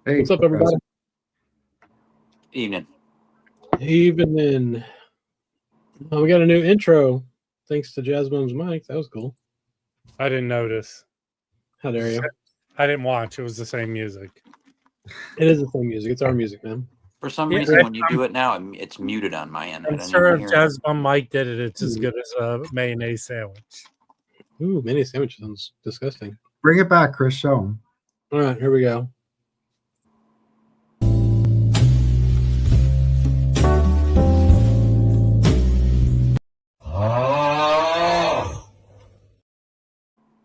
Hey, What's up, everybody? Evening. Evening. Oh, we got a new intro. Thanks to Jasmine's mic. That was cool. I didn't notice. How dare you? I didn't watch. It was the same music. It is the same music. It's our music, man. For some Yeah, reason, when you do it now, it's muted on my end. I I'm don't sure even if hear it. Jasmine Mike did it, it's as good as a mayonnaise sandwich. Ooh, mini sandwich sounds disgusting. bring it back, Chris. Show him. All right, here we go.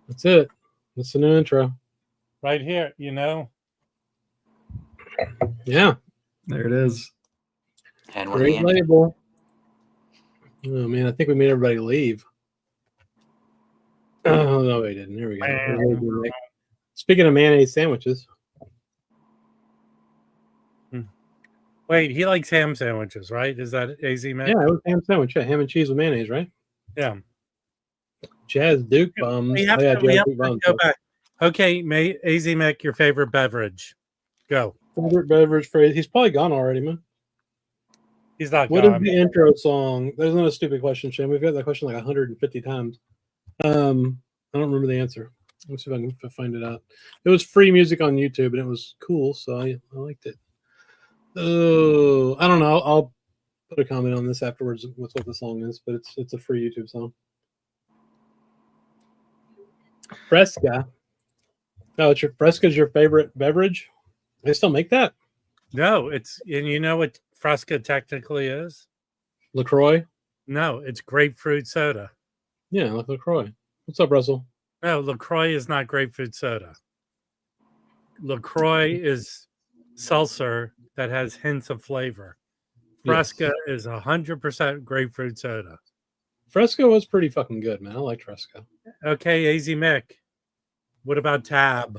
That's it. That's the new intro. Right here, you know. Yeah. There it is. And one Great hand. label. Oh, man. I think we made everybody leave. Oh, no, we didn't. Here we go. Speaking of mayonnaise sandwiches. Wait, he likes ham sandwiches, right? Is that AZ Mac? Yeah, it was ham sandwich. Yeah, ham and cheese with mayonnaise, right? Yeah. Jazz Duke bums. We have Oh, yeah, to, we Jazz have Duke to bums. go back. Okay, AZ Mac, your favorite beverage. Go. Favorite beverage phrase. He's probably gone already, man. He's not What is gone. the intro song? There's not a stupid question, Shane. We've got that question like 150 times. I don't remember the answer. Let's see if I can find it out. It was free music on YouTube, and it was cool, so I liked it. Oh, I don't know. I'll put a comment on this afterwards with what the song is, but it's a free YouTube song. Fresca. Oh, Fresca's your favorite beverage? They still make that? No, and you know what Fresca technically is? LaCroix? No, it's grapefruit soda. Yeah, like LaCroix. What's up, Russell? No, LaCroix is not grapefruit soda. LaCroix is seltzer that has hints of flavor. Fresca is 100% grapefruit soda. Fresco was pretty fucking good, man. I liked Fresco. Okay, AZ Mick. What about Tab?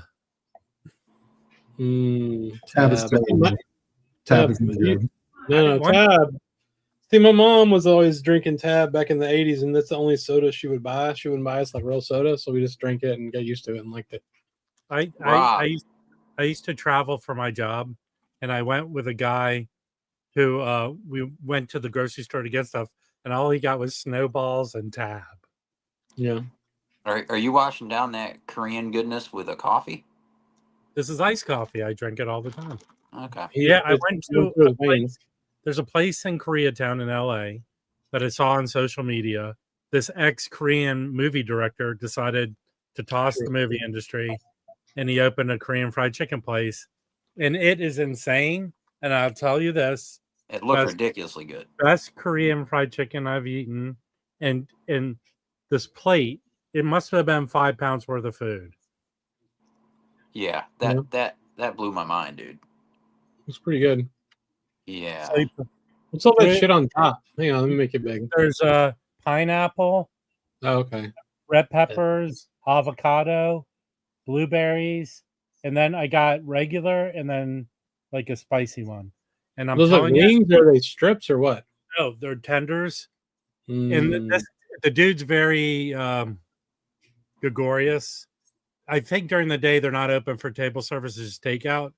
Tab is still good. Tab is good. No, Tab. See, my mom was always drinking Tab back in the 80s, and that's the only soda she would buy. She wouldn't buy us like real soda, so we just drank it and got used to it and liked it. I used to travel for my job, and I went with a guy who we went to the grocery store to get stuff, and all he got was snowballs and Tab. Yeah. Are you washing down that Korean goodness with a coffee? This is iced coffee. I drink it all the time. Okay. Yeah, I went to a place. There's a place in Koreatown in LA that I saw on social media. This ex-Korean movie director decided to toss the movie industry, and he opened a Korean fried chicken place. And it is insane. And I'll tell you this. It looked ridiculously good. Best Korean fried chicken I've eaten. And this plate, it must have been 5 pounds worth of food. Yeah, that blew my mind, dude. It's pretty good. Yeah. What's all that shit on top? Hang on, let me make it big. There's pineapple. Oh, okay. Red peppers, avocado, blueberries, and then I got regular, and then like a spicy one. And I'm those telling like wings, or are they strips or what? No, they're tenders. And the dude's very gregarious. I think during the day they're not open for table services, takeout.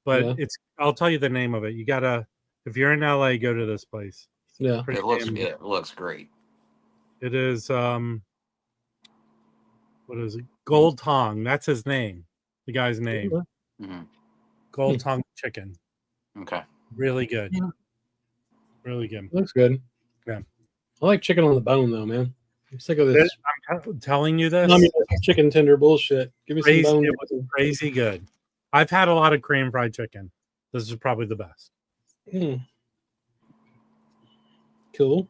But I'll tell you the name of it. You gotta, if you're in LA, go to this place. Yeah, it looks great. It is what is it? Gold Tong. That's his name. The guy's name. Mm-hmm. Gold Tong chicken. Okay. Really good. Yeah. Really good. Looks good. Yeah. I like chicken on the bone though, man. I'm sick of this. I'm telling you this. I mean, chicken tender bullshit. Give me some bone. It was crazy good. I've had a lot of Korean fried chicken. This is probably the best. Cool.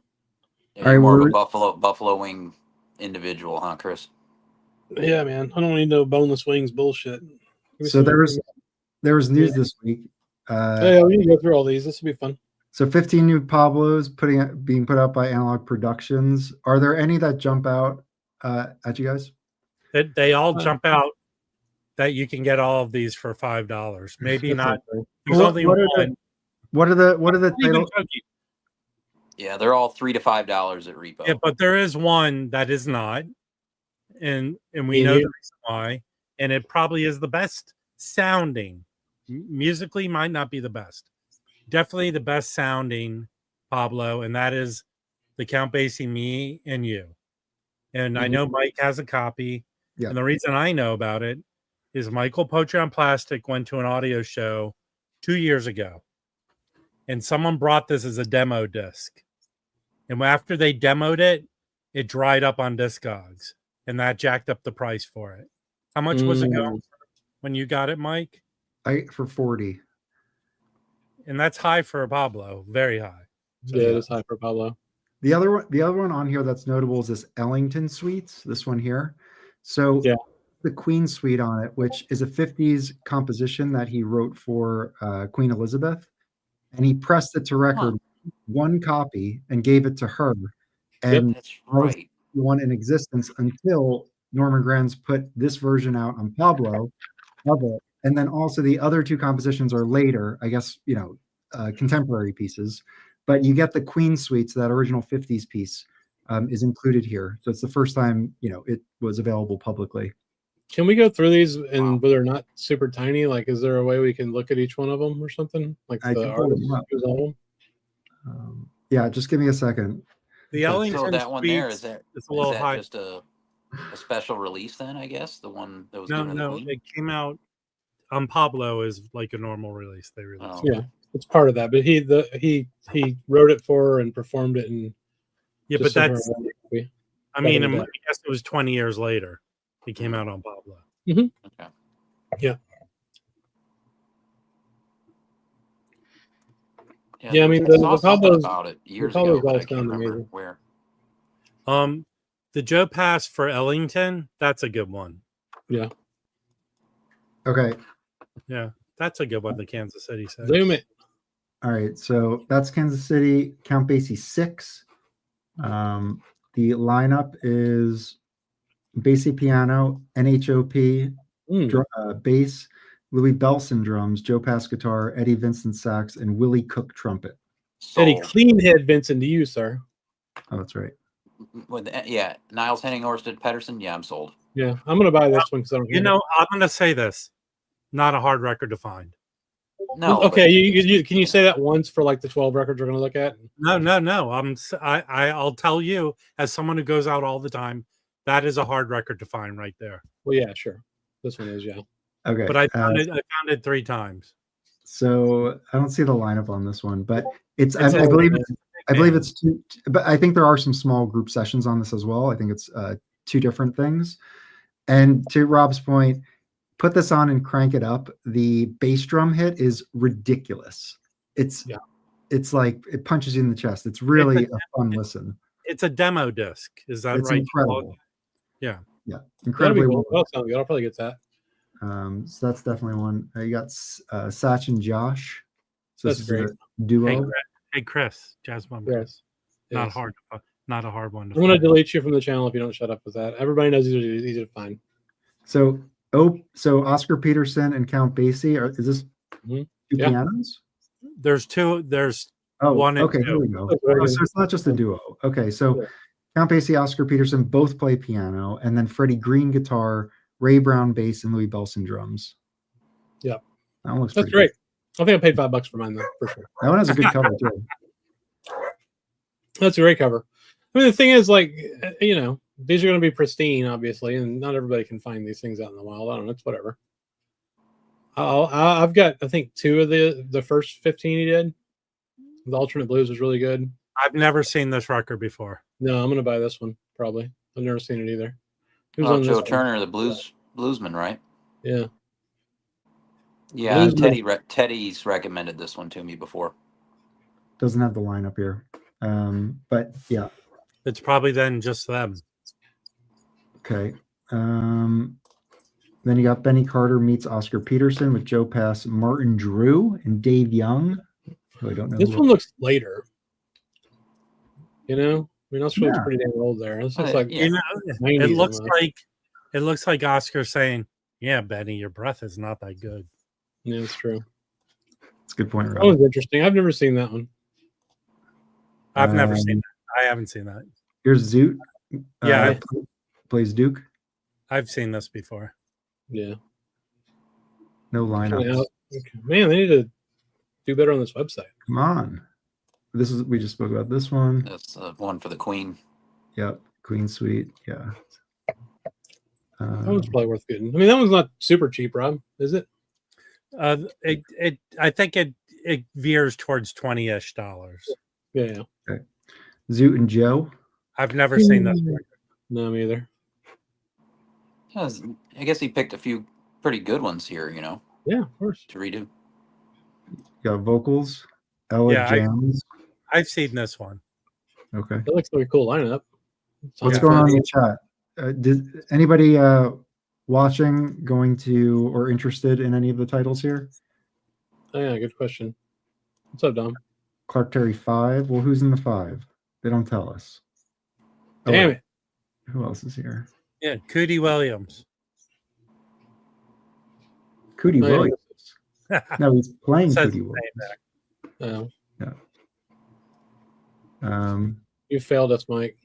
Yeah, you're more of a buffalo wing individual, huh, Chris? Yeah, man. I don't need no boneless wings bullshit. So there was news this week. Yeah, we can go through all these. This will be fun. So 15 new Pablos being put out by Analog Productions. Are there any that jump out at you guys? They all jump out that you can get all of these for $5. Maybe not. There's only one. What are the titles? Yeah, they're all $3 to $5 at Repo. Yeah, but there is one that is not, and we know the reason why, and it probably is the best sounding musically might not be the best. Definitely the best sounding Pablo, and that is the Count Basie Me and You. And I know Mike has a copy. Yeah. And the reason I know about it is Michael Pocher on Plastic went to an audio show 2 years ago. And someone brought this as a demo disc. And after they demoed it, it dried up on Discogs. And that jacked up the price for it. How much was it going for when you got it, Mike? For 40. And that's high for a Pablo. Very high. So, yeah, it's high for Pablo. The other one on here that's notable is this Ellington Suites, this one here. So the Queen Suite on it, which is a 50s composition that he wrote for Queen Elizabeth. And he pressed it to record, one copy, and gave it to her. And that's right. The one in existence until Norman Granz put this version out on Pablo of it. And then also the other two compositions are later, I guess, contemporary pieces. But you get the Queen Suites, that original 50s piece is included here. So it's the first time, it was available publicly. Can we go through these and whether they're not super tiny? Like, is there a way we can look at each one of them or something? Like the artist? Yeah, just give me a second. The Ellington so that one there, is that a little high. Just a special release then, I guess? The one that was given to the Queen? It came out on Pablo is like a normal release they released. Yeah, it's part of that. But he wrote it for her and performed it. And but that's, I guess it was 20 years later. He came out on Pablo. Okay. Yeah. Yeah, I mean, the Pablo's about it years ago, but I can't remember where. The Joe Pass for Ellington, that's a good one. Yeah. Okay. Yeah, that's a good one. The Kansas City says. Zoom it. All right, so that's Kansas City, Count Basie 6. The lineup is Basie piano, NHOP, bass, Louis Belson drums, Joe Pass guitar, Eddie Vincent sax, and Willie Cook trumpet. Eddie Cleanhead Vincent to you, sir. Oh, that's right. Niles Henning, Orsted Pedersen. Yeah, I'm sold. Yeah, I'm gonna buy this one because I don't. I'm gonna say this: not a hard record to find. No. Okay, you can you say that once for like the 12 records we're gonna look at? No. I'll tell you, as someone who goes out all the time, that is a hard record to find right there. Well, yeah, sure. This one is, yeah. Okay. But I found it 3 times. So I don't see the lineup on this one, but I believe it's 2. But I think there are some small group sessions on this as well. I think it's 2 different things. And to Rob's point, put this on and crank it up. The bass drum hit is ridiculous. It's like it punches you in the chest. It's really a fun listen. It's a demo disc. Is that it's right? Incredible. Yeah. Incredibly well. That'll sound good. I'll probably get that. So that's definitely one. You got Satch and Josh. So that's great. Duo. Hey Chris, Jazz Bum. Yes. Not a hard one. I'm going to delete you from the channel if you don't shut up with that. Everybody knows these are easy to find. So Oscar Peterson and Count Basie. Is this 2 pianos? There's 2. There's one. And 2. Here we go. So it's not just a duo. Okay, so Count Basie, Oscar Peterson both play piano, and then Freddie Green guitar, Ray Brown bass, and Louis Belson drums. Yeah, that one looks. That's great. Good. I think I paid $5 for mine though, for sure. That one has a good cover too. That's a great cover. I mean, the thing is, like, these are going to be pristine, obviously, and not everybody can find these things out in the wild. I don't know. It's whatever. I've got, I think, 2 of the first 15 he did. The alternate blues was really good. I've never seen this record before. No, I'm going to buy this one, probably. I've never seen it either. Joe Turner, the bluesman, right? Yeah. Yeah, Teddy's recommended this one to me before. Doesn't have the lineup here. But yeah. It's probably then just them. Okay. Then you got Benny Carter meets Oscar Peterson with Joe Pass, Martin Drew, and Dave Young. Who I don't know. This one looks later. Oscar looks pretty damn old there. This looks like it looks like Oscar saying, "Yeah, Benny, your breath is not that good." Yeah, it's true. That's a good point. That one's interesting. I've never seen that one. I've never seen that. I haven't seen that. Here's Zoot. Plays Duke. I've seen this before. Yeah. No lineup. Okay. Man, they need to do better on this website. Come on. We just spoke about this one. That's one for the Queen. Yep. Queen Suite. Yeah. That one's probably worth getting. I mean, that one's not super cheap, Rob, is it? I think it veers towards $20-ish. Yeah. Okay. Zoot and Joe. I've never seen that. No, me either. I guess he picked a few pretty good ones here, Yeah, of course. to redo. You got vocals. Ella Yeah, Jams. I've seen this one. Okay. That looks like a cool lineup. What's Sounds going on fun. in the chat? Did anybody watching going to or interested in any of the titles here? Oh, yeah, good question. What's up, Dom? Clark Terry 5. Well, who's in the 5? They don't tell us. Oh, Damn wait. it. Who else is here? Yeah, Cootie Williams. Cootie Oh, yeah. Williams. No, he's playing Says Cootie his Williams. Oh, you failed us, Mike.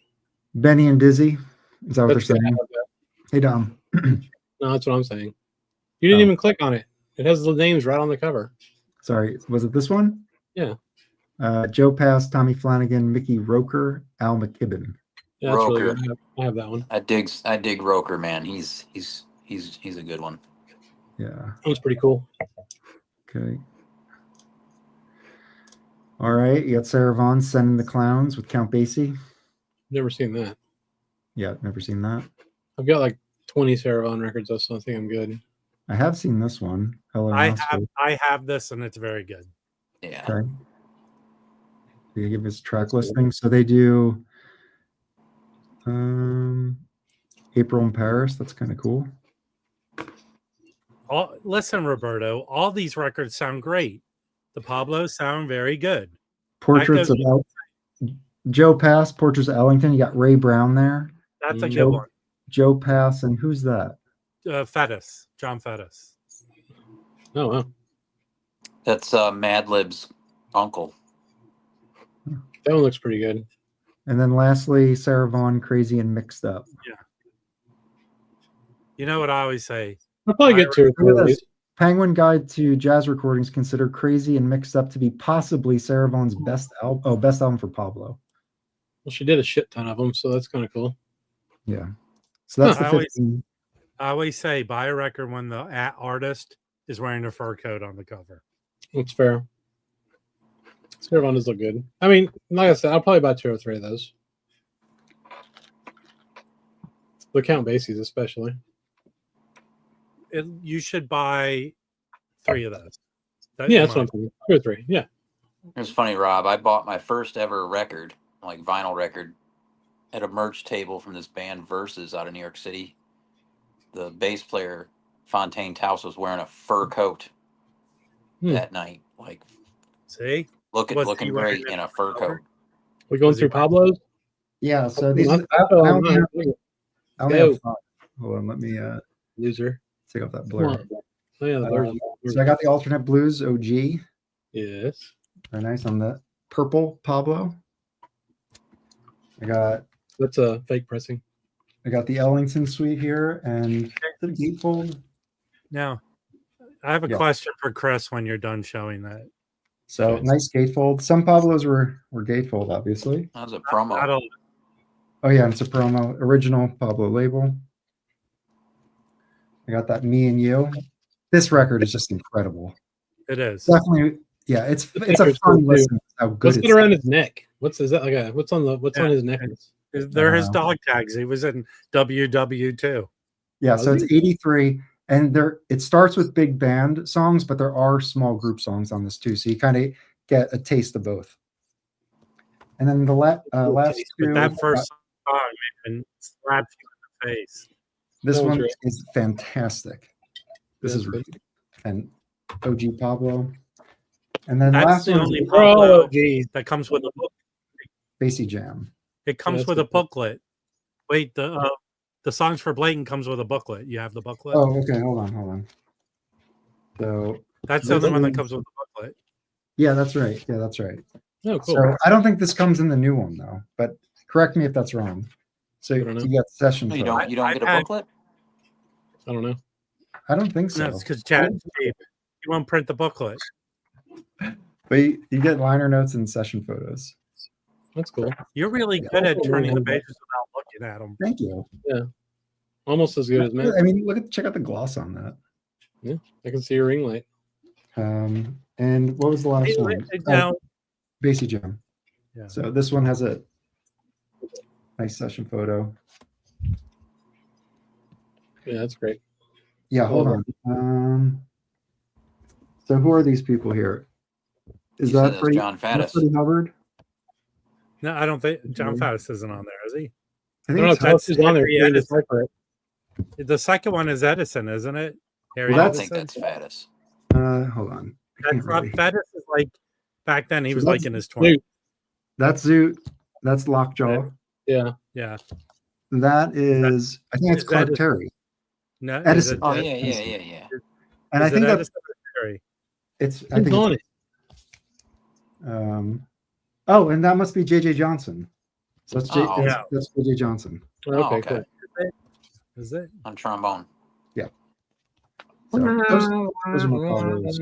Benny and Dizzy. Is that what That's they're good. saying? Hey, Dom. No, that's what I'm saying. You didn't even click on it. It has the names right on the cover. Sorry, was it this one? Yeah. Joe Pass, Tommy Flanagan, Mickey Roker, Al McKibben. Yeah, that's really Roker. good. I have that one. I dig Roker, man. He's a good one. Yeah. That was pretty cool. Okay. All right. You got Sarah Vaughan, Sending the Clowns with Count Basie. Never seen that. Yeah, never seen that. I've got like 20 Sarah Vaughan records, though, so I think I'm good. I have seen this one. I have this, and it's very good. Yeah. Okay. They give us track listing. So they do April in Paris. That's kind of cool. Listen, Roberto, all these records sound great. The Pablos sound very good. Portraits of Joe Pass, Portraits of Ellington. You got Ray Brown there. That's a good one. Joe Pass, and who's that? Fettis, John Fettis. Oh, wow. That's Madlib's uncle. That one looks pretty good. And then lastly, Sarah Vaughan, Crazy and Mixed Up. Yeah. You know what I always say? I'll probably get 2 or 3 of these. Penguin Guide to Jazz Recordings consider Crazy and Mixed Up to be possibly Sarah Vaughan's best album. Oh, best album for Pablo. Well, she did a shit ton of them, so that's kind of cool. Yeah. So that's the 15. I always say buy a record when the artist is wearing a fur coat on the cover. That's fair. Sarah Vaughan does look good. I mean, like I said, I'll probably buy 2 or 3 of those. The Count Basie's especially. You should buy 3 of those. Yeah, that's what I'm thinking. 2 or 3. Yeah. It's funny, Rob. I bought my first ever record, like vinyl record, at a merch table from this band Versus out of New York City. The bass player, Fontaine Taus, was wearing a fur coat that night. Like, see? Looking great in a fur coat. We're going through Pablo's? Yeah, so these I only have 5. Hold on, let me Loser. take off that blur. Oh, yeah, So I got the Alternate Blues OG. Yes. Very nice on the purple Pablo. That's a fake pressing. I got the Ellington Suite here and the gatefold. Now, I have a question for Chris when you're done showing that. So nice gatefold. Some Pablos were gatefold, obviously. That was a promo. Oh yeah, it's a promo. Original Pablo label. I got that Me and You. This record is just incredible. It is. Definitely, yeah, it's a fun listen. How good Let's get around his neck. What's on his neck? They're his dog tags. He was in WW2. Yeah, so it's 83, and it starts with big band songs, but there are small group songs on this too, so you kind of get a taste of both. And then the last two. That first song even slaps you in the face. This one is fantastic. This is really and OG Pablo. And then That's last the one only Pablo that comes with a book. Basie Jam. It comes with a booklet. Wait, the Songs for Blatant comes with a booklet. You have the booklet? Oh, okay. Hold on. So that's the only one that comes with the booklet. Yeah, that's right. Oh, cool. So I don't think this comes in the new one though, but correct me if that's wrong. So you got session. You don't get a booklet? I don't know. I don't think so. No, it's because Chad's cheap. you won't print the booklet. But you get liner notes and session photos. That's cool. You're really good at turning the pages without looking at them. Thank you. Almost as good as Matt. I mean, check out the gloss on that. Yeah, I can see your ring light. And what was the last one? Now, Basie Gem. Yeah. So this one has a nice session photo. Yeah, that's great. Yeah, hold on. So who are these people here? Is You said that that's Freddie, John Faddis. Freddie Hubbard? No, I don't think John Faddis isn't on there, is he? I I think don't know it's if that's on there. Harry You can Edison. decipher it. The second one is Edison, isn't it? Harry Well, I that's- don't Edison. think that's Faddis. hold on. I That's can't not really- Faddis is like back then. He So was that's- like in his 20s. That's Zoot. That's Lockjaw. Yeah. Yeah. That is, I think it's is Clark Edison. Terry. No, is Edison. it- Oh is yeah, yeah, yeah, yeah. And I it think that's Edison or Terry? it's. I Who's think on it's, it? oh, and that must be JJ Johnson. So that's Oh. Yeah. that's JJ Johnson. Oh, Okay, okay. cool. Is it? On trombone. So those are my followers.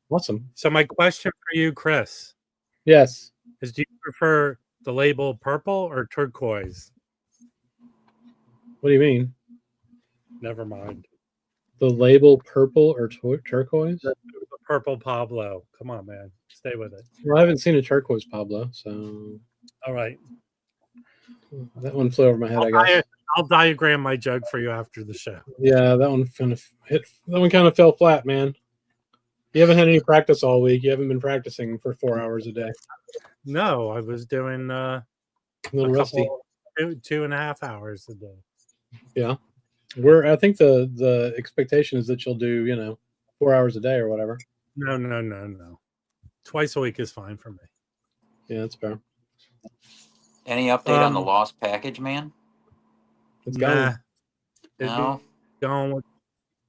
Awesome. So my question for you, Chris, Yes. is do you prefer the label purple or turquoise? What do you mean? Never mind. The label purple or turquoise? The purple Pablo. Come on, man. Stay with it. Well, I haven't seen a turquoise Pablo, so All right. that one flew over my head, I guess. I'll diagram my joke for you after the show. Yeah, that one kind of fell flat, man. You haven't had any practice all week. You haven't been practicing for 4 hours a day. No, I was doing A little rusty. 2.5 hours a day. Yeah. I think the expectation is that you'll do, 4 hours a day or whatever. No. Twice a week is fine for me. Yeah, that's fair. Any update on the Um, lost package, man? It's Nah. gone. It'd No. be going with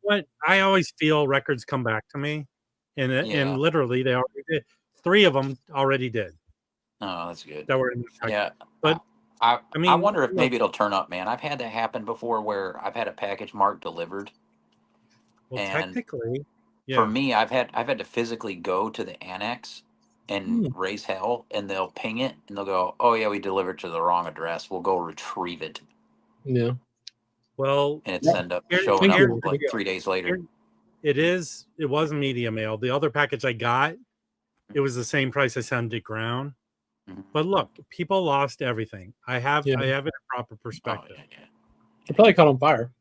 what I always feel records come back to me, and Yeah. and literally they already did. 3 of them already did Oh, that's good. that were in the package. Yeah. But, I mean, wonder if look- maybe it'll turn up, man. I've had that happen before where I've had a package marked delivered. Well, And technically, yeah. For me, I've had to physically go to the annex and raise hell, and they'll ping it and they'll go, "Oh yeah, we delivered to the wrong address. We'll go retrieve it," Yeah. Well, and it's Yeah. end up Here- showing here- up like 3 days later. it was media mail. The other package I got, it was the same price I sent it ground. Mhm. But look, people lost everything. I have Yeah. it in proper Oh, perspective. yeah. It probably caught on fire.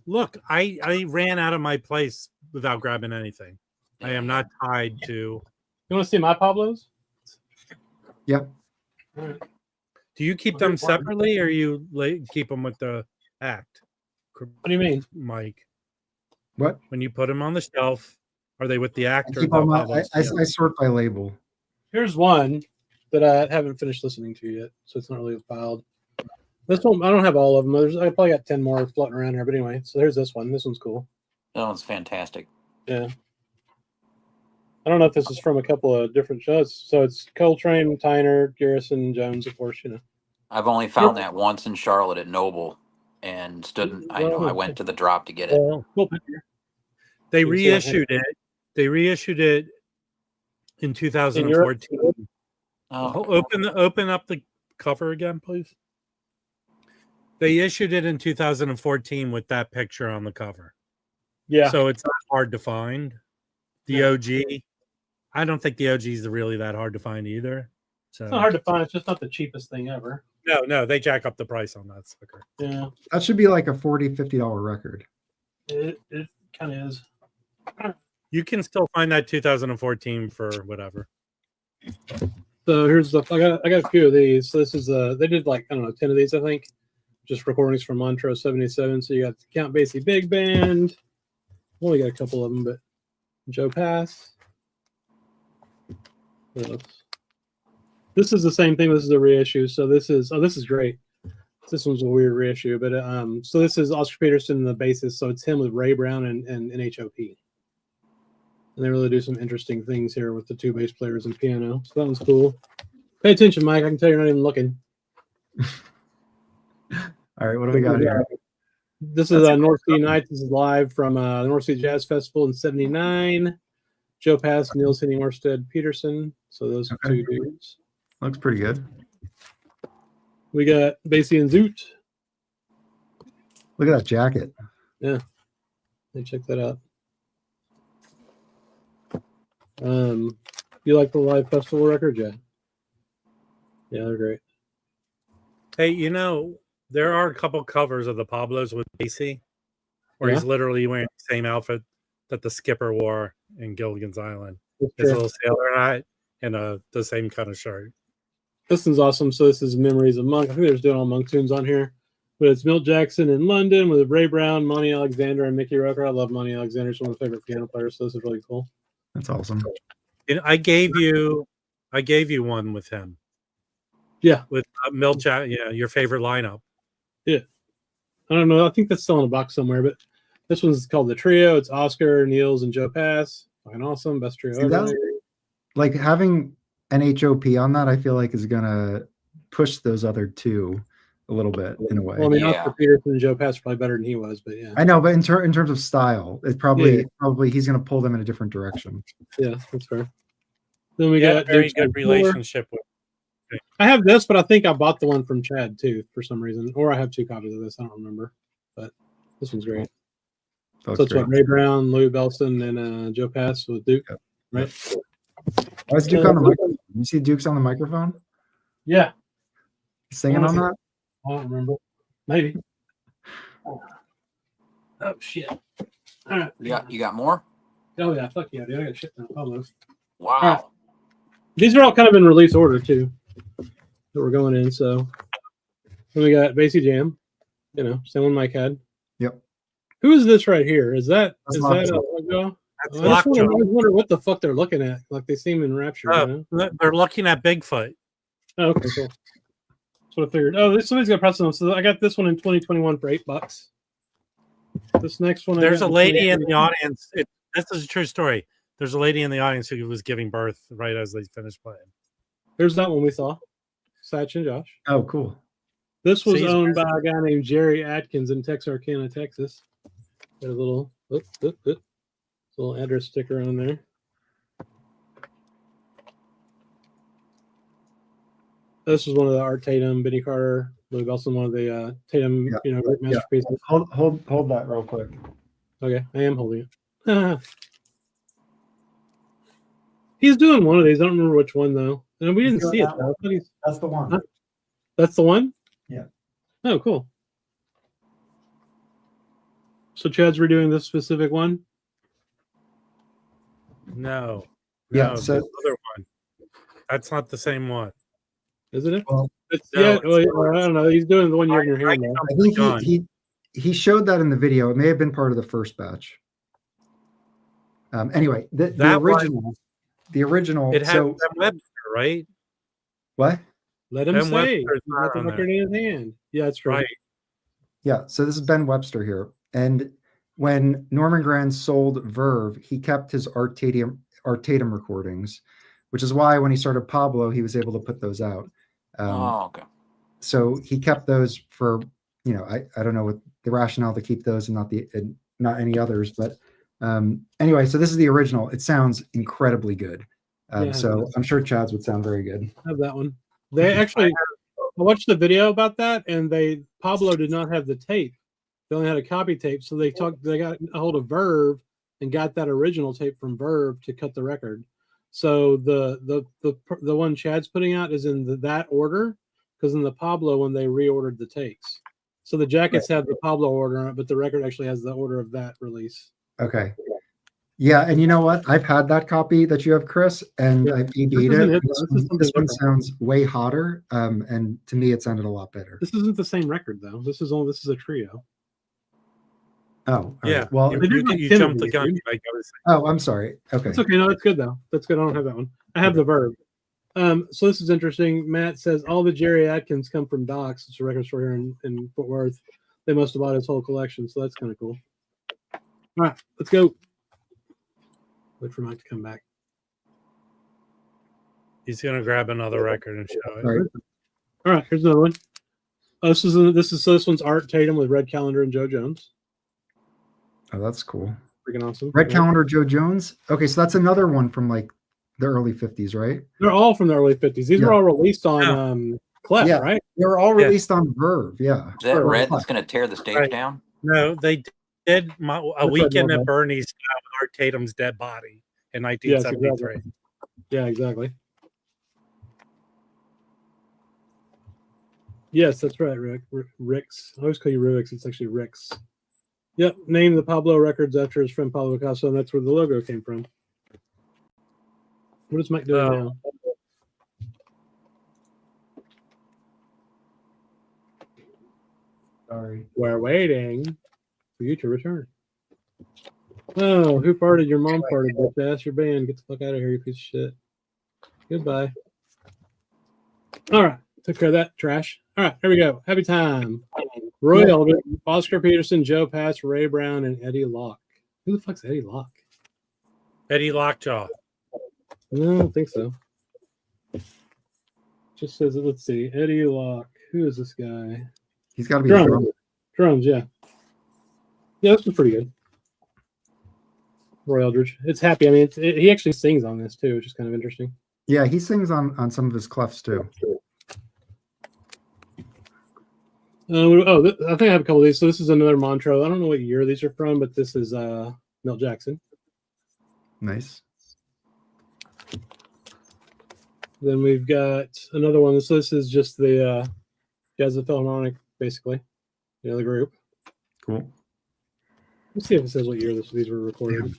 Look, I ran out of my place without grabbing anything. I am not tied to. You want to see my Pablos? Yep. All right. Do you keep them separately, or you keep them with the act, What do you mean? Mike? What? When you put them on the shelf, are they with the I act or keep the all my, Pablos I together? sort by label. Here's one that I haven't finished listening to yet, so it's not really filed. This one, I don't have all of them. I probably got 10 more floating around here, but anyway. So here's this one. This one's cool. That one's fantastic. Yeah. I don't know if this is from a couple of different shows. So it's Coltrane, Tyner, Garrison, Jones, of course, I've only found that once in Charlotte at Noble, and I went to the drop to get it. Cool picture. They You can see that reissued it. They reissued it in 2014. Oh, Open up the cover again, please. They issued it in 2014 with that picture on the cover. Yeah. So it's not hard to find. The Yeah. OG, I don't think the OG is really that hard to find either. So It's not hard to find. It's just not the cheapest thing ever. no, they jack up the price on that sucker. Yeah. That should be like a $40-$50 record. It kind of is. You can still find that 2014 for whatever. So here's I got a few of these. So this is they did like, I don't know, 10 of these, I think. Just recordings from Montrose 77. So you got Count Basie Big Band. Only got a couple of them, but Joe Pass. What else? This is the same thing. This is a reissue. So this is great. This one's a weird reissue, but so this is Oscar Peterson, the bassist. So it's him with Ray Brown and NHOP. And they really do some interesting things here with the 2 bass players and piano. So that one's cool. Pay attention, Mike. I can tell you're not even looking. All right, what do we got here? This is North Sea Nights. This is live from the North Sea Jazz Festival in '79. Joe Pass, Niels Henning Orsted Peterson. So those two dudes. Looks pretty good. We got Basie and Zoot. Look at that jacket. Yeah. Let me check that out. You like the live festival record, Jay? Yeah, they're great. Hey, there are a couple covers of the Pablos with Basie where he's literally wearing the same outfit that the skipper wore in Gilligan's Island. His little sailor hat and the same kind of shirt. This one's awesome. So this is Memories of Monk. I think they're just doing all Monk tunes on here. But it's Milt Jackson in London with Ray Brown, Monty Alexander, and Mickey Roker. I love Monty Alexander. He's one of my favorite piano players, so this is really cool. That's awesome. I gave you one with him. Yeah. With Milt Jackson, your favorite lineup. Yeah. I don't know. I think that's still in a box somewhere, but this one's called The Trio. It's Oscar, Niels, and Joe Pass. Fucking awesome. Best trio ever. Like having an HOP on that, I feel like is going to push those other two a little bit in a way. Well, I mean, Oscar Peterson and Joe Pass are probably better than he was, but yeah. I know, but in terms of style, it's probably he's going to pull them in a different direction. Yeah, that's fair. Then we got a very good relationship with. I have this, but I think I bought the one from Chad too for some reason, or I have two copies of this. I don't remember, but this one's great. So it's what Ray Brown, Louis Belson, and Joe Pass with Duke, right? Why is Duke on the microphone? You see Duke's on the microphone? Yeah. He's singing on that? I don't remember. Maybe. Oh shit! All right. You got more? Oh yeah, fuck yeah, dude! I got shit down almost. Wow. Right. These are all kind of in release order too that we're going in. So then we got Basie Jam. Same one Mike had. Yep. Who is this right here? Is that That's a logo? That's I always wonder what the fuck they're looking at. Like they seem enraptured. They're looking at Bigfoot. Oh, okay, cool. That's what I figured. Oh, somebody's got press on them. So I got this one in 2021 for $8. This next one. There's a lady in the audience. This is a true story. There's a lady in the audience who was giving birth right as they finished playing. There's that one we saw. Satch and Josh. Oh, cool. This was owned by a guy named Jerry Atkins in Texarkana, Texas. Got a little address sticker on there. This was one of the Art Tatum, Benny Carter, Louis Belson, one of the Tatum, great masterpieces. Hold that real quick. Okay, I am holding it. He's doing one of these. I don't remember which one though. And we didn't see it though. That's the one. Huh? That's the one? Yeah. Oh, cool. So Chad's redoing this specific one? No. Yeah. So the other one. That's not the same one. Isn't it? Well, I don't know. He's doing the one you have in your hand now. I think he showed that in the video. It may have been part of the first batch. Anyway, the original. It had Webster, right? What? Let him say. He's got the record in his hand. Yeah, that's right. Yeah. So this is Ben Webster here, and when Norman Granz sold Verve, he kept his Art Tatum recordings, which is why when he started Pablo, he was able to put those out. Okay. So he kept those for, I don't know what the rationale to keep those and not any others, but anyway, so this is the original. It sounds incredibly good. So I'm sure Chad's would sound very good. I have that one. They actually, I watched the video about that, and Pablo did not have the tape. They only had a copy tape, so they got a hold of Verve and got that original tape from Verve to cut the record. So the one Chad's putting out is in that order, because in the Pablo one they reordered the tapes. So the jackets have the Pablo order on it, but the record actually has the order of that release. Okay. Yeah, and you know what? I've had that copy that you have, Chris, and I've EB'd it. This one sounds way hotter, and to me, it sounded a lot better. This isn't the same record though. This is a trio. Oh, yeah. Right. Well, you jumped the gun. Oh, I'm sorry. Okay, it's okay. No, that's good though. That's good. I don't have that one. I have the Verve. So this is interesting. Matt says all the Jerry Atkins come from Doc's. It's a record store here in Fort Worth. They must have bought his whole collection, so that's kind of cool. All right, let's go. Wait for Mike to come back. He's gonna grab another record and show it. All right. All right, here's another one. Oh, this one's Art Tatum with Red Calendar and Joe Jones. Oh, that's cool. Freaking awesome. Red Calendar, Joe Jones. Okay, so that's another one from like the early 50s, right? They're all from the early 50s. These were all released on Clef, Yeah. right? They were all released on Verve. Yeah. Is that Right. Red that's going to tear the stage Right. down? No, they did a That's weekend Red at Velvet. Bernie's with Art Tatum's dead body in Yes, 1973. exactly. Yeah, exactly. Yes, that's right, Rick. Rick's. I always call you Rubik's. It's actually Rick's. Yep. Named the Pablo Records after his friend Pablo Picasso, and that's where the logo came from. What is Mike doing now? Sorry. We're waiting for you to return. Oh, who farted? Your mom farted, bitch ass. Your band. Get the fuck out of here, you piece of shit. Goodbye. All right. Took care of that trash. All right, here we go. Happy time. Roy Eldridge, Oscar Peterson, Joe Pass, Ray Brown, and Eddie Locke. Who the fuck's Eddie Locke? Eddie Lockjaw. No, I don't think so. Just says it. Let's see. Eddie Locke. Who is this guy? He's got to be a drummer. Drums, yeah. Yeah, this was pretty good. Roy Eldridge. It's happy. I mean, he actually sings on this too, which is kind of interesting. Yeah, he sings on some of his clefs too. I think I have a couple of these. So this is another Montreux. I don't know what year these are from, but this is Milt Jackson. Nice. Then we've got another one. So this is just the Jazz Philharmonic, basically. The group. Cool. Let's see if it says what year these were recorded. Yeah.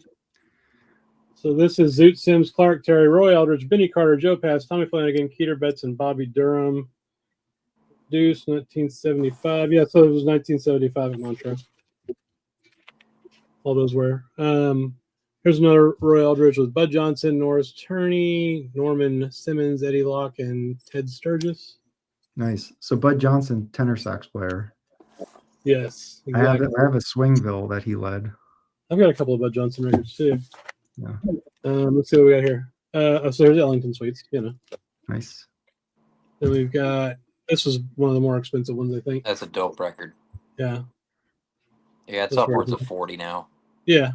So this is Zoot Sims, Clark Terry, Roy Eldridge, Benny Carter, Joe Pass, Tommy Flanagan, Keter Betts, and Bobby Durham. Deuce, 1975. Yeah, so it was 1975 at Montreux. All those were. Here's another Roy Eldridge with Bud Johnson, Norris Turney, Norman Simmons, Eddie Locke, and Ted Sturgis. Nice. So Bud Johnson, tenor sax player. Yes, exactly. I have a Swingville that he led. I've got a couple of Bud Johnson records too. Yeah. Let's see what we got here. So here's Ellington Suites. Nice. Then we've got. This was one of the more expensive ones, I think. That's a dope record. Yeah. Yeah, it's upwards of 40 now. Yeah.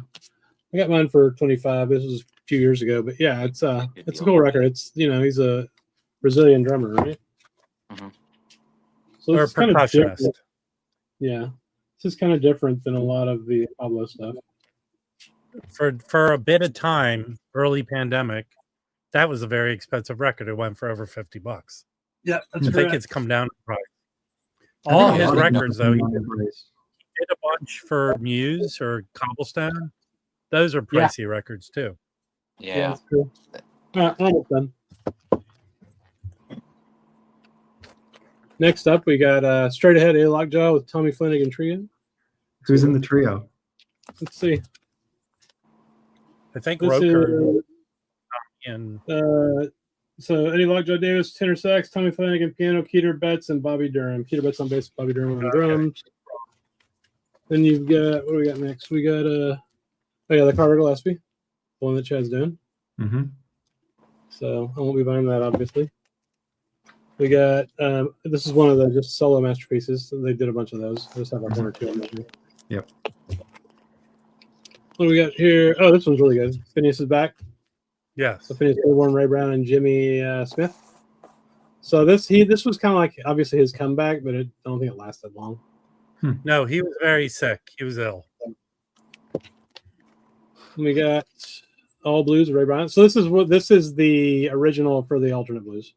I got mine for 25. This was a few years ago, but yeah, it's a cool record. It's he's a Brazilian drummer, right? Mm-hmm. So or it's kind of percussionist. Yeah. This is kind of different than a lot of the Pablo stuff. For a bit of time, early pandemic, that was a very expensive record. It went for over $50. Yeah, I think it's come down in price. All his records, though, he did a bunch for Muse or Cobblestone. Those are pricey records too. Yeah. That's cool. Almost done. Next up, we got Straight Ahead A Lockjaw with Tommy Flanagan Trio. Who's in the trio? Let's see. I think This Roker and so Eddie Lockjaw Davis, tenor sax, Tommy Flanagan piano, Keter Betts, and Bobby Durham. Keter Betts on bass, Bobby Durham on drums. Then you've got what do we got next? We got the Carter Gillespie, the one that Chad's doing. Mm-hmm. So I won't be buying that, obviously. We got this is one of the just solo masterpieces. They did a bunch of those. I just have like one or two on there. Yep. What do we got here? Oh, this one's really good. Phineas is back. yes, So Phineas Warren, Ray Brown, and Jimmy Smith. So this was kind of like obviously his comeback, but I don't think it lasted long. no, he was very sick. He was ill. We got All Blues, Ray Brown. So this is the original for the alternate blues.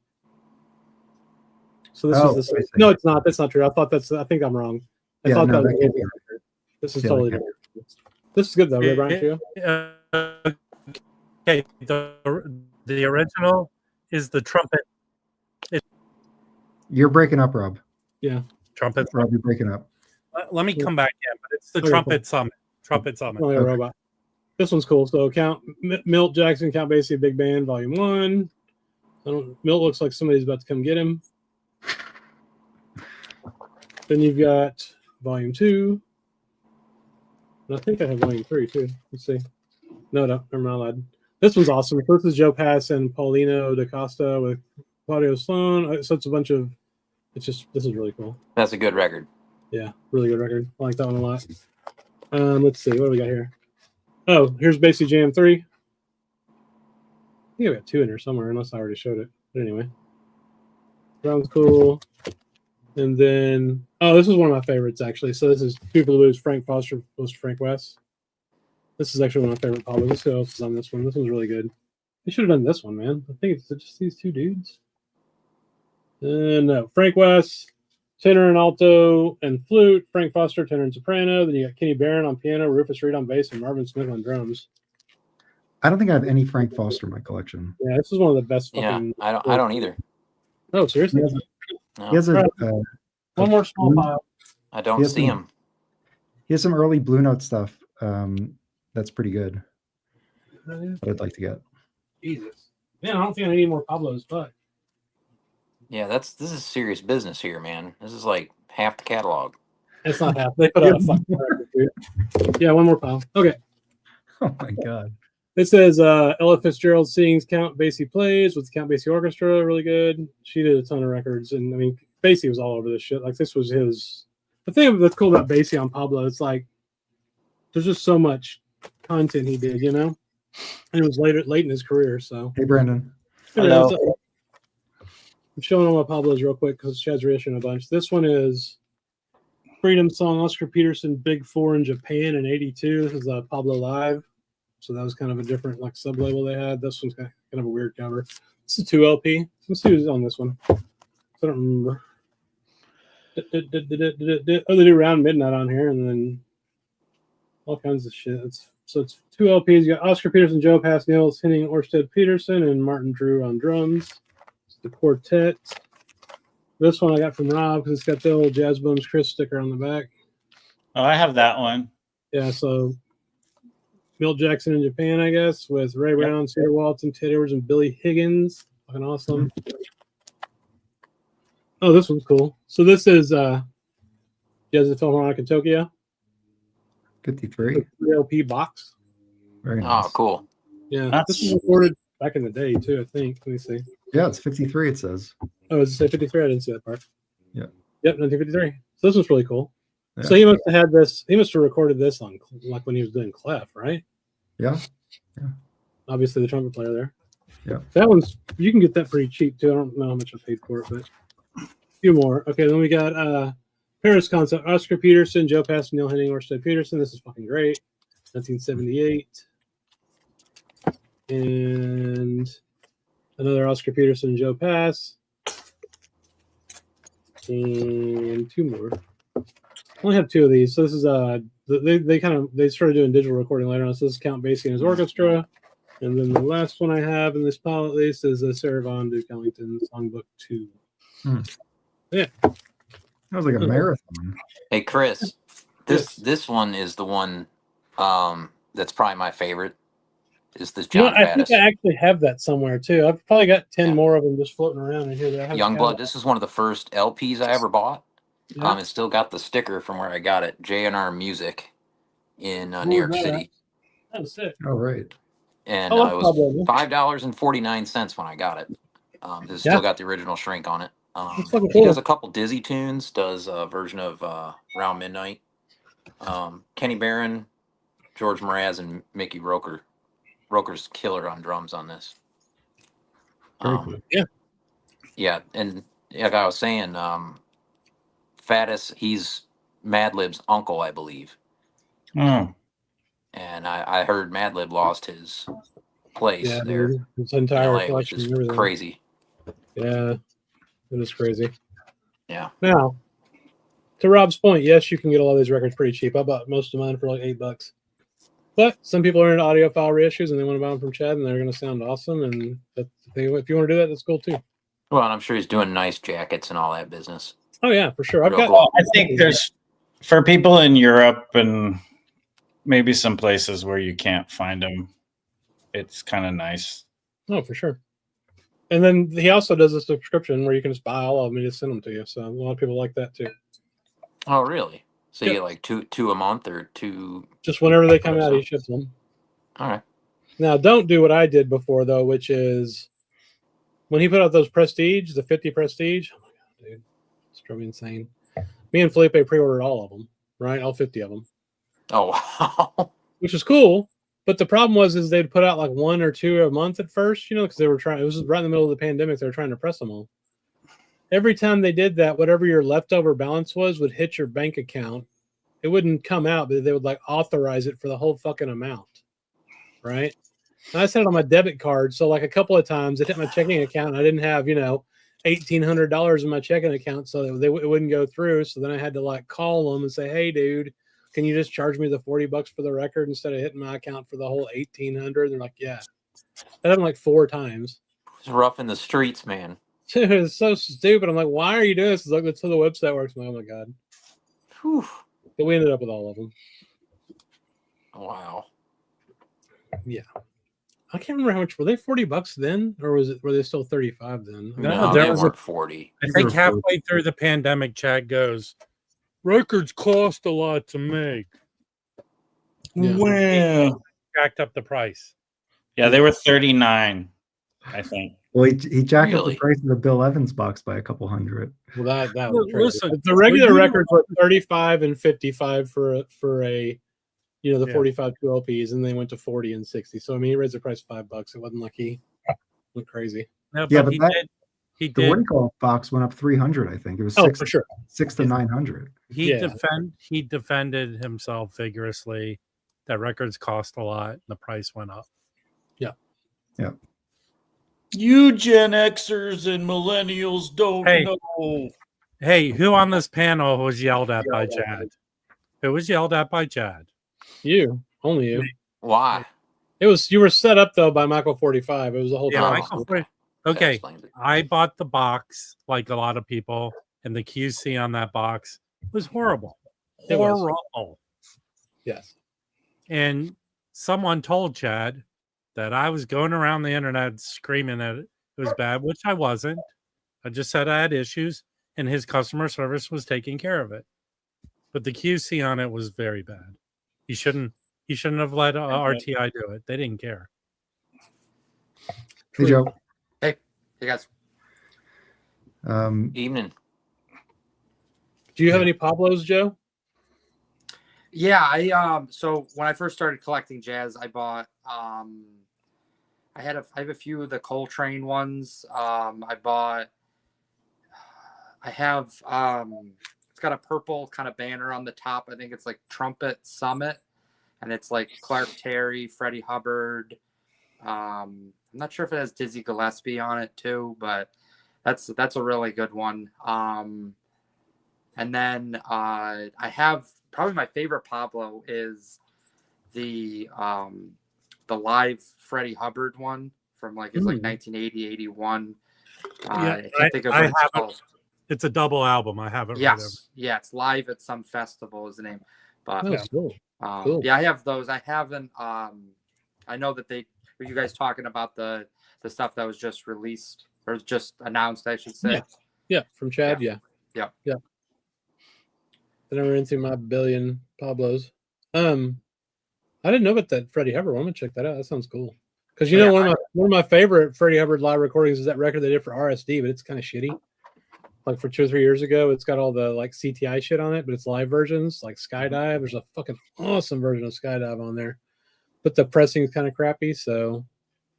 So this is no, it's not. That's not true. I think I'm wrong. I thought that was this is totally different. This is good though, Ray Brown too. Okay, the original is the trumpet. You're breaking up, Rob. Yeah, Trumpet. Rob, you're breaking up. Let me come back in, but it's the Okay, Trumpet Summit. Trumpet Summit. Oh, yeah, robot. This one's cool. So Milt Jackson, Count Basie, Big Band, Volume 1. Milt looks like somebody's about to come get him. Then you've got Volume 2. And I think I have Volume 3 too. Let's see. No, never mind. This one's awesome. This is Joe Pass and Paulino da Costa with Claudio Sloan. So it's a bunch of It's just this is really cool. That's a good record. Yeah, really good record. I like that one a lot. Let's see, what do we got here? Oh, here's Basie Jam 3. I think I got 2 in there somewhere, unless I already showed it. But anyway, sounds cool. And then, this is one of my favorites actually. So this is People Lose Frank Foster plus Frank West. This is actually one of my favorite Pablos. Let's see who else is on this one. This one's really good. They should have done this one, man. I think it's just these 2 dudes. No, Frank West, tenor and alto and flute. Frank Foster, tenor and soprano. Then you got Kenny Barron on piano, Rufus Reed on bass, and Marvin Smith on drums. I don't think I have any Frank Foster in my collection. Yeah, this is one of the best. Fucking I don't either. Oh, seriously? He has a one more small pile. I don't see him. He has some early Blue Note stuff. That's pretty good. That I'd like to get. Jesus, man, I don't think I need any more Pablos, but Yeah, this is serious business here, man. This is like half the catalog. it's not half. They put out a fucking record, dude. Yeah, one more pile. Okay. Oh my god. It says Ella Fitzgerald sings, Count Basie plays with the Count Basie Orchestra. Really good. She did a ton of records, and I mean, Basie was all over this shit. Like this was his. The thing that's cool about Basie on Pablo, it's like there's just so much content he did, you know. And it was late in his career. So hey, Brandon. Hello. I'm showing all my Pablos real quick because Chad's reissuing a bunch. This one is Freedom Song, Oscar Peterson, Big Four in Japan in '82. This is Pablo Live. So that was kind of a different like sub label they had. This one's kind of a weird cover. This is 2 LP. Let's see who's on this one. I don't remember. Oh, they do Round Midnight on here, and then all kinds of shit. So it's 2 LPs. You got Oscar Peterson, Joe Pass, Niels Henning, Orsted Peterson, and Martin Drew on drums. It's the quartet. This one I got from Rob because it's got the old Jazz Bums Chris sticker on the back. Oh, I have that one. Yeah, so Milt Jackson in Japan, I guess, with Ray Brown, Cedar Walton, Ted Edwards, and Billy Higgins. Fucking awesome. Oh, this one's cool. So this is Jazz at Philharmonic in Tokyo. 53. 3 LP box. Very nice. Oh, cool. Yeah, this was recorded back in the day too, I think. Let me see. Yeah, it's 53. It says. Oh, does it say 53? I didn't see that part. Yeah. Yep, 1953. So this was really cool. Yeah. So he must have had this. He must have recorded this on like when he was doing Clef, right? Yeah. Obviously, the trumpet player there. Yeah. That one's you can get that pretty cheap too. I don't know how much I paid for it, but a few more. Okay, then we got Paris Concert, Oscar Peterson, Joe Pass, Neil Henning, Orsted Peterson. This is fucking great. 1978. And another Oscar Peterson, Joe Pass. And 2 more. I only have 2 of these. So this is they started doing digital recording later on. So this is Count Basie and his orchestra. And then the last one I have in this pile at least is Sarah Vaughan Duke Ellington Songbook 2. Yeah. That was like a marathon. Hey, Chris, this one is the one that's probably my favorite. Is this John I Faddis. think I actually have that somewhere too. I've probably got 10 more of them just floating around in here. That I haven't Youngblood. had. This is one of the first LPs I ever bought. Yeah. It's still got the sticker from where I got it. J&R Music in New York City. That was sick. Oh, right. And Oh, it was $5.49 when I got it. It's still got the original shrink on it. fucking He cool. does a couple Dizzy tunes, does a version of Round Midnight. Kenny Barron, George Mraz, and Mickey Roker. Roker's killer on drums on this. Very cool. Yeah. Yeah, and like I was saying, Faddis, he's Madlib's uncle, I believe. Oh, And I heard Madlib lost his place Yeah, there dude. His in entire LA, which collection is and everything. crazy. Yeah, it is crazy. Yeah. Now, to Rob's point, yes, you can get all these records pretty cheap. I bought most of mine for like $8. But some people are into audiophile reissues and they want to buy them from Chad and they're going to sound awesome. And if you want to do that, that's cool too. Well, and I'm sure he's doing nice jackets and all that business. Oh, yeah, for sure. I've Real got. cool. well, I think there's for people in Europe and maybe some places where you can't find them. It's kind of nice. Oh, for sure. And then he also does a subscription where you can just buy all of them and just send them to you. So a lot of people like that too. Oh, really? So you Yeah. get like two a month or 2? Just whenever they come out, he ships them. All right. Now, don't do what I did before, though, which is when he put out those Prestige, the 50 Prestige. Oh, my God, dude. It's drove me insane. Me and Felipe pre-ordered all of them, right? All 50 of them. Oh wow. Which was cool. But the problem was they'd put out like 1 or 2 a month at first, because they were trying. It was right in the middle of the pandemic. They were trying to press them all. Every time they did that, whatever your leftover balance would hit your bank account. It wouldn't come out, but they would like authorize it for the whole fucking amount, right? And I set it on my debit card, so like a couple of times it hit my checking account, and I didn't have $1,800 in my checking account, so it wouldn't go through. So then I had to like call them and say, "Hey, dude, can you just charge me the $40 for the record instead of hitting my account for the whole 1,800?" They're like, "Yeah." That happened like 4 times. It's rough in the streets, man. It's so stupid. I'm like, "Why are you doing this?" It's like, that's how the website works. I'm like, "Oh my god." Whew. But we ended up with all of them. Wow. Yeah. I can't remember how much were they. $40 then, or were they still 35 then? No, there they was weren't 40. I think halfway through the pandemic, Chad goes, records cost a lot to make. Yeah. Well, Jacked up the price. yeah, they were 39, I think. Well, he jacked up Really? the price of the Bill Evans box by a couple hundred. Well, that was crazy. Listen, The regular you know records were 35 and 55 for the Yeah. 45 2 LPs, and they went to 40 and 60. So I mean, he raised the price $5. It wasn't like he went crazy. No, Yeah, but but he The what do did. you call box went up 300. I think it was Oh, six, for sure. 6 to 900. He Yeah. he defended himself vigorously that records cost a lot and the price went up. You Gen Xers and millennials don't Hey. know. Hey, who on this panel was yelled at by Chad? Who was yelled at by Chad? You, only you. Why? You were set up though by Michael 45. It was the whole Yeah, time. Michael. That Okay, explains it. I bought the box like a lot of people, and the QC on that box was horrible. It was. Horrible. Yes. And someone told Chad that I was going around the internet screaming that it was bad, which I wasn't. I just said I had issues, and his customer service was taking care of it. But the QC on it was very bad. He shouldn't have let RTI do it. They didn't care. Hey, Joe. Hey guys. Evening. Do you have any Pablos, Joe? Yeah, I so when I first started collecting jazz, I bought I have a few of the Coltrane ones. I have it's got a purple kind of banner on the top. I think it's like Trumpet Summit, and it's like Clark Terry, Freddie Hubbard. I'm not sure if it has Dizzy Gillespie on it too, but that's a really good one. And then I have probably my favorite Pablo is the live Freddie Hubbard one from like it's like 1980, 81. I can't think of what it's called. It's a double album. I have it. Yes, yeah, it's live at some festival is the name. But Oh, cool. Cool. yeah, I have those. I haven't. I know that were you guys talking about the stuff that was just released or just announced, I should say. Yeah, from Chad. Yeah. Then I ran into my billion Pablos. I didn't know about that Freddie Hubbard one. I'm gonna check that out. That sounds cool. Because one of my favorite Freddie Hubbard live recordings is that record they did for RSD, but it's kind of shitty. Like for 2 or 3 years ago, it's got all the like CTI shit on it, but it's live versions like Skydive. There's a fucking awesome version of Skydive on there, but the pressing is kind of crappy. So,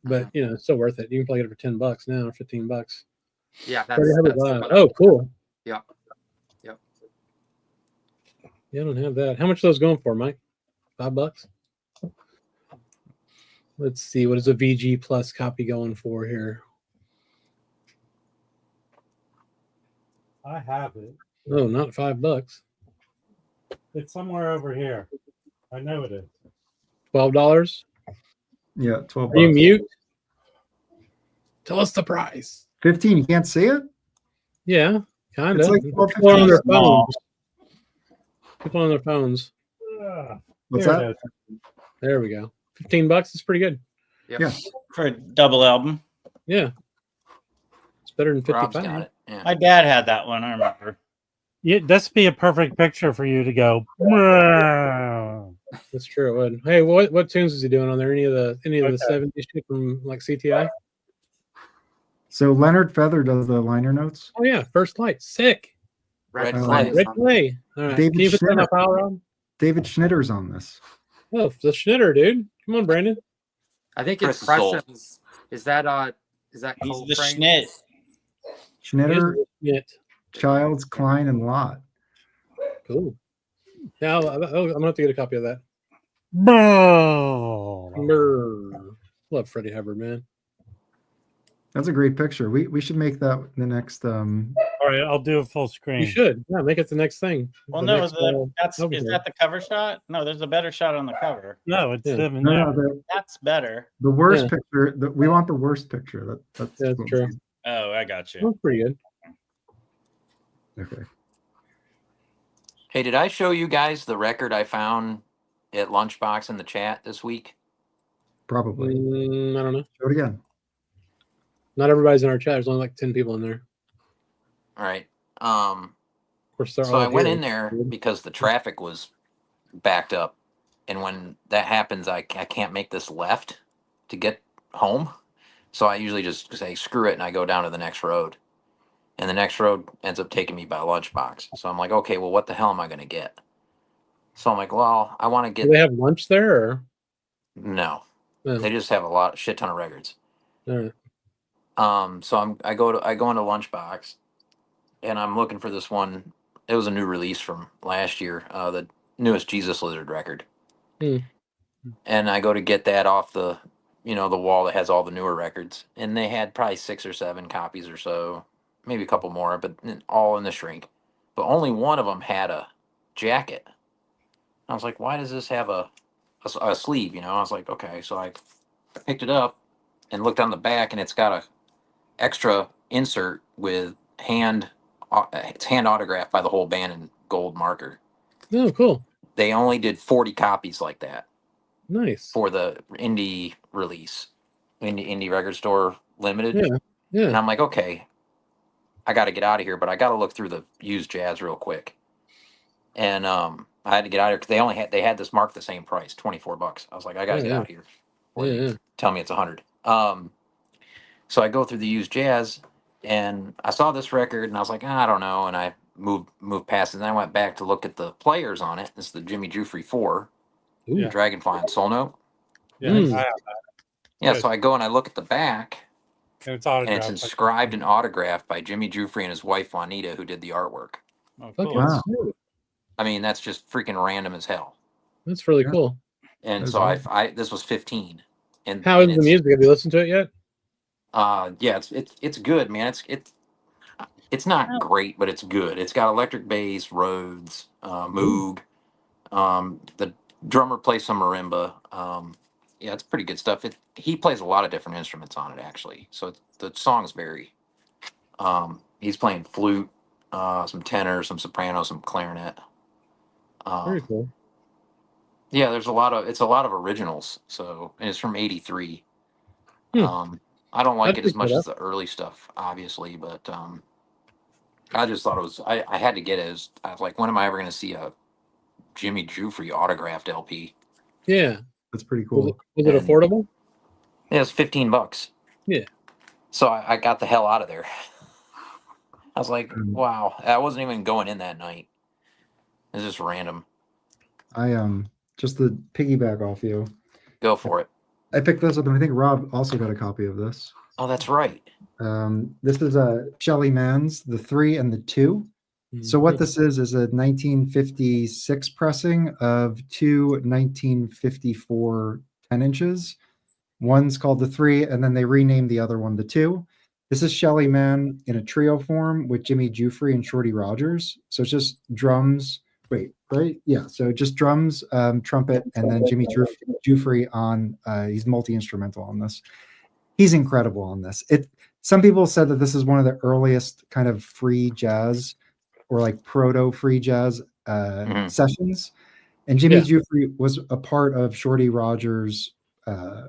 but it's still worth it. You can play it for $10 now, or $15. Yeah, Freddie that's Hubbard live. Oh, cool. Yeah. Yeah, I don't have that. How much are those going for, Mike? $5? Let's see. What is a VG Plus copy going for here? I have it. Oh, not $5. It's somewhere over here. I know it is. $12. Yeah, 12 Are you bucks. mute? Tell us the price. 15. You can't see it? Yeah, kind It's of. like People 12, on their 15. phones. People on their phones. What's Here that? it is. There we go. $15 is pretty good. Yeah. For a double album. Yeah, it's better than Rob's 55. got it. Yeah. My dad had that one, I remember. Yeah, this be a perfect picture for you to go. "Meow." That's true. It would. Hey, what tunes is he doing on there? Any of the Okay. 70s shit from like CTI? So Leonard Feather does the liner notes. Oh yeah, First Light, sick. Red Clay. Red Clay. All right. David Can you put that in my Schnitter. pile, Rob? David Schnitter's on this. Oh, the Schnitter, dude. Come on, Brandon. I think Chris is sold. Impressions. Is that He's the Coltrane? Schnit. Schnitter, It. Childs, Klein, and Lott. Cool. Now I'm gonna have to get a copy of that. Bro. Brr. Love Freddie Hubbard, man. That's a great picture. We should make that the next. All right, I'll do a full screen. You should. Yeah, make it the next thing. Well, The no, next, is that the cover shot? No, there's a better shot on the cover. No, it's Yeah. them in No, there. That's better. the worst Yeah. picture. We want the worst picture. That's That's what- true. Oh, I got you. That's pretty good. Okay. Hey, did I show you guys the record I found at Lunchbox in the chat this week? Probably. I don't know. Show it again. Not everybody's in our chat. There's only like 10 people in there. All right. Of course, they're So all I went here. in there because the traffic was backed up, and when that happens, I can't make this left to get home. So I usually just say screw it, and I go down to the next road, and the next road ends up taking me by Lunchbox. So I'm like, okay, well, what the hell am I going to get? So I'm like, well, I want to Do get they have lunch there? Or? no. No. They just have shit ton of records. All right. So I go into Lunchbox, and I'm looking for this one. It was a new release from last year, the newest Jesus Lizard record. Hmm. And I go to get that off the wall that has all the newer records, and they had probably 6 or 7 copies or so, maybe a couple more, but all in the shrink. But only one of them had a jacket. I was like, why does this have a sleeve? I was like, okay. So I picked it up and looked on the back, and it's got a extra insert with it's hand autographed by the whole band in gold marker. Oh, cool. They only did 40 copies like that Nice. for the indie release, indie record store limited. Yeah. And Yeah. I'm like, okay, I got to get out of here, but I got to look through the used jazz real quick. And I had to get out of here because they had this marked the same price, $24. I was like, I got to Oh, get yeah. out of here. Or Yeah, you yeah. tell me it's 100. So I go through the used jazz, and I saw this record, and I was like, I don't know, and I moved past it. And then I went back to look at the players on it. It's the Jimmy Jufrey 4, Ooh. Dragonfly and Soul Note. Yeah, Mm. I have Yeah, Good. so I go and I look at the back, and it's and autographed. it's inscribed and autographed by Jimmy Jufrey and his wife Juanita, who did the artwork. Oh, Okay. cool. Wow. Sweet. I mean, that's just freaking random as hell. That's really Yeah. cool. And That's so right. I this was 15. And How is and the music? Have you listened to it yet? yeah, it's good, man. It's not great, but it's good. It's got electric bass, Rhodes, Moog. The drummer plays some marimba. Yeah, it's pretty good stuff. He plays a lot of different instruments on it, actually. So the songs vary. He's playing flute, some tenor, some soprano, some clarinet. Very cool. Yeah, it's a lot of originals. So, and it's from '83. Hmm. I don't like I'd it as pick much that as the early stuff, obviously, but I just thought it was. I had to get it. I was like, when am I ever going to see a Jimmy Jufrey autographed LP? Yeah. That's pretty Was cool. it, was it And- affordable? Yeah, it's $15. Yeah. So I got the hell out of there. I was like, Mm. wow, I wasn't even going in that night. It was just random. I just to piggyback off you, Go for it. I picked this up, and I think Rob also got a copy of this. Oh, that's right. This is Shelly Mann's The 3 and the 2. So what this is a 1956 pressing of two 1954 10 inches. One's called The 3, and then they renamed the other one The 2. This is Shelly Mann in a trio form with Jimmy Jufrey and Shorty Rogers. So it's just drums. Wait, right? Yeah. So just drums, trumpet, and then Jimmy Jufrey on. He's multi-instrumental on this. He's incredible on this. Some people said that this is one of the earliest kind of free jazz or like proto free jazz sessions. And Jimmy Jufrey was a part of Shorty Rogers'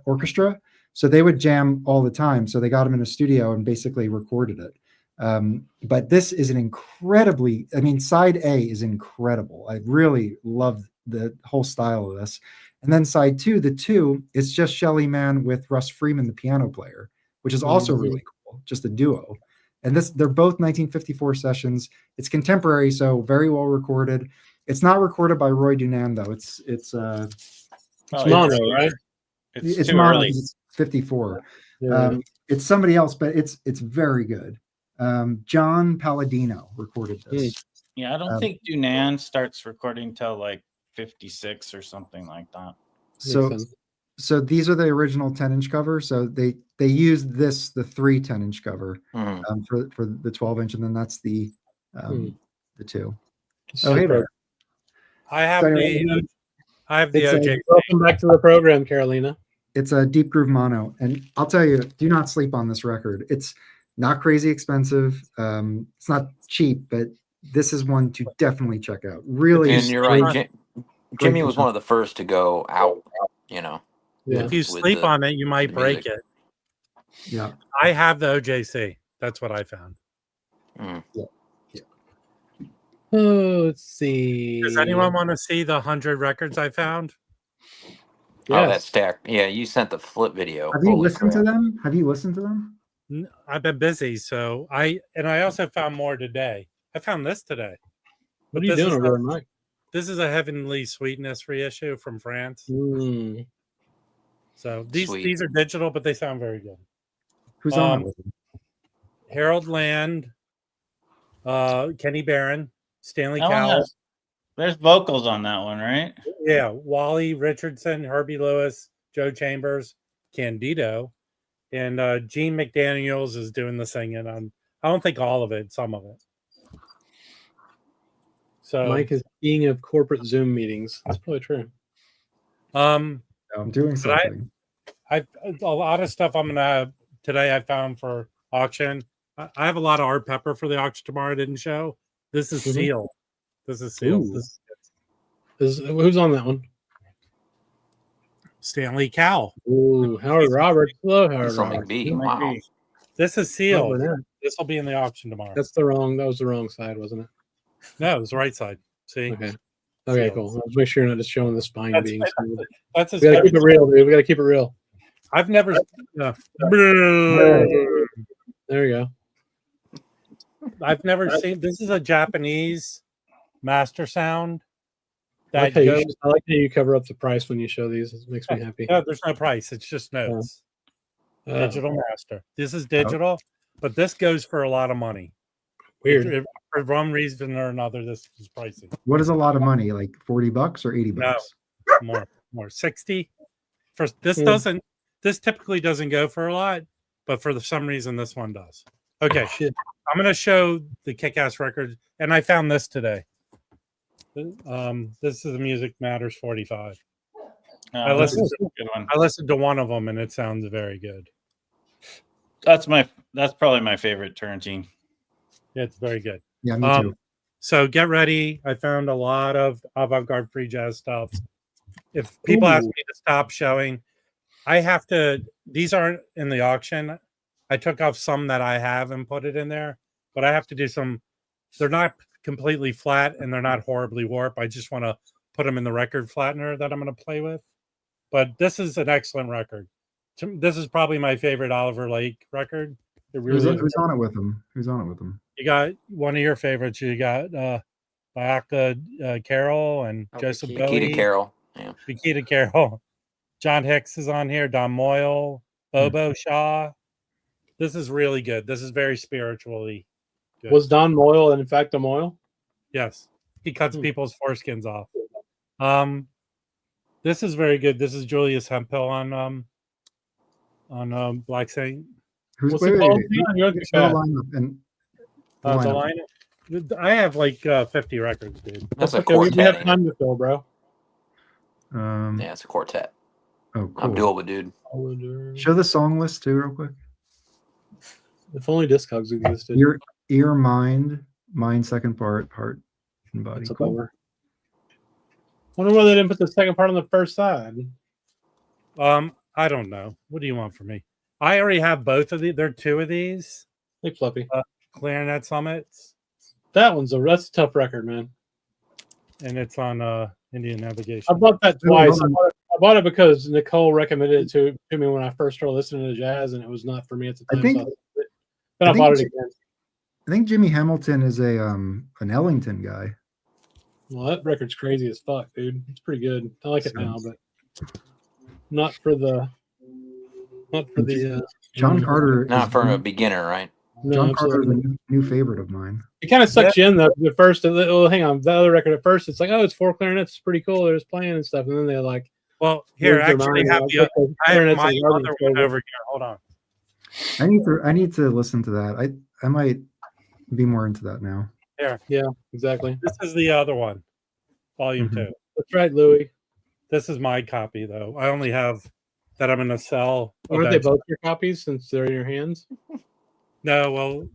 orchestra. So they would jam all the time. So they got him in a studio and basically recorded it. But this is side A is incredible. I really love the whole style of this. And then side 2, the 2, is just Shelly Mann with Russ Freeman, the piano player, which is also really cool, just a duo. And they're both 1954 sessions. It's contemporary, so very well recorded. It's not recorded by Roy Dunan though. It's mono, right? It's too mono early. 'cause it's 54. Yeah. It's somebody else, but it's very good. John Palladino recorded this. Yeah, I don't think Dunan starts recording till like 56 or something like that. So these are the original 10-inch covers. So they used the 3 10-inch cover for the 12-inch, and then that's the 2. Oh, hey there. I have So the anyway, OJ. Welcome back to the program, Carolina. It's a deep groove mono, and I'll tell you, do not sleep on this record. It's not crazy expensive. It's not cheap, but this is one to definitely check out. Really, And you're right. Jimmy was one of the first to go out. Yeah. If you sleep on it, you might break it. Yeah. I have the OJC. That's what I found. Yeah. Oh, let's see. Does anyone want to see the 100 records I found? Oh, that stack. Yeah, you sent the flip video. Have you listened to them? Have you listened to them? I've been busy, so I also found more today. I found this today. What are you doing over there, Mike? This is a Heavenly Sweetness reissue from France. So these are digital, but they sound very good. Who's on it with them? Harold Land, Kenny Barron, Stanley That one Cowell. There's vocals on that one, right? Yeah, Wally Richardson, Herbie Lewis, Joe Chambers, Candido, and Gene McDaniels is doing the singing. I don't think all of it, some of it. So Mike is king of corporate Zoom meetings. That's probably true. I'm doing something. I a lot of stuff today I found for auction. I have a lot of Art Pepper for the auction tomorrow. I didn't show. This is sealed. This is sealed. Who's on that one? Stanley Cowell. Ooh, Howard Roberts. Hello, Howard Roberts. Wow. This is sealed. This will be in the auction tomorrow. That was the wrong side, wasn't it? No, it was the right side. See? Okay, cool. Let's make sure you're not just showing the spine being smooth. We gotta keep it real, dude. We gotta keep it real. I've never. There you go. I've never seen. This is a Japanese master sound. I like how you cover up the price when you show these. It makes me happy. No, there's no price. It's just notes. Digital master. This is digital, but this goes for a lot of money. Weird. For one reason or another, this is pricey. What is a lot of money? Like $40 or $80? No, more 60. First, this typically doesn't go for a lot, but for some reason this one does. Okay, I'm going to show the kick-ass record, and I found this today. This is the Music Matters 45. I listened to one of them, and it sounds very good. That's probably my favorite Turrentine. Yeah, it's very good. Yeah, me too. So get ready. I found a lot of avant-garde free jazz stuff. If people ask me to stop showing, I have to. These aren't in the auction. I took off some that I have and put it in there, but I have to do some. They're not completely flat and they're not horribly warped. I just want to put them in the record flattener that I'm going to play with. But this is an excellent record. This is probably my favorite Oliver Lake record. Who's on it with him? Who's on it with him? You got one of your favorites. You got Biaka Carroll and Joseph Bowie. Bikita Carroll. Yeah. Bikita Carroll. John Hicks is on here. Don Moyle. Bobo Shaw. This is really good. This is very spiritually good. Was Don Moyle in fact a Moyle? Yes. He cuts people's foreskins off. This is very good. This is Julius Hemphill on Black Saint. Who's the lineup? I have like 50 records, dude. That's a okay. quartet. We have time to fill, bro. Yeah, it's a quartet. Oh, cool. I'm dual with dude. Show the song list too, real quick. If only Discogs existed. Ear, mind, second part, heart, and body. Cool. Wonder why they didn't put the second part on the first side. I don't know. What do you want from me? I already have both of these. There are two of these. Hey, Fluffy. Clarinet Summits. That's a tough record, man. And it's on Indian Navigation. I bought that twice. I bought it because Nicole recommended it to me when I first started listening to jazz, and it was not for me at the time. Then I bought it again. I think Jimmy Hamilton is an Ellington guy. Well, that record's crazy as fuck, dude. It's pretty good. I like it now, but not for the John Carter. Not for a beginner, right? No, John Carter is absolutely. a new favorite of mine. It kind of sucks you in though. At first, well, hang on. The other record at first, it's like, oh, it's 4 clarinets, it's pretty cool. They're just playing and stuff, and then they're like, well, here, lose their actually, mind, I have clarinets my and other organs one over. over here. Hold on. I need to listen to that. I might be more into that now. Here, Yeah, exactly. this is the other one, volume Mhm. 2. That's right, Louis. This is my copy, though. I only have that I'm going to sell. Aren't they eventually. both your copies since they're in your hands? No, well,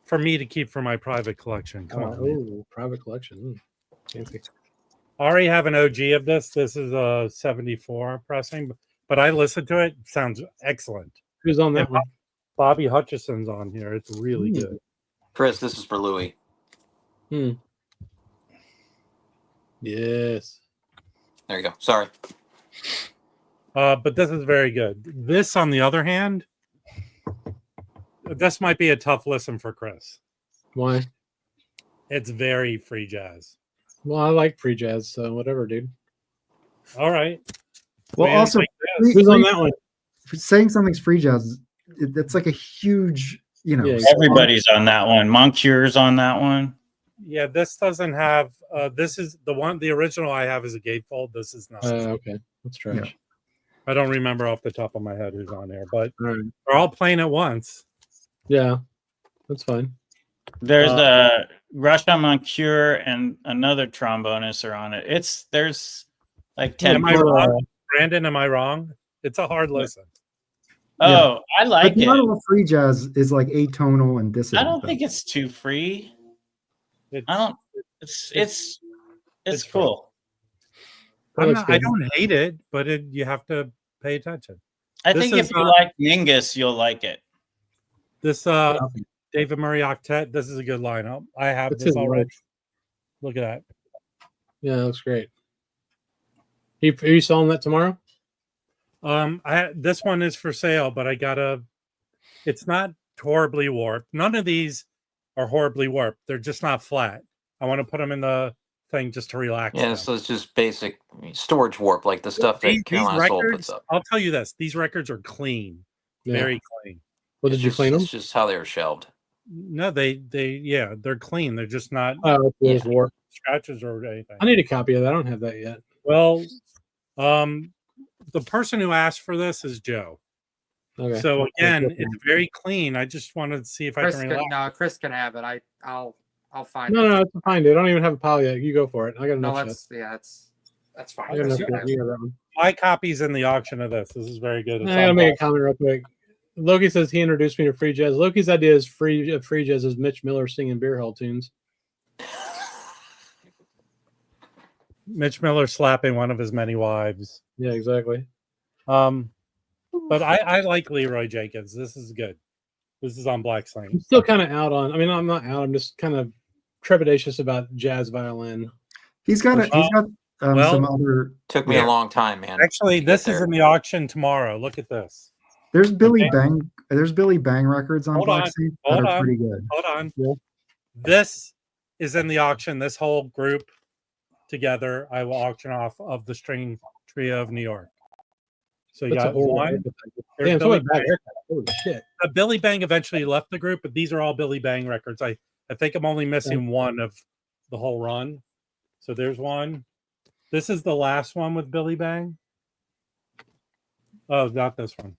for me to keep for my private collection. Come on. Man. Oh, private collection. Fancy. I already have an OG of this. This is a 74 pressing, but I listened to it. Sounds excellent. Who's on that And one? Bobby Hutchison's on here. It's really good. Chris, this is for Louis. Yes. There you go. Sorry. But this is very good. This, on the other hand, this might be a tough listen for Chris. Why? It's very free jazz. Well, I like free jazz, so whatever, dude. All right. Well, Man, also, like this. Who's on that one? saying something's free jazz, it's like a huge, Yeah, Everybody's on that one. Moncure's on that one. Yeah, this doesn't have. This is the one. The original I have is a gatefold. This is not. Okay. That's trash. Yeah. I don't remember off the top of my head who's on there, but All right. they're all playing at once. Yeah, that's fine. There's a Russia Moncure and another trombonist are on it. There's like 10 Am I people. wrong? Brandon, am I wrong? It's a hard listen. Oh, I like but it. not all free jazz is like atonal and I dissonant. don't though. think it's too free. It's, I don't. It's it's cool. I don't hate it, but you have to pay attention. I This think is if you not- like Mingus, you'll like it. This David Murray Octet. This is a good lineup. I have That's this his already. wife. Look at that. Yeah, that looks great. Are you selling that tomorrow? This one is for sale, but I gotta. It's not horribly warped. None of these are horribly warped. They're just not flat. I want to put them in the thing just to relax. Yeah, them. so it's just basic storage warp, like the stuff that These Carolina Soul puts records, up. I'll tell you this: these records are clean, very clean. Well, did you clean them? It's just how they were shelved. No, they're clean. They're just not Oh, it's warped. scratches or anything. I need a copy of that. I don't have that yet. Well, the person who asked for this is Joe. Okay. So again, it's very clean. I just wanted to see if Chris I can can, relax. no, Chris can have it. I'll find No, it. no, it's fine, dude. I don't even have a pile yet. You go for it. I got No, enough shit. that's fine. I got enough Chris, shit. you can have You it. got that one. My copy's in the auction of this. This is very good. It's I gotta on make a box. comment real quick. Loki says he introduced me to free jazz. Loki's idea is free jazz is Mitch Miller singing beer hall tunes. Mitch Miller slapping one of his many wives. Yeah, exactly. But I like Leroy Jenkins. This is good. This is on Black I'm Slings. still kind of out on. I mean, I'm not out. I'm just kind of trepidatious about jazz violin. He's got Well, some other. Took me a long time, man. Actually, to this get is there. in the auction tomorrow. Look at this. There's Billy Okay. Bang. There's Billy Bang records on Hold Black on, Sea that hold are on. pretty good. Hold on. Yeah. This is in the auction. This whole group together, I will auction off of the String Trio of New York. So you That's a got horrible one. haircut. There's Damn, it's Billy a bad Bang. haircut. Holy shit. Billy Bang eventually left the group, but these are all Billy Bang records. I think I'm only missing one of the whole run. So there's one. This is the last one with Billy Bang. Oh, not this one.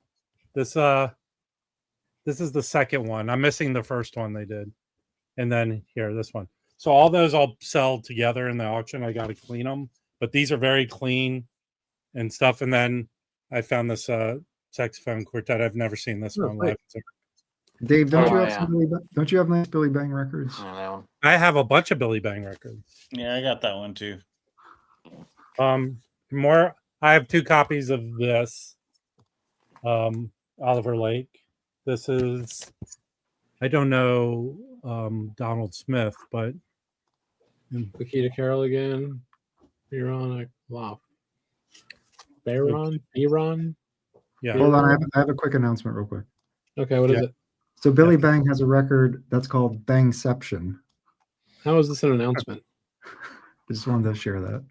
This is the second one. I'm missing the first one they did. And then here, this one. So all those I'll sell together in the auction. I got to clean them, but these are very clean and stuff. And then I found this saxophone quartet. I've never seen this one live. Dave, don't Oh, you have yeah. some don't you have nice Billy Bang records? Oh, that one. I have a bunch of Billy Bang records. Yeah, I got that one too. More. I have 2 copies of this. Oliver Lake. This is. I don't know Donald Smith, but Akita Carroll again. You're on a wow. Bayron? yeah. Hold on, I have a quick announcement real quick. Okay, what is Yeah. it? So Billy Bang has a record that's called Bangception. How is this an announcement? I just wanted to share that.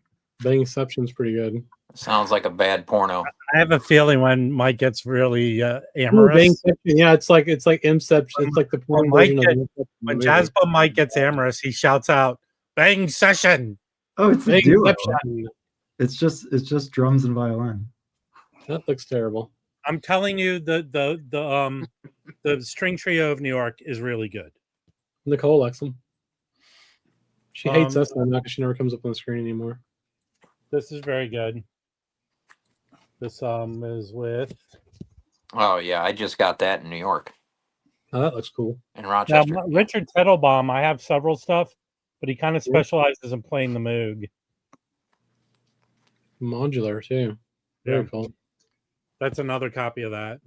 Bangception's pretty good. Sounds like a bad porno. I have a feeling when Mike gets really Ooh, amorous, Bangception. Yeah, it's like Inception. It's like the porn Mike version of Inception. when movie. Jazzbo Mike gets amorous, he shouts out, "Bang session!" Oh, it's a duo. Bangception. It's just drums and violin. That looks terrible. I'm telling you, the string trio of New York is really good. Nicole likes them. She hates Um, us now because she never comes up on the screen anymore. This is very good. This is with Oh yeah, I just got that in New York, Oh, that looks cool. in now Rochester. Richard Tettlebaum. I have several stuff, but he kind of specializes in playing the Moog. Modular too. Very Yeah. cool. That's another copy of that.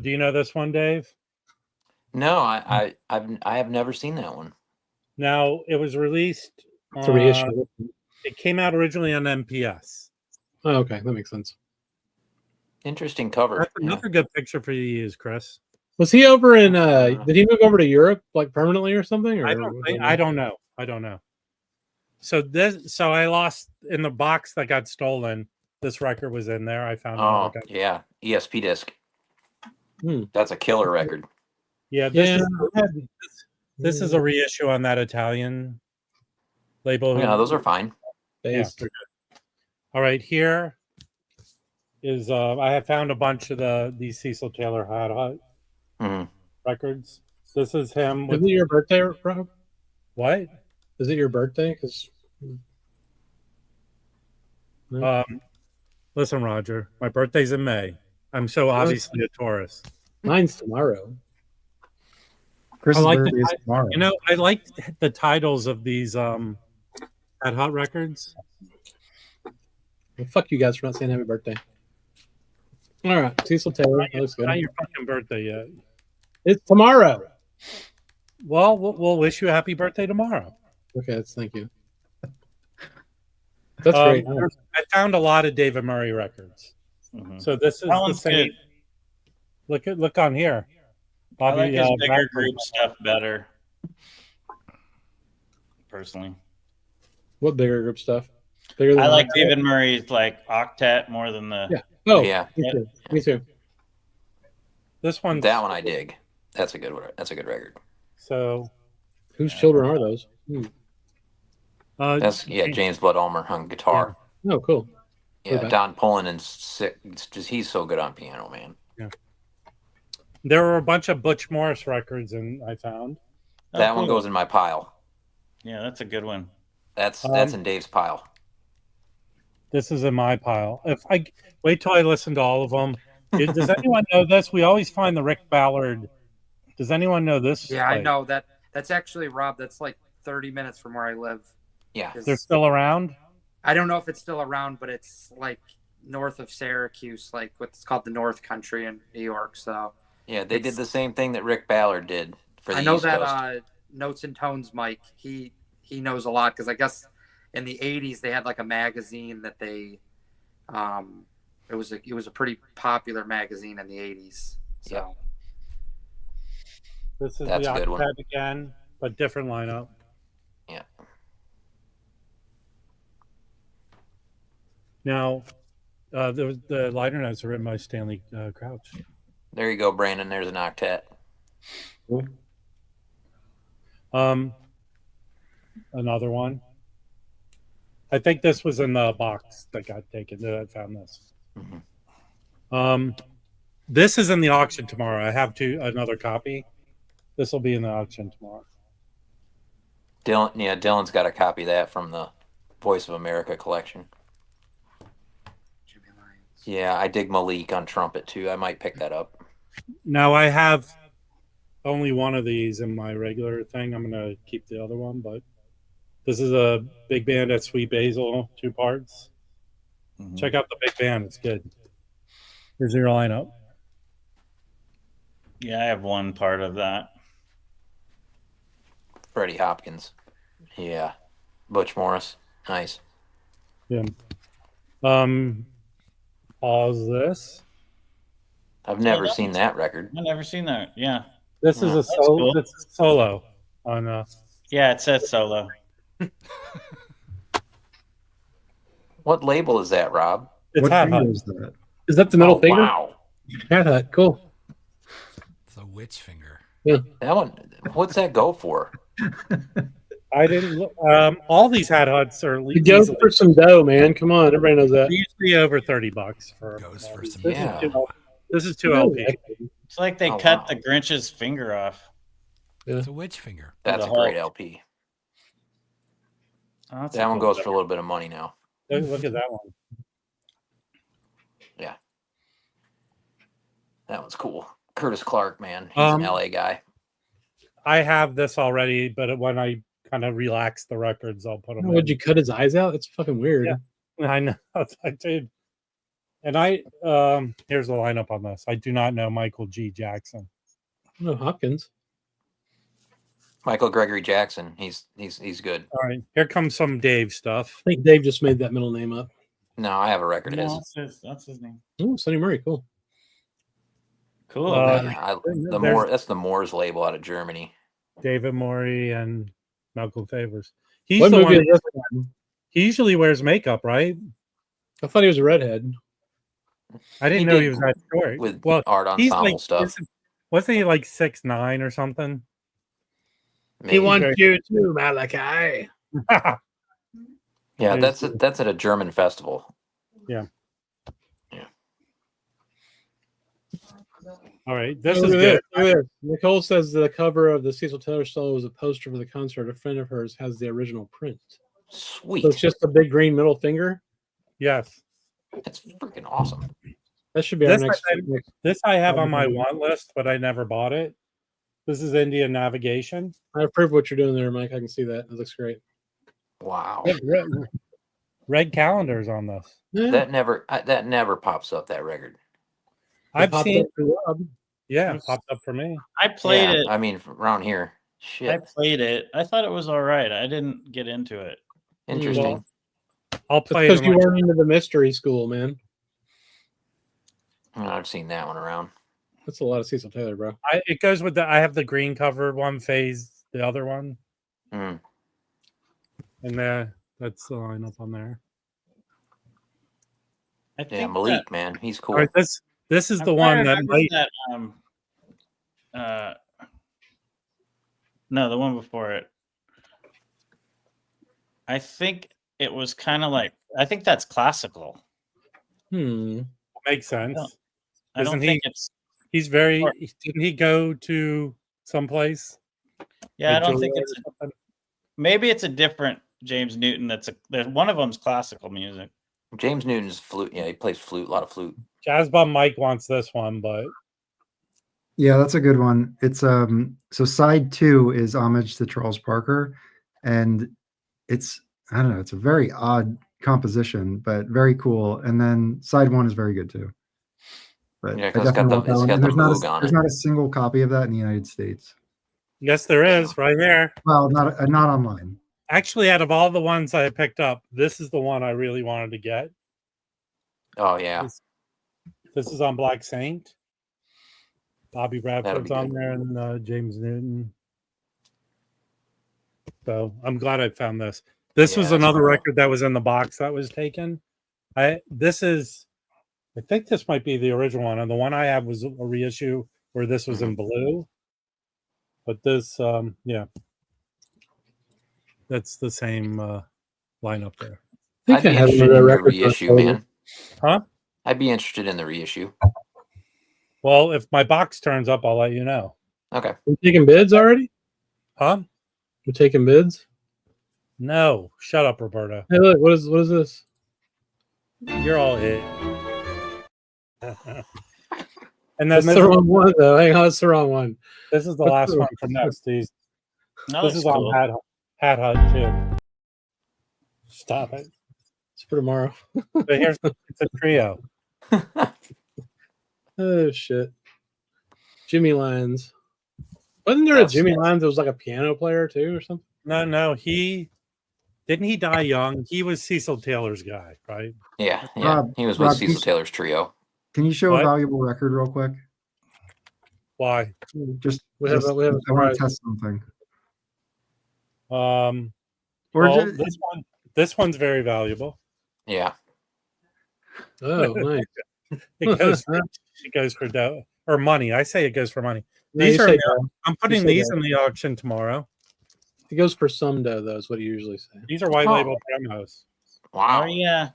Do you know this one, Dave? No, I have never seen that one. Now it was released. It's a reissue. It came out originally on MPS. Oh, okay, that makes sense. Interesting cover. That's Yeah. another good picture for you to use, Chris. Was he over in? Did he move over to Europe like permanently or something? Or I don't know. I don't know. So I lost in the box that got stolen. This record was in there. I found Oh another copy. yeah, ESP disc. Hmm. That's a killer record. Yeah, this is a reissue on that Italian label. Yeah, those are fine. Yeah, Based. they're good. All right, here is I have found a bunch of these Cecil Taylor Hot Mhm. records. This is him Is with it your birthday, Rob? what? Is it your birthday? Because Listen, Roger, my birthday's in May. I'm so obviously a Taurus. mine's tomorrow. Chris's I like birthday is tomorrow. You know, I like the titles of these at Hot Records. Well, fuck you guys for not saying happy birthday. All right, Cecil Taylor. That looks good. Not your fucking birthday yet. It's tomorrow. Well, we'll wish you a happy birthday tomorrow. Okay, thank you. That's great. I found a lot of David Murray records. Mhm. So this is That the one's same. good. Look on here. I like his bigger Bradford. group stuff better, personally. What bigger group stuff? Bigger than I like Octet? David Murray's like octet more than the. Yeah. Oh, Yeah, Me too. Me too. This one. that one I dig. That's a good one. That's a good record. So Whose children are those? That's James Blood Ulmer on guitar. Oh, cool. Yeah, Okay. Don Pullen and sick. He's so good on piano, man. there were a bunch of Butch Morris records, and I found. Oh, That one cool. goes in my pile. Yeah, that's a good one. That's Um, in Dave's pile. This is in my pile. If I wait till I listen to all of them, does anyone know this? We always find the Rick Ballard. Does anyone know this? Yeah, I place? know that. That's actually Rob. That's like 30 minutes from where I live. Yeah. 'Cause They're still around. I don't know if it's still around, but it's like north of Syracuse, like what's called the North Country in New York. So Yeah, they did the same thing that Rick Ballard did for the I know East that Coast. Notes and Tones Mike, he knows a lot because I guess in the 80s they had like a magazine that they it was a pretty popular magazine in the 80s. So Yeah. This is That's the a good one. Octet again, but different lineup. Yeah. Now, the liner notes are written by Stanley Crouch. There you go, Brandon. There's an octet. Another one. I think this was in the box that got taken. That I found this. This is in the auction tomorrow. I have another copy. This will be in the auction tomorrow. Dylan's got a copy of that from the Voice of America collection. Jimmy Lyons. Yeah, I dig Malik on trumpet too. I might pick that up. Now I have only one of these in my regular thing. I'm gonna keep the other one, but this is a big band at Sweet Basil, 2 parts. Mhm. Check out the big band; it's good. Here's your lineup. Yeah, I have one part of that. Freddie Hopkins. Yeah. Butch Morris. Nice. Yeah. Pause this. I've never seen that record. I've never seen that. Yeah. This is a cool. this is solo on Yeah, it says solo. What label is that, Rob? it's What Hat finger Hut. is that? Is that the middle finger? Wow. Hat Hut. Cool. It's a witch finger. That one, what's that go for? I didn't look. All these Hat Huts are You go for some dough, man. Come on, everybody knows that. usually over $30 for. Goes for some. This Yeah. This is 2 LP. It's like they Oh, cut wow. the Grinch's finger off. It's a witch finger. That's The a great Hulk. LP. Oh, that's a That one cool goes for a little bit of money now. Look at that one. That one's cool. Curtis Clark, man. He's an LA guy. I have this already, but when I kind of relax the records, I'll put them. Would you cut his eyes out? It's fucking weird. Yeah. I know. I did. And here's the lineup on this. I do not know Michael G. Jackson. No, Hopkins. Michael Gregory Jackson. He's good. All right, here comes some Dave stuff. I think Dave just made that middle name up. No, I have a record of No, his. that's his name. Oh, Sonny Murray. Cool. Cool. That's the Moores label out of Germany. David Morey and Malcolm Favors. He's What the movie one. is this one? He usually wears makeup, right? I thought he was a redhead. I didn't He know did he was that short. with well, art he's ensemble like, stuff. wasn't he like 6'9" or something? Maybe. you too, Malachi. Yeah, that's at a German festival. All right, this Look is at good. Look at this. Nicole says the cover of the Cecil Taylor solo was a poster for the concert. A friend of hers has the original print. Sweet. So it's just a big green middle finger. Yes, That's freaking awesome. That should be our This next. this I have on my want list, but I never bought it. This is Indian Navigation. I approve what you're doing there, Mike. I can see that. It looks great. Wow. Red calendars on this. Yeah. That never pops up, that record. I've popped seen. up for Rob. Yeah, it popped up for me. I played Yeah, it. I mean, around here. Shit. I played it. I thought it was all right. I didn't get into it. Interesting. I'll play Because it. you weren't into the mystery school, man. I've seen that one around. That's a lot of Cecil Taylor, bro. It goes with I have the green cover one, Phase the other one, Mm. and that's the lineup on there. I Yeah, think Malik, man. He's cool. All right, this is I'm the trying one to that remember might. No, the one before it. I think it was kind of like. I think that's classical. Makes sense. I don't Isn't think it's. He's very. Didn't he go to someplace? Yeah, Like I don't think Juilliard it's. or something? Maybe it's a different James Newton. There's one of them's classical music. James Newton's flute. Yeah, he plays flute, a lot of flute. Jazz Bum Mike wants this one, but Yeah, that's a good one. It's so side 2 is homage to Charles Parker, and it's I don't know, it's a very odd composition, but very cool. And then side 1 is very good too. But Yeah, I 'cause it's got definitely the- want that it's one. got And the there's not Moog on there's it. not a single copy of that in the United States. yes, there is right here. Well, not online. Actually, out of all the ones I picked up, this is the one I really wanted to get. Oh, yeah. This is on Black Saint. Bobby That'll Bradford's be on good. there, and James Newton. So I'm glad I found this. This Yeah, was that's another cool. record that was in the box that was taken. I think this might be the original one, and the one I have was a reissue where this was in blue. But this, that's the same lineup there. I'd be interested in the reissue, man. Huh? I'd be interested in the reissue. Well, if my box turns up, I'll let you know. Okay. We taking bids already? Huh? We're taking bids? No. Shut up, Roberta. Hey, look, what is this? You're all it. And then That's this, the wrong one, though. Hang on, that's the wrong one. this is the What's last the- one from Nesties. No, This that's is cool. on Hat Hut too. Stop it. It's for tomorrow. But here's it's a trio. Oh, shit. Jimmy Lyons. Wasn't there a That's- Jimmy Lyons that was like a piano player, too, or something? No, he didn't he die young? He was Cecil Taylor's guy, right? Yeah. Rob, He was with Rob, Cecil Taylor's trio. Can you show What? a valuable record real quick? Why? Just, We have a I want surprise. to test something. Or Or this one's very valuable. Yeah. Oh, nice. It goes for dough or money. I say it goes for money. No, These you are say I'm putting say these dough. in the auction tomorrow. It goes for some dough, though, is what you usually say. These are white label promos. Wow. Oh yeah,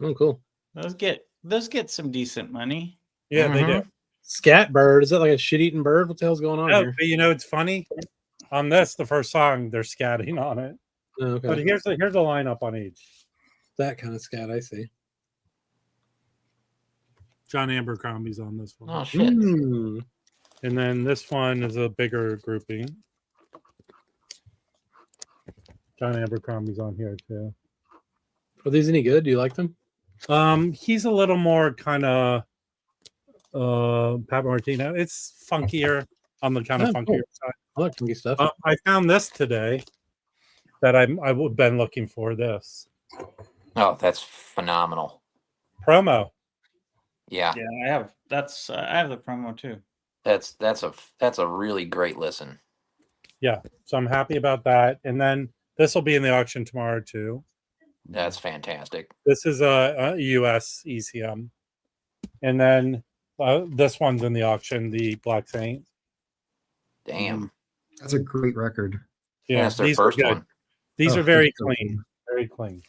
Oh, cool. those get some decent money. Yeah, they do. Scat bird. Is that like a shit-eating bird? What the hell's going on No, here? but you know it's funny. On this, the first song, they're scatting on it. Oh, okay. But here's a lineup on each. That kind of scat, I see. John Abercrombie's on this one. Oh shit. Mm. And then this one is a bigger grouping. John Abercrombie's on here too. Are these any good? Do you like them? He's a little more kind of Pat Martino. It's funkier on the kind of Oh, funkier cool. side. I like funky stuff. I found this today that I've been looking for. This Oh, that's phenomenal. promo. Yeah. Yeah, I have the promo too. That's a really great listen. Yeah, so I'm happy about that. And then this will be in the auction tomorrow too. That's fantastic. This is a US ECM, and then this one's in the auction. The Black Saint. Damn. that's a great record. Yeah, That's their these first are good. one. These Oh, are very that's so clean. cool. Very clean.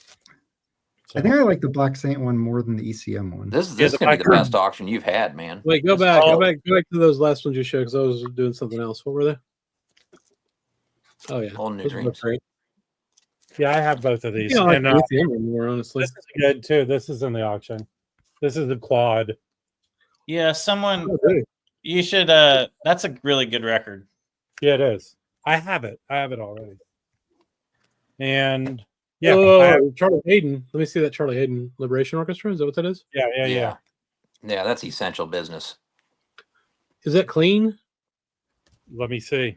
So, I think I like the Black Saint one more than the ECM one. This Yeah, is the gonna be the Black- best auction you've had, man. Wait, go This is back. all- Go back to those last ones you showed because I was doing something else. What were they? Oh yeah, Old New those were Dreams. great. yeah, I have both of these. Yeah, I like And the ECM one more, honestly. this is good too. This is in the auction. This is the quad. Yeah, someone Oh, really? you should. That's a really good record. Yeah, it is. I have it. I have it already. And yeah, Oh, I have- Charlie Hayden. Let me see that Charlie Hayden Liberation Orchestra. Is that what that is? yeah. Yeah, that's essential business. Is that clean? Let me see.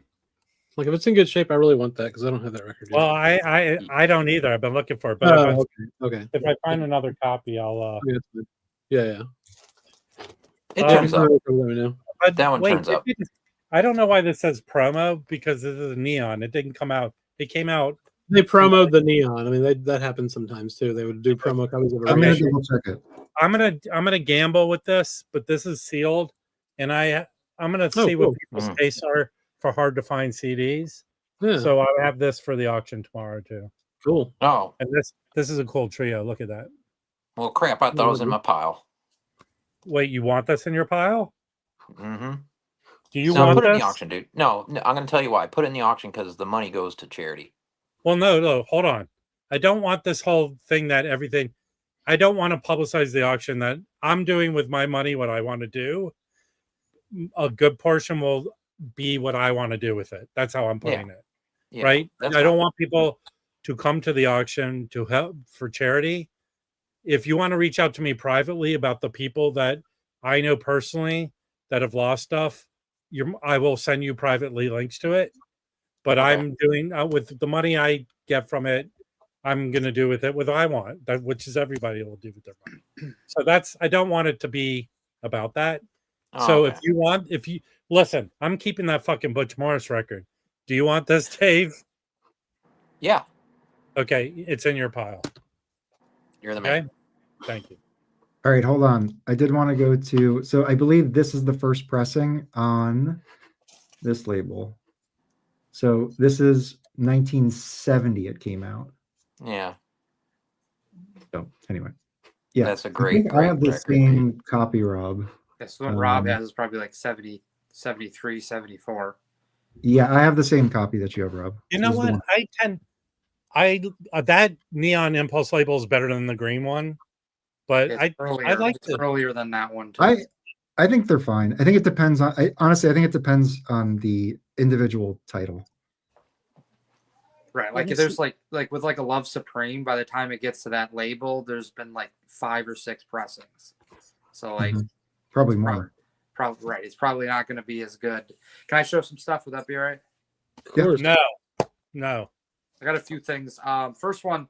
Like if it's in good shape, I really want that because I don't have that record yet. Well, I don't either. I've been looking for it, but Oh, okay. if I find another copy, I'll. Okay, that's good. Yeah. It Um, turns up. Let me know. But That one turns up. I don't know why this says promo because this is neon. It didn't come out. It came out. They promoted the neon. I mean, that happens sometimes too. They would do promo copies of a I'm gonna record. double check it. I'm gonna gamble with this, but this is sealed, and I'm gonna see what cool. people's tastes are for hard to find CDs. Yeah, So I'll have this for the auction tomorrow too. cool. Oh, And this is a cool trio. Look at that. well, crap. I thought it was in my pile. Wait, you want this in your pile? Mm-hmm. Do you No, want put it in this? the auction, dude. No, I'm going to tell you why. Put it in the auction because the money goes to charity. Well, no, hold on. I don't want this whole thing that everything. I don't want to publicize the auction that I'm doing with my money what I want to do. A good portion will be what I want to do with it. That's how I'm putting it. Yeah, Right? that's I don't fine. want people to come to the auction to help for charity. If you want to reach out to me privately about the people that I know personally that have lost stuff, I will send you privately links to it. But Okay. I'm doing with the money I get from it, I'm going to do with it what I want, which is everybody will do with their money. So I don't want it to be about that. Oh, So okay. if you listen, I'm keeping that fucking Butch Morris record. Do you want this, Dave? Yeah, Okay, it's in your pile. you're the Okay, man. thank you. All right, hold on. I did want to go to, so I believe this is the first pressing on this label. So this is 1970 it came out. Yeah, So anyway, yeah. that's a I great, think I great have the record. same copy, Rob. This one Rob Um, has is probably like 70, 73, 74. Yeah, I have the same copy that you have, Rob. You So know this is the what? one. That neon impulse label is better than the green one, but It's earlier. I like It's it. earlier than that one. Too. I think they're fine. I think it depends on. Honestly, I think it depends on the individual title. Right. Like Let me there's like with like a Love Supreme, by the time it gets to that label, there's been like 5 or 6 pressings. So like Probably it's more. Probably right. It's probably not going to be as good. Can I show some stuff? Would that be all right? Of course. No. I got a few things. First one,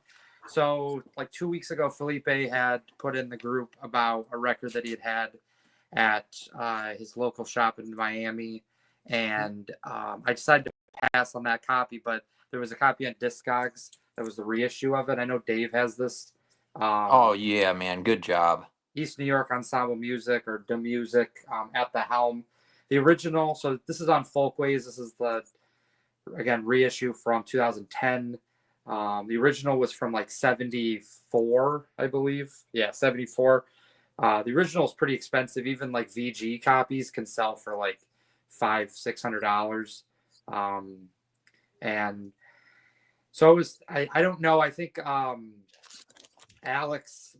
So like 2 weeks ago, Felipe had put in the group about a record that he had at his local shop in Miami, and I decided to pass on that copy, but there was a copy on Discogs that was the reissue of it. I know Dave has this. Oh yeah, man, good job. East New York Ensemble Music, or the Music, at the helm. The original, so this is on Folkways. This is the, again, reissue from 2010. The original was from like 74, I believe. Yeah, 74. The original is pretty expensive. Even like VG copies can sell for like $500-$600. And so it was, I don't know. I think Alex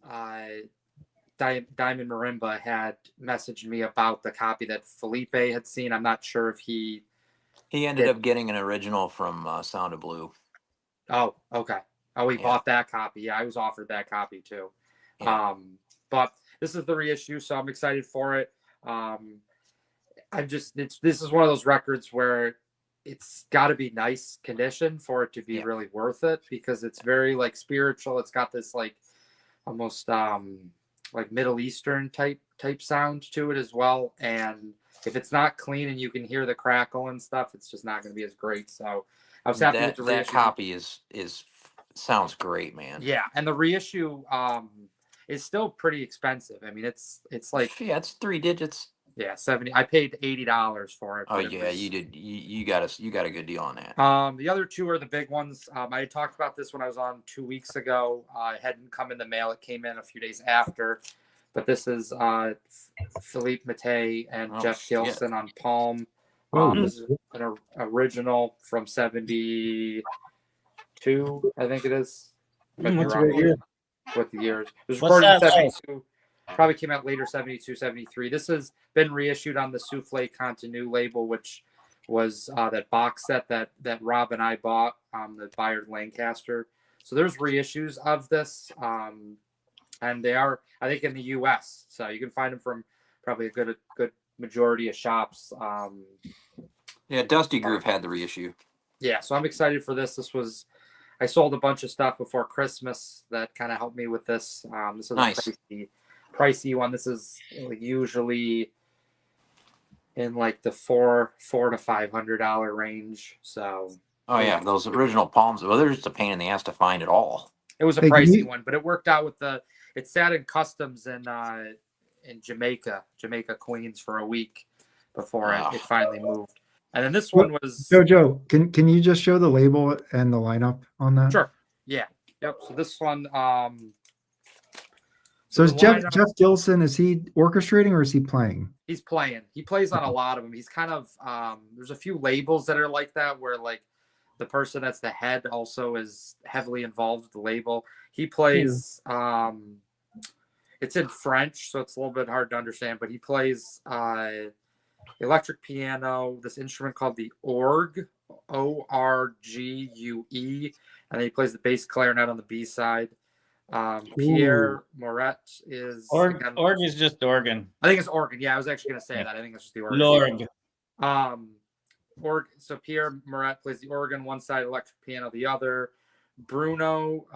Diamond Marimba had messaged me about the copy that Felipe had seen. I'm not sure if he ended up getting an original from Sound of Blue. Oh, okay. Oh, he Yeah. bought that copy. Yeah, I was offered that copy too. Yeah. But this is the reissue, so I'm excited for it. This is one of those records where it's got to be nice condition for it to be really worth it, because it's very like spiritual. It's got this like almost like Middle Eastern type sound to it as well. And if it's not clean and you can hear the crackle and stuff, it's just not going to be as great. So I was happy with the reissue. That copy is sounds great, man. Yeah, and the reissue is still pretty expensive. I mean, it's like, yeah, it's 3 digits. Yeah, 70. I paid $80 for it. Oh yeah, you did. You got a good deal on that. The other two are the big ones. I talked about this when I was on 2 weeks ago. It hadn't come in the mail. It came in a few days after. But this is Felipe Matei and Jeff Gilson on Palm. This is an original from 72, I think it is. That's a great year. With the years. It was recorded in 72. Probably came out later, 72, 73. This has been reissued on the Souffle Continue label, which was that box set that Rob and I bought, the Bayard Lancaster. So there's reissues of this, and they are, I think, in the U.S. So you can find them from probably a good majority of shops. Yeah, Dusty Groove had the reissue. Yeah, so I'm excited for this. I sold a bunch of stuff before Christmas that kind of helped me with this. This is nice. A pricey one. This is usually in like the $400 to $500 range. So yeah, those original Palms, well, they're just a pain in the ass to find at all. It was a pricey one, but it worked out with it sat in customs in Jamaica, Queens, for a week before it finally moved. And then this one was Joe. Can you just show the label and the lineup on that? Sure. Yeah. Yep. So this one. So is Jeff Gilson, is he orchestrating or is he playing? He's playing. He plays on a lot of them. He's kind of there's a few labels that are like that, where like the person that's the head also is heavily involved with the label. He plays it's in French, so it's a little bit hard to understand, but he plays electric piano, this instrument called the orgue, Orgue, and then he plays the bass clarinet on the B side. Pierre Moret is org is just organ. I think it's organ. Yeah, I was actually going to say that. I think it's just the organ. So Pierre Moret plays the organ one side, electric piano the other. Bruno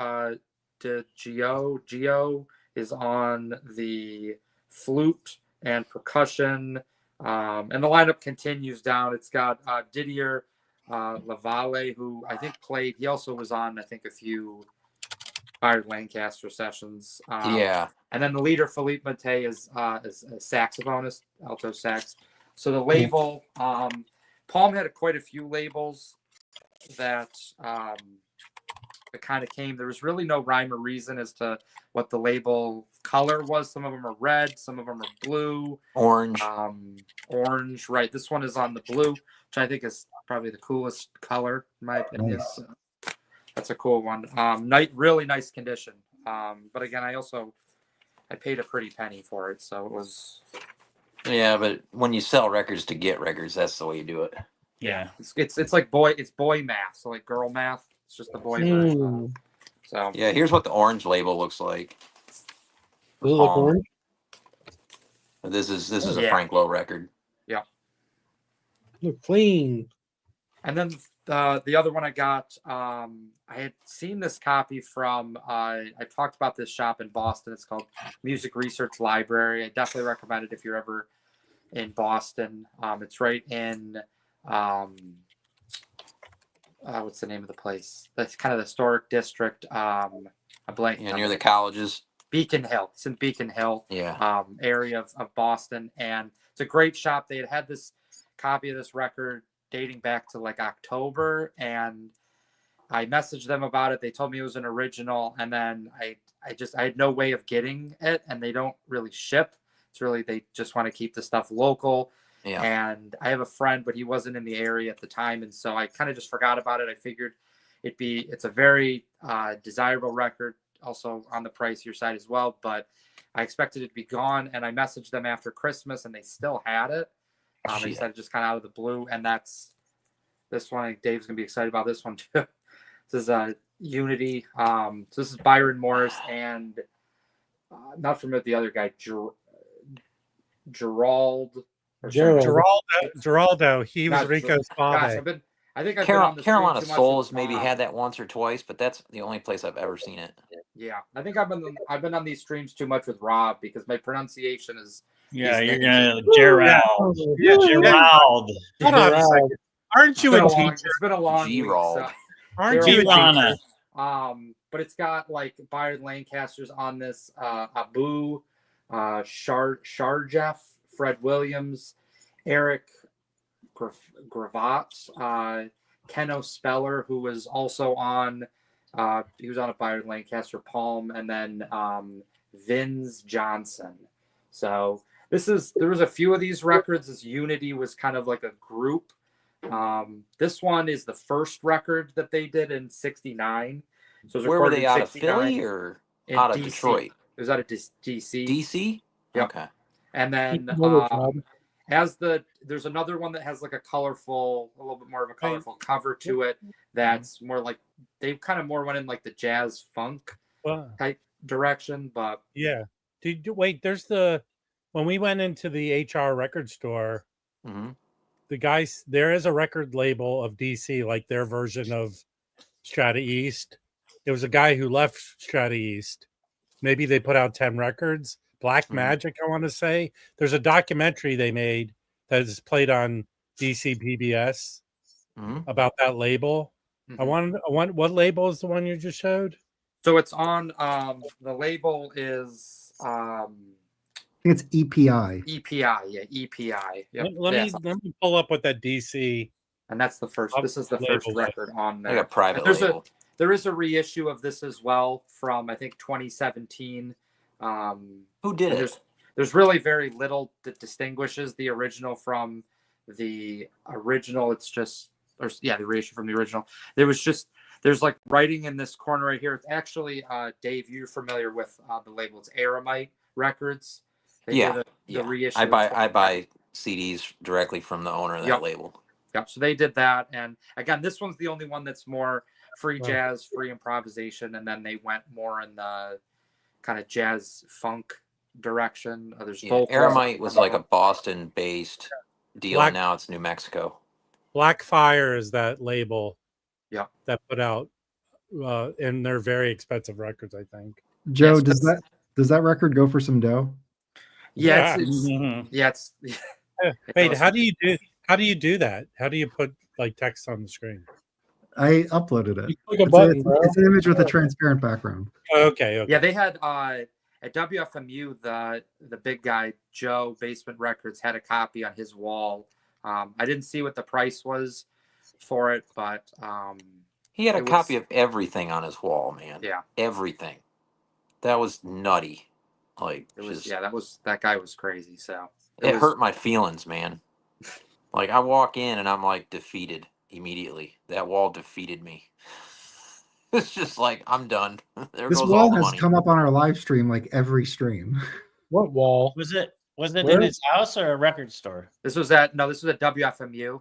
de Gio is on the flute and percussion. And the lineup continues down. It's got Didier Lavalle, who I think played. He also was on, I think, a few Bayard Lancaster sessions. And then the leader, Felipe Matei, is a saxophonist, alto sax. So the label, Palm had quite a few labels that kind of came. There was really no rhyme or reason as to what the label color was. Some of them are red, some of them are blue, orange. Orange, right? This one is on the blue, which I think is probably the coolest color in my opinion. Nice. That's a cool one. Really nice condition. But again, I paid a pretty penny for it, so it was. Yeah, but when you sell records to get records, that's the way you do it. Yeah, it's like boy math, so like girl math. It's just the boy version. So yeah, here's what the orange label looks like. Does it look orange? This is a Frank Lowe record. Yeah. Look clean. And then The other one I got, I had seen this copy from, I talked about this shop in Boston. It's called Music Research Library. I definitely recommend it if you're ever in Boston. It's right in, what's the name of the place? That's kind of the historic district. I'm blanking. Yeah, near the colleges. Beacon Hill. It's in Beacon Hill, Yeah. area of Boston, and it's a great shop. They had this copy of this record dating back to like October, and I messaged them about it. They told me it was an original, and then I had no way of getting it, and they don't really ship. It's really, they just want to keep the stuff local. Yeah. And I have a friend, but he wasn't in the area at the time, and so I kind of just forgot about it. I figured it's a very desirable record, also on the pricier side as well, but I expected it to be gone, and I messaged them after Christmas, and they still had it. They said it just kind of out of the blue, and that's this one. I think Dave's gonna be excited about this one too. This is Unity. So this is Byron Morris, and not familiar with the other guy, Geraldo. He was Rico's father. Gosh, I think I've been on the Carolina stream too much Souls with maybe Rob. had that once or twice, but that's the only place I've ever seen it. Yeah, I think I've been on these streams too much with Rob because my pronunciation is. Yeah, these you're names gonna Gerald. Yeah, Gerald. Hold on a second. Aren't you a teacher? It's been a long week. Gerald. So, Aren't you a teacher? but it's got like Byron Lancaster's on this, Abu, Sharjef, Fred Williams, Eric Gravatt, Keno Speller, who was also on, he was on a Byron Lancaster Palm, and then Vince Johnson. So there was a few of these records. This Unity was kind of like a group. This one is the first record that they did in '69. So it was where were they, out of 69 Philly or out of DC. Detroit? It was out of DC. DC? Yep. Okay. And then there's another one that has like a little bit more of a colorful cover to it. That's more like, they kind of more went in like the jazz funk type direction, but yeah. Wait, when we went into the HR record store, the guys, there is a record label of DC, like their version of Strata East. It was a guy who left Strata East. Maybe they put out 10 records. Black Magic, I want to say. There's a documentary they made that is played on DC PBS about that label. What label is the one you just showed? So it's on, the label is, I think it's EPI. EPI. Yep. Let me pull up what that DC. And that's the first. This is the first record on there. Like a private label. There is a reissue of this as well from, I think, 2017. Who did it? There's really very little that distinguishes the original from the original. It's just, the reissue from the original. There's like writing in this corner right here. It's actually, Dave, you're familiar with the label. It's Aramite Records. They did the reissue. I buy CDs directly from the owner of that label. Yep. So they did that, and again, this one's the only one that's more free jazz, free improvisation, and then they went more in the kind of jazz funk direction. There's Aramite was like a Boston-based deal, and now it's New Mexico. Black Fire is that label. Yeah. That put out, and they're very expensive records, I think. Joe, does that record go for some dough? Yeah. Wait, how do you do that? How do you put like text on the screen? I uploaded it. It's an image with a transparent background. Okay. Yeah, they had at WFMU the big guy Joe Basement Records had a copy on his wall. I didn't see what the price was for it, but he had a copy of everything on his wall, man. Yeah, everything. That was nutty. Like that guy was crazy. So it hurt my feelings, man. Like I walk in and I'm like defeated immediately. That wall defeated me. It's just like, I'm done. This wall has come up on our live stream like every stream. What wall? Was it in his house or a record store? This was at WFMU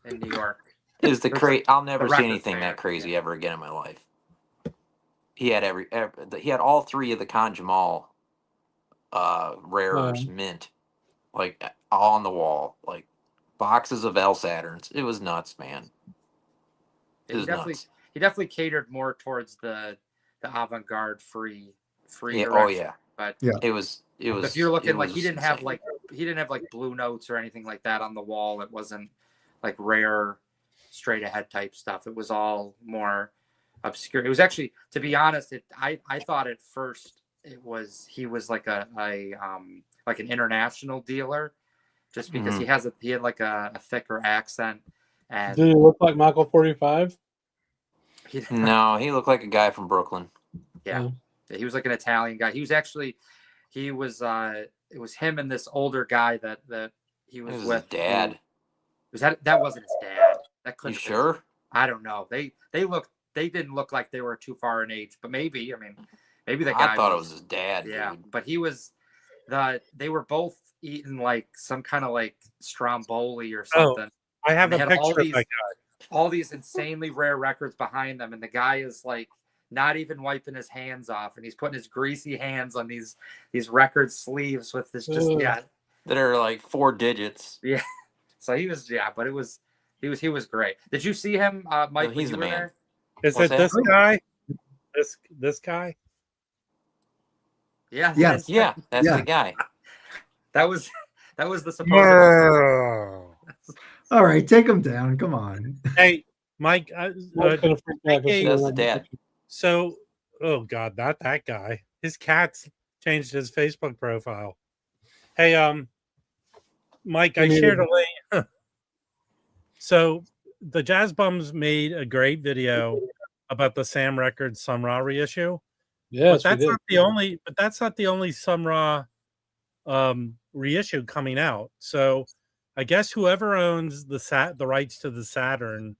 in New York. Is the I'll never see anything that crazy ever again in my life. He had he had all three of the Con Jamal rares mint, like all on the wall, like boxes of L Saturns. It was nuts, man. It was nuts. He definitely catered more towards the avant-garde free Yeah, direction. oh yeah. But Yeah. It was. if you're looking like was he didn't have insane. like blue notes or anything like that on the wall. It wasn't like rare straight ahead type stuff. It was all more obscure. It was actually, to be honest, I thought at first he was like like an international dealer, just because he had like a thicker accent. And did he look like Michael 45? No, he looked like a guy from Brooklyn. Yeah. He was like an Italian guy. He was it was him and this older guy that he was with. His dad. That wasn't his dad. That couldn't. You sure? I don't know. They didn't look like they were too far in age, but maybe. I mean, maybe the guy. I thought it was his dad. Yeah, dude. but they were both eating like some kind of like Stromboli or something. I have a picture all of that guy. All these insanely rare records behind them, and the guy is like not even wiping his hands off, and he's putting his greasy hands on these record sleeves with this that are like 4 digits. Yeah. So he was but he was great. Did you see him, Mike? He's the man. There? Is it this guy? This guy? Yeah. Yes. Yeah, that's the guy. That was the supposed. All right, take him down. Come on. Hey, Mike. That's the dad. So, oh God, not that guy. His cat's changed his Facebook profile. Hey, Mike, I shared a link. So the Jazz Bums made a great video about the Sam Records Sun Ra reissue. Yes, but that's not the only Sun Ra reissue coming out. So I guess whoever owns the rights to the Saturn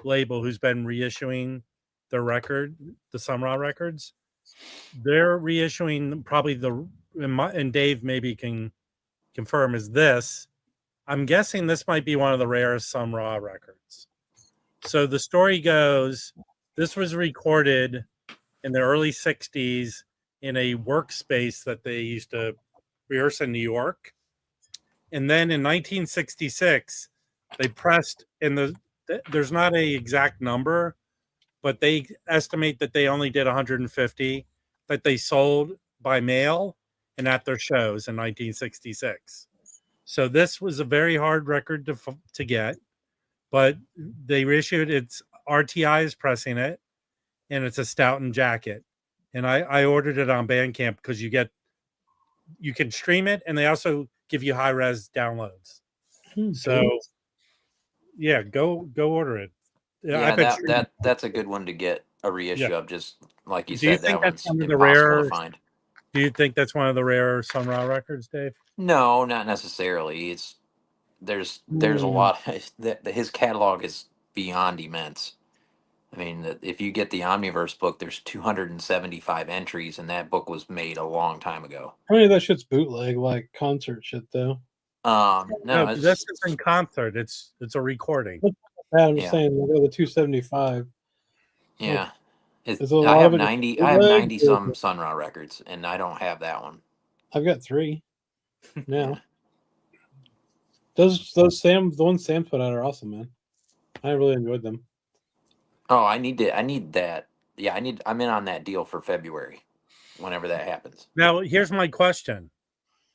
label, who's been reissuing their record, the Sun Ra records, they're reissuing probably and Dave maybe can confirm is this. I'm guessing this might be one of the rarest Sun Ra records. So the story goes, this was recorded in the early 60s in a workspace that they used to rehearse in New York. And then in 1966, they pressed, there's not an exact number, but they estimate that they only did 150 that they sold by mail and at their shows in 1966. So this was a very hard record to get, but they reissued it's RTI is pressing it, and it's a Stoughton jacket. And I ordered it on Bandcamp because you can stream it, and they also give you high res downloads. So yeah, go order it. Yeah, that's a good one to get a reissue of. Just like you said, that one's one of the impossible rare to find. Do you think that's one of the rare Sun Ra records, Dave? No, not necessarily. There's a lot. His catalog is beyond immense. I mean, if you get the Omniverse book, there's 275 entries, and that book was made a long time ago. How many of that shit's bootleg, like concert shit, though? No, this isn't concert. It's a recording. I'm just saying, like, the 275. Yeah, I have 90. I have 90 some Sun Ra records, and I don't have that one. I've got 3 now. Those the ones Sam put out are awesome, man. I really enjoyed them. Oh, I need that. Yeah, I'm in on that deal for February, whenever that happens. Now, here's my question.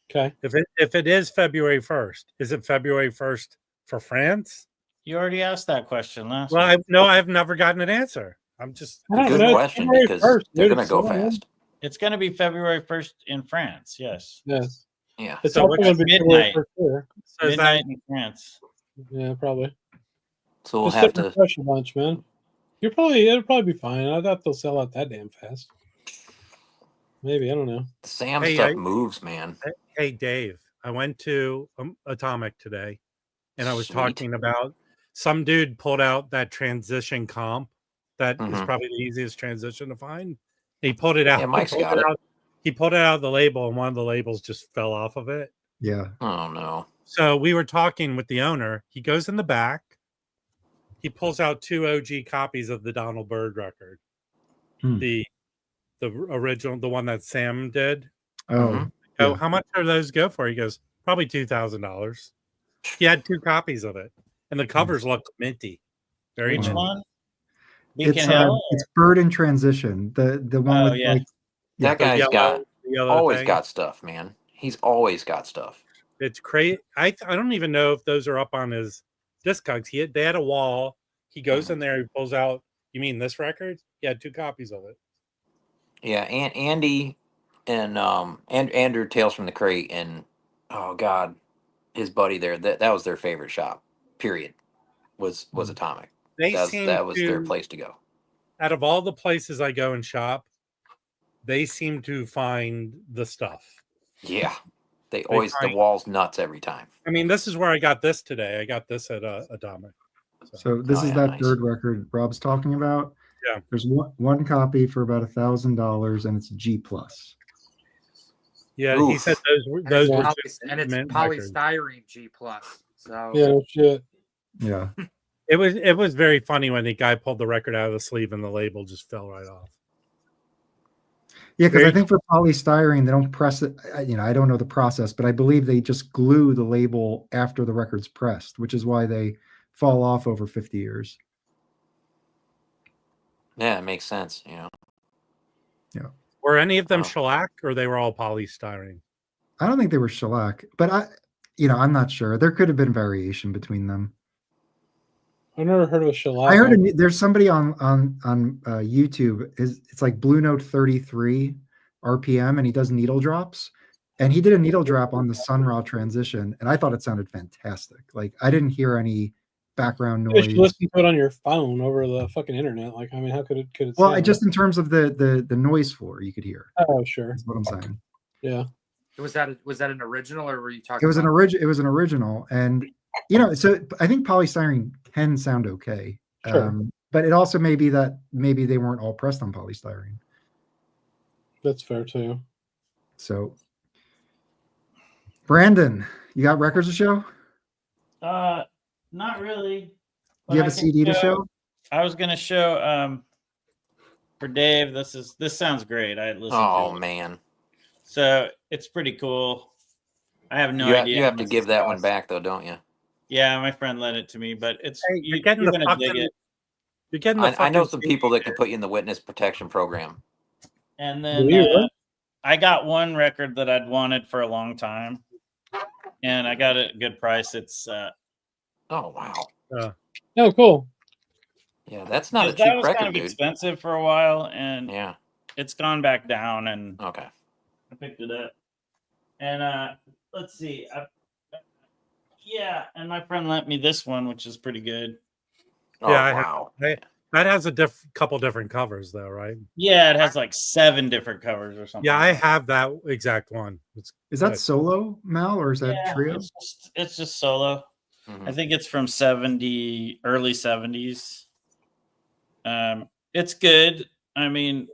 Okay. If it is February 1st, is it February 1st for France? You already asked that question last week. Well, I've never gotten an answer. I'm just good question because they're going to go fast. It's going to be February 1st in France. Yes. Yes. Yeah. It's also going to be midnight. Sure. So midnight in France. Yeah, probably. So we'll just have to refresh a bunch, man. It'll probably be fine. I doubt they'll sell out that damn fast. Maybe, I don't know. Sam stuff moves, man. Hey, Dave, I went to Atomic today, and I was talking about some dude pulled out that transition comp that is probably the easiest transition to find. He pulled it out. Yeah, Mike's got it. He pulled it out of the label, and one of the labels just fell off of it. Yeah. Oh, no. So we were talking with the owner. He goes in the back. He pulls out 2 OG copies of the Donald Byrd record. The original, the one that Sam did. Oh. So how much do those go for? He goes, probably $2,000. He had 2 copies of it. And the covers looked minty. Very Which one? Beacon Hill. It's Bird in Transition. The one with yeah. like That The guy's got yellow always thing. got stuff, man. He's always got stuff. It's crazy. I don't even know if those are up on his Discogs. They had a wall. He goes in there. He pulls out. You mean this record? He had 2 copies of it. Yeah, and Andy and Andrew Tales from the Crate and oh god, his buddy there. That was their favorite shop. Period. Was Atomic. They seem That was their to, place to go. out of all the places I go and shop, they seem to find the stuff. Yeah, the wall's nuts every time. I mean, this is where I got this today. I got this at Atomic. So this is that nice. third record Rob's talking about. Yeah. There's one copy for about $1,000, and it's G plus. Yeah, Oof. he said those were and it's mint records. polystyrene G plus. So Yeah, shit. Yeah. It was very funny when the guy pulled the record out of the sleeve and the label just fell right off. Yeah, because I think for polystyrene, they don't press it. I don't know the process, but I believe they just glue the label after the record's pressed, which is why they fall off over 50 years. Yeah, it makes sense. Yeah. Were any of them shellac, or they were all polystyrene? I don't think they were shellac, but I'm not sure. There could have been variation between them. I've never heard of a shellac. I heard there's somebody on YouTube. It's like Blue Note 33 RPM, and he does needle drops. And he did a needle drop on the Sun Ra transition, and I thought it sounded fantastic. Like I didn't hear any background noise. You should listen to it on your phone over the fucking internet. Like, I mean, how could it? Well, just in terms of the noise floor, you could hear. Oh, sure. That's what I'm saying. Yeah. was that an original, or were you talking? It was an original, and so I think polystyrene can sound okay. Sure. But it also may be that maybe they weren't all pressed on polystyrene. That's fair too. So, Brandon, you got records to show? Not really. Do you have a CD to show? I was gonna show for Dave. This sounds great. I listened to it. Oh man. So it's pretty cool. I have no idea. You have to give that one back though, don't you? Yeah, my friend lent it to me, but it's You're getting you're the gonna dig fucking. it. You're getting the I know fucking some people that can put you in the witness protection program. And then I got one record that I'd wanted for a long time, and I got it at a good price. It's oh wow. Oh, cool. Yeah, that's not a that cheap was record, kind of dude. expensive for a while, and Yeah. it's gone back down, and Okay. I picked it up. And let's see. And my friend lent me this one, which is pretty good. Oh Yeah, wow. That has a couple different covers, though, right? Yeah, it has like 7 different covers or something. Yeah, I have that exact one. Is that solo, Mal, or is that trio? It's just solo. Mhm. I think it's from early 70s. It's good. I mean,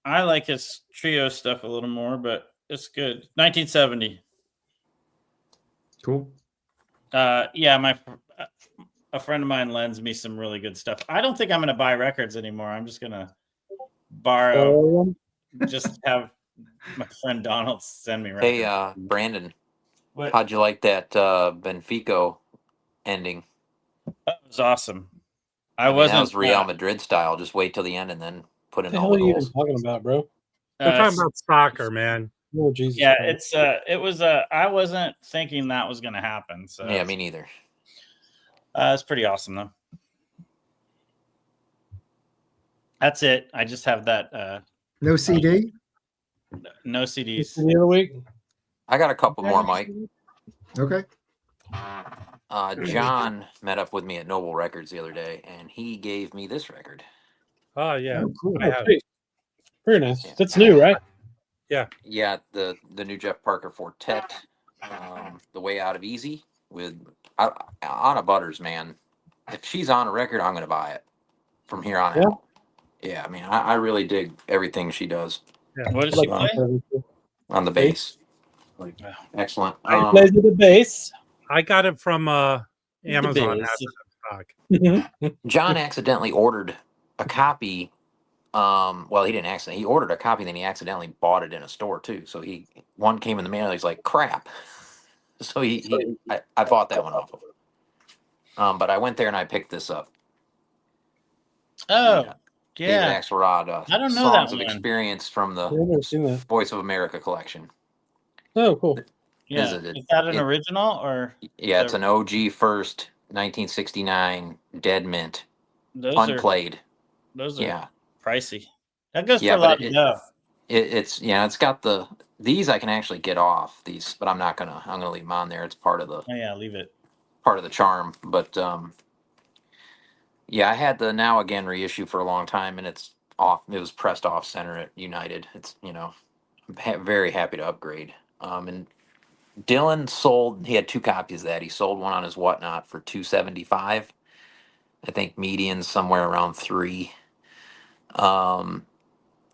I like his trio stuff a little more, but it's good. 1970. Cool. A friend of mine lends me some really good stuff. I don't think I'm going to buy records anymore. I'm just going to borrow. Just have my friend Donald send me records. Hey, Brandon, What? how'd you like that Benfica ending? That was awesome. That was Real Madrid style. Just wait till the end and then put in all What the the hell are you even goals. talking about, bro? We're talking about soccer, man. Oh, Jesus. Yeah, Christ. it was I wasn't thinking that was going to happen. So Yeah, me neither. it's pretty awesome though. That's it. I just have that. No CD? No CDs. The other week. I got a couple more, Mike. Okay. John met up with me at Noble Records the other day, and he gave me this record. Oh yeah, Oh, cool. I have. Very nice. Yeah. That's new, right? Yeah, the new Jeff Parker Fortet, The Way Out of Easy with Anna Butters, man. If she's on a record, I'm going to buy it from here on out. Yeah, I mean, I really dig everything she does Yeah. What does she play? on the bass. Excellent. I plays with the bass. I got it from Amazon. bass. Has it in stock. John accidentally ordered a copy. Well, he didn't accidentally. He ordered a copy, then he accidentally bought it in a store too. So one came in the mail. He's like, "Crap!" So I bought that one off of him. But I went there and I picked this up. Oh, David Axelrod. I don't know Songs that of one. Experience from the I've never seen that. Voice of America collection. Oh, cool. Yeah. Is that an original or? Yeah, it's an OG first 1969 Dead Mint, unplayed. Those are Yeah, pricey. That goes for yeah, a lot but of dough. it's it's got these I can actually get off these, but I'm gonna leave them on there. It's part of the Oh yeah, leave it. charm. But yeah, I had the Now Again reissue for a long time, and it's off. It was pressed off center at United. It's I'm very happy to upgrade. And Dylan sold. He had 2 copies of that. He sold one on his Whatnot for $275. I think median's somewhere around 3.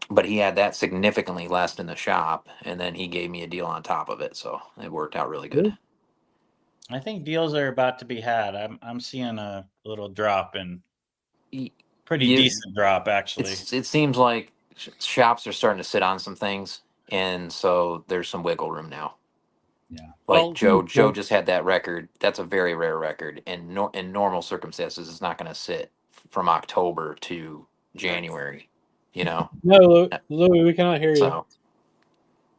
But he had that significantly less in the shop, and then he gave me a deal on top of it, so it worked out really good. I think deals are about to be had. I'm seeing a little drop in, pretty decent drop actually. It seems like shops are starting to sit on some things, and so there's some wiggle room now. Yeah. Like Joe just had that record. That's a very rare record, and in normal circumstances, it's not going to sit from October to January. No, Louis, we cannot hear you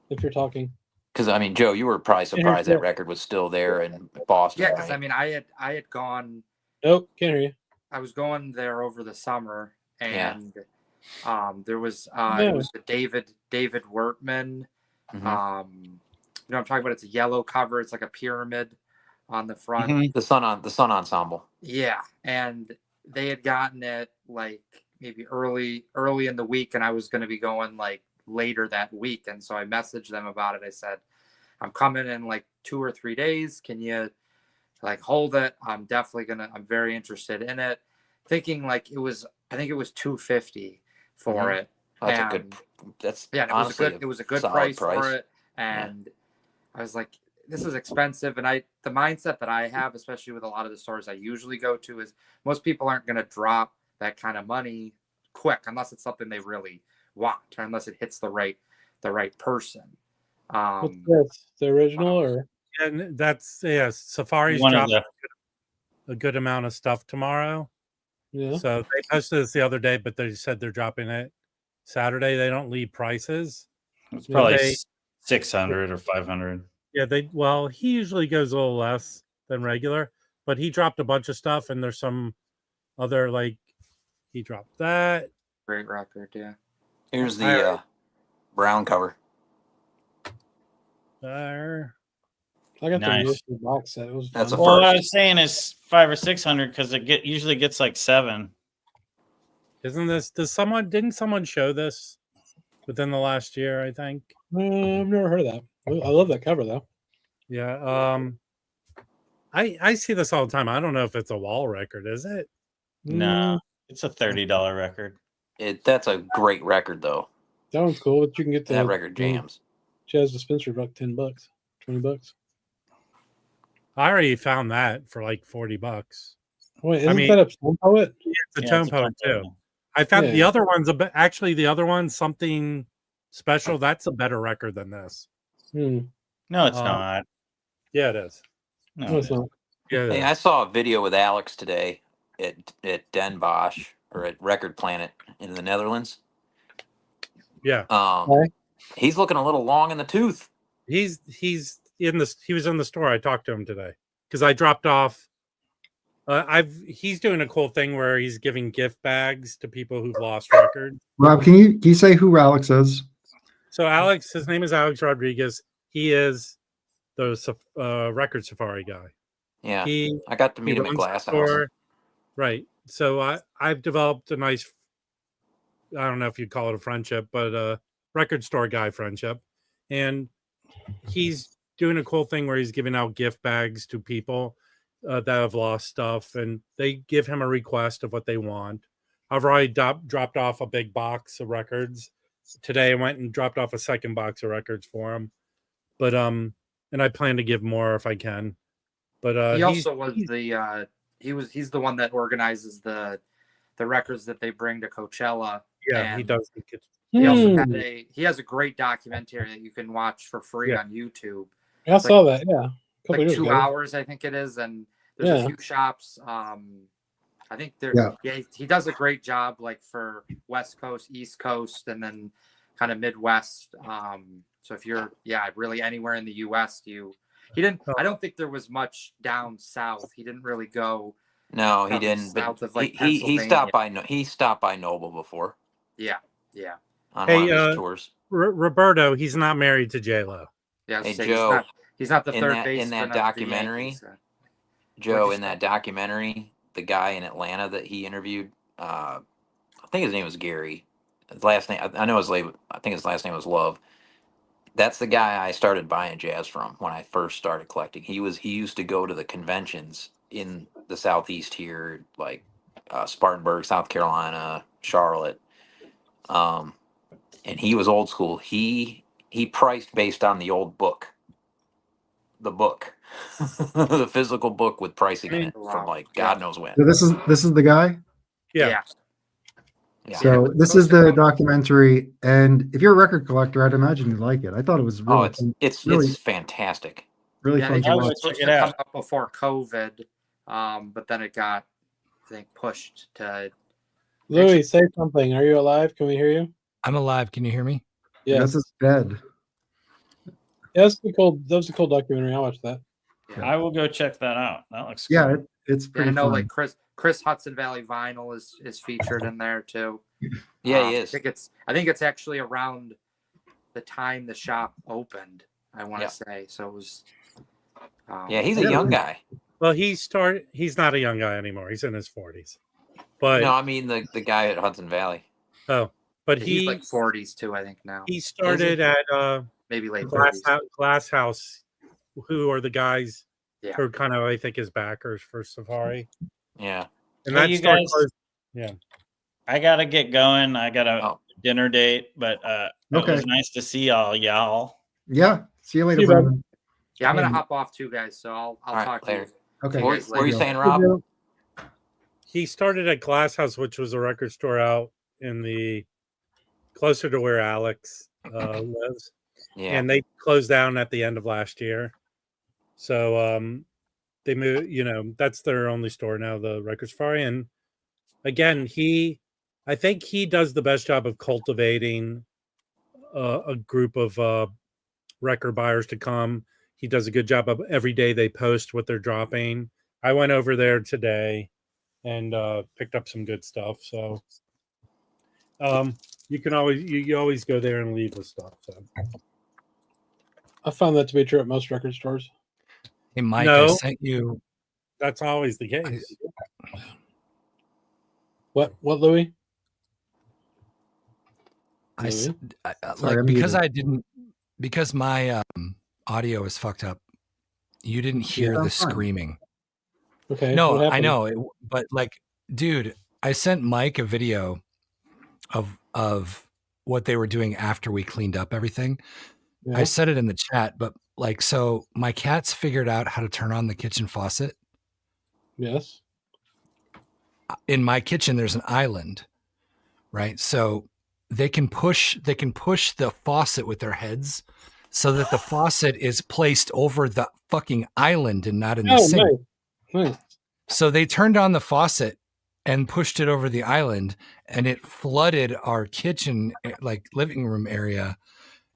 if you're talking. Because I mean, Joe, you were probably surprised that record was still there in Boston. Yeah, because right? I mean, I had gone. Nope, can't hear you. I was going there over the summer, and there was Yeah. it was the David Workman. You know what I'm talking about? It's a yellow cover. It's like a pyramid on the front. The Sun Ensemble. Yeah, and they had gotten it like maybe early in the week, and I was going to be going like later that week, and so I messaged them about it. I said, I'm coming in like 2 or 3 days. Can you like hold it? I'm very interested in it. Thinking like I think it was $250 for it. That's and, a good. That's yeah. It was a good price for it, and I was like, this is expensive. And the mindset that I have, especially with a lot of the stores I usually go to, is most people aren't going to drop that kind of money quick unless it's something they really want, or unless it hits the right person. What's this? The original or? And that's Safari's dropping a good amount of stuff tomorrow. Yeah. So they posted this the other day, but they said they're dropping it Saturday. They don't leave prices. It's probably 600 or 500. Yeah, he usually goes a little less than regular, but he dropped a bunch of stuff, and there's some other he dropped that. Great record, yeah. Here's the brown cover. I got the box set. It was That's fun. What I was saying is 500 or 600 because it usually gets like 7. Isn't this? Didn't someone show this within the last year? I think. I've never heard of that. I love that cover though. Yeah. I see this all the time. I don't know if it's a wall record. Is it? No, it's a $30 record. That's a great record though. That one's cool, but you can get that record jams. Jazz dispenser for like $10, $20. I already found that for like $40. Wait, isn't that a Tone Poet? Yeah, it's a Tone Poet too. I found the other one's actually the other one, Something Special. That's a better record than this. No, it's not. Yeah, it is. No, it's not. Yeah, I saw a video with Alex today at Den Bosch or at Record Planet in the Netherlands. Yeah. He's looking a little long in the tooth. He was in the store. I talked to him today because I dropped off. He's doing a cool thing where he's giving gift bags to people who've lost records. Rob, can you say who Alex is? So his name is Alex Rodriguez. He is the Record Safari guy. Yeah, I got to meet him at Glass House. Right. So I've developed a nice, I don't know if you'd call it a friendship, but a record store guy friendship. And he's doing a cool thing where he's giving out gift bags to people that have lost stuff, and they give him a request of what they want. I've already dropped off a big box of records. Today I went and dropped off a second box of records for him. But and I plan to give more if I can. But he also was he's the one that organizes the records that they bring to Coachella. Yeah, he does. He has a great documentary that you can watch for free on YouTube. I saw that. Yeah, like 2 hours, I think it is, and there's a few shops. I think there. Yeah. Yeah, he does a great job, like for West Coast, East Coast, and then kind of Midwest. So if you're really anywhere in the U.S., he didn't. I don't think there was much down south. He didn't really go. No, he didn't. But South of like he stopped by Noble before. Yeah. On Hey, one of his tours. Roberto, he's not married to J Lo. Yeah. Hey, Joe, he's not the in third that- baseman in that of the documentary, Yankees. Joe, you in that documentary, the guy in Atlanta that he interviewed, I think his name was Gary. His last name, I know I think his last name was Love. That's the guy I started buying jazz from when I first started collecting. He used to go to the conventions in the Southeast here, like Spartanburg, South Carolina, Charlotte. And he was old school. He priced based on the old book, the book, the physical book with pricing in it from like God knows when. So this is the guy. Yeah. Yeah. So this is the documentary, and if you're a record collector, I'd imagine you'd like it. I thought it was really, it's really fantastic. really I fun think to it watch. was supposed to come out before COVID, but then it got, I think, pushed to. Louis, say something. Are you alive? Can we hear you? I'm alive. Can you hear me? Yes. This is dead. Yeah, that was a cool documentary. I watched that. Yeah. I will go check that out. That looks Yeah, cool. it's pretty I know, fun. like Chris Hudson Valley Vinyl is featured in there too. Yeah, he is. I think it's actually around the time the shop opened. I want to say so. It was. Yeah, he's a young guy. Well, he's not a young guy anymore. He's in his 40s. But no, I mean the guy at Hudson Valley. Oh, but he's like 40s too, I think now. He started at maybe late Glass House, who are the guys who are kind of, I think, his backers for Safari. Yeah. And Hey, that you started guys- yeah. I gotta get going. I got a dinner date, but it was nice to see y'all. Yeah. See you later, See you, bud. Brandon. Yeah, I'm gonna hop off too, guys. So I'll talk later. to you. Okay. What were you saying, Rob? He started at Glass House, which was a record store out in the closer to where Alex lives. Yeah. And they closed down at the end of last year. So they moved, that's their only store now, the Record Safari. And again, I think he does the best job of cultivating a group of record buyers to come. He does a good job of every day they post what they're dropping. I went over there today and picked up some good stuff. So you can always go there and leave with stuff. So. I found that to be true at most record stores. Hey, Mike, I sent you. That's always the case. What, Louis? Because my audio is fucked up. You didn't hear the screaming. Okay. No, I know, but like, dude, I sent Mike a video of what they were doing after we cleaned up everything. Yeah. I said it in the chat, but like, so my cats figured out how to turn on the kitchen faucet. Yes. In my kitchen, there's an island, right? So they can push the faucet with their heads so that the faucet is placed over the fucking island and not in the sink. Nice. So they turned on the faucet and pushed it over the island, and it flooded our kitchen, like living room area.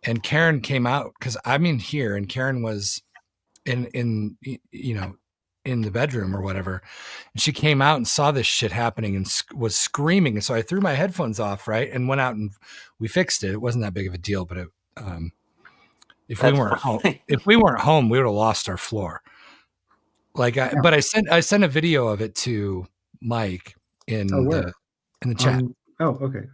And Karen came out because I'm in here, and Karen was in the bedroom or whatever. And she came out and saw this shit happening and was screaming. And so I threw my headphones off, right, and went out and we fixed it. It wasn't that big of a deal, but if we weren't home, we would have lost our floor. Like, but I sent a video of it to Mike in the chat. Okay.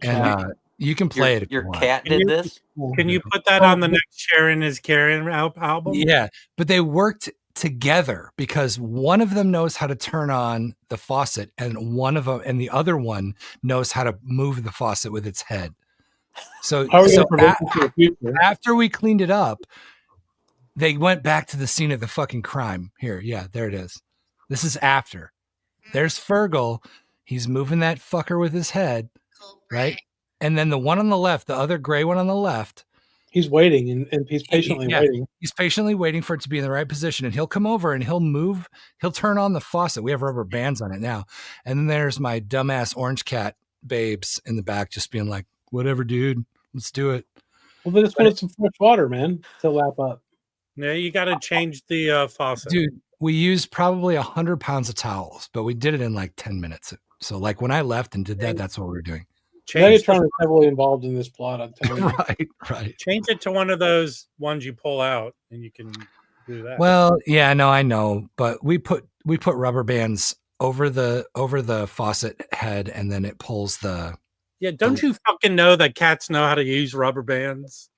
And you can play it. Your cat did this? Can you put that on the next Sharon is Karen album? Yeah, but they worked together because one of them knows how to turn on the faucet, and the other one knows how to move the faucet with its head. So after we cleaned it up, they went back to the scene of the fucking crime. Here, yeah, there it is. This is after. There's Fergal. He's moving that fucker with his head, right? And then the one on the left, the other gray one on the left, He's waiting and he's patiently waiting. He's patiently waiting for it to be in the right position, and he'll come over and he'll turn on the faucet. We have rubber bands on it now. And then there's my dumbass orange cat babes in the back just being like, whatever, dude, let's do it. Well, then just put some fresh water, man, to lap up. Yeah, you got to change the faucet. Dude, we used probably 100 pounds of towels, but we did it in like 10 minutes. So like when I left and did that, that's what we were doing. Now you're trying to be heavily involved in this plot, I'm telling you. Right. Change it to one of those ones you pull out, and you can do that. Well, yeah, no, I know, but we put rubber bands over the faucet head, and then it pulls the. Yeah, don't you fucking know that cats know how to use rubber bands?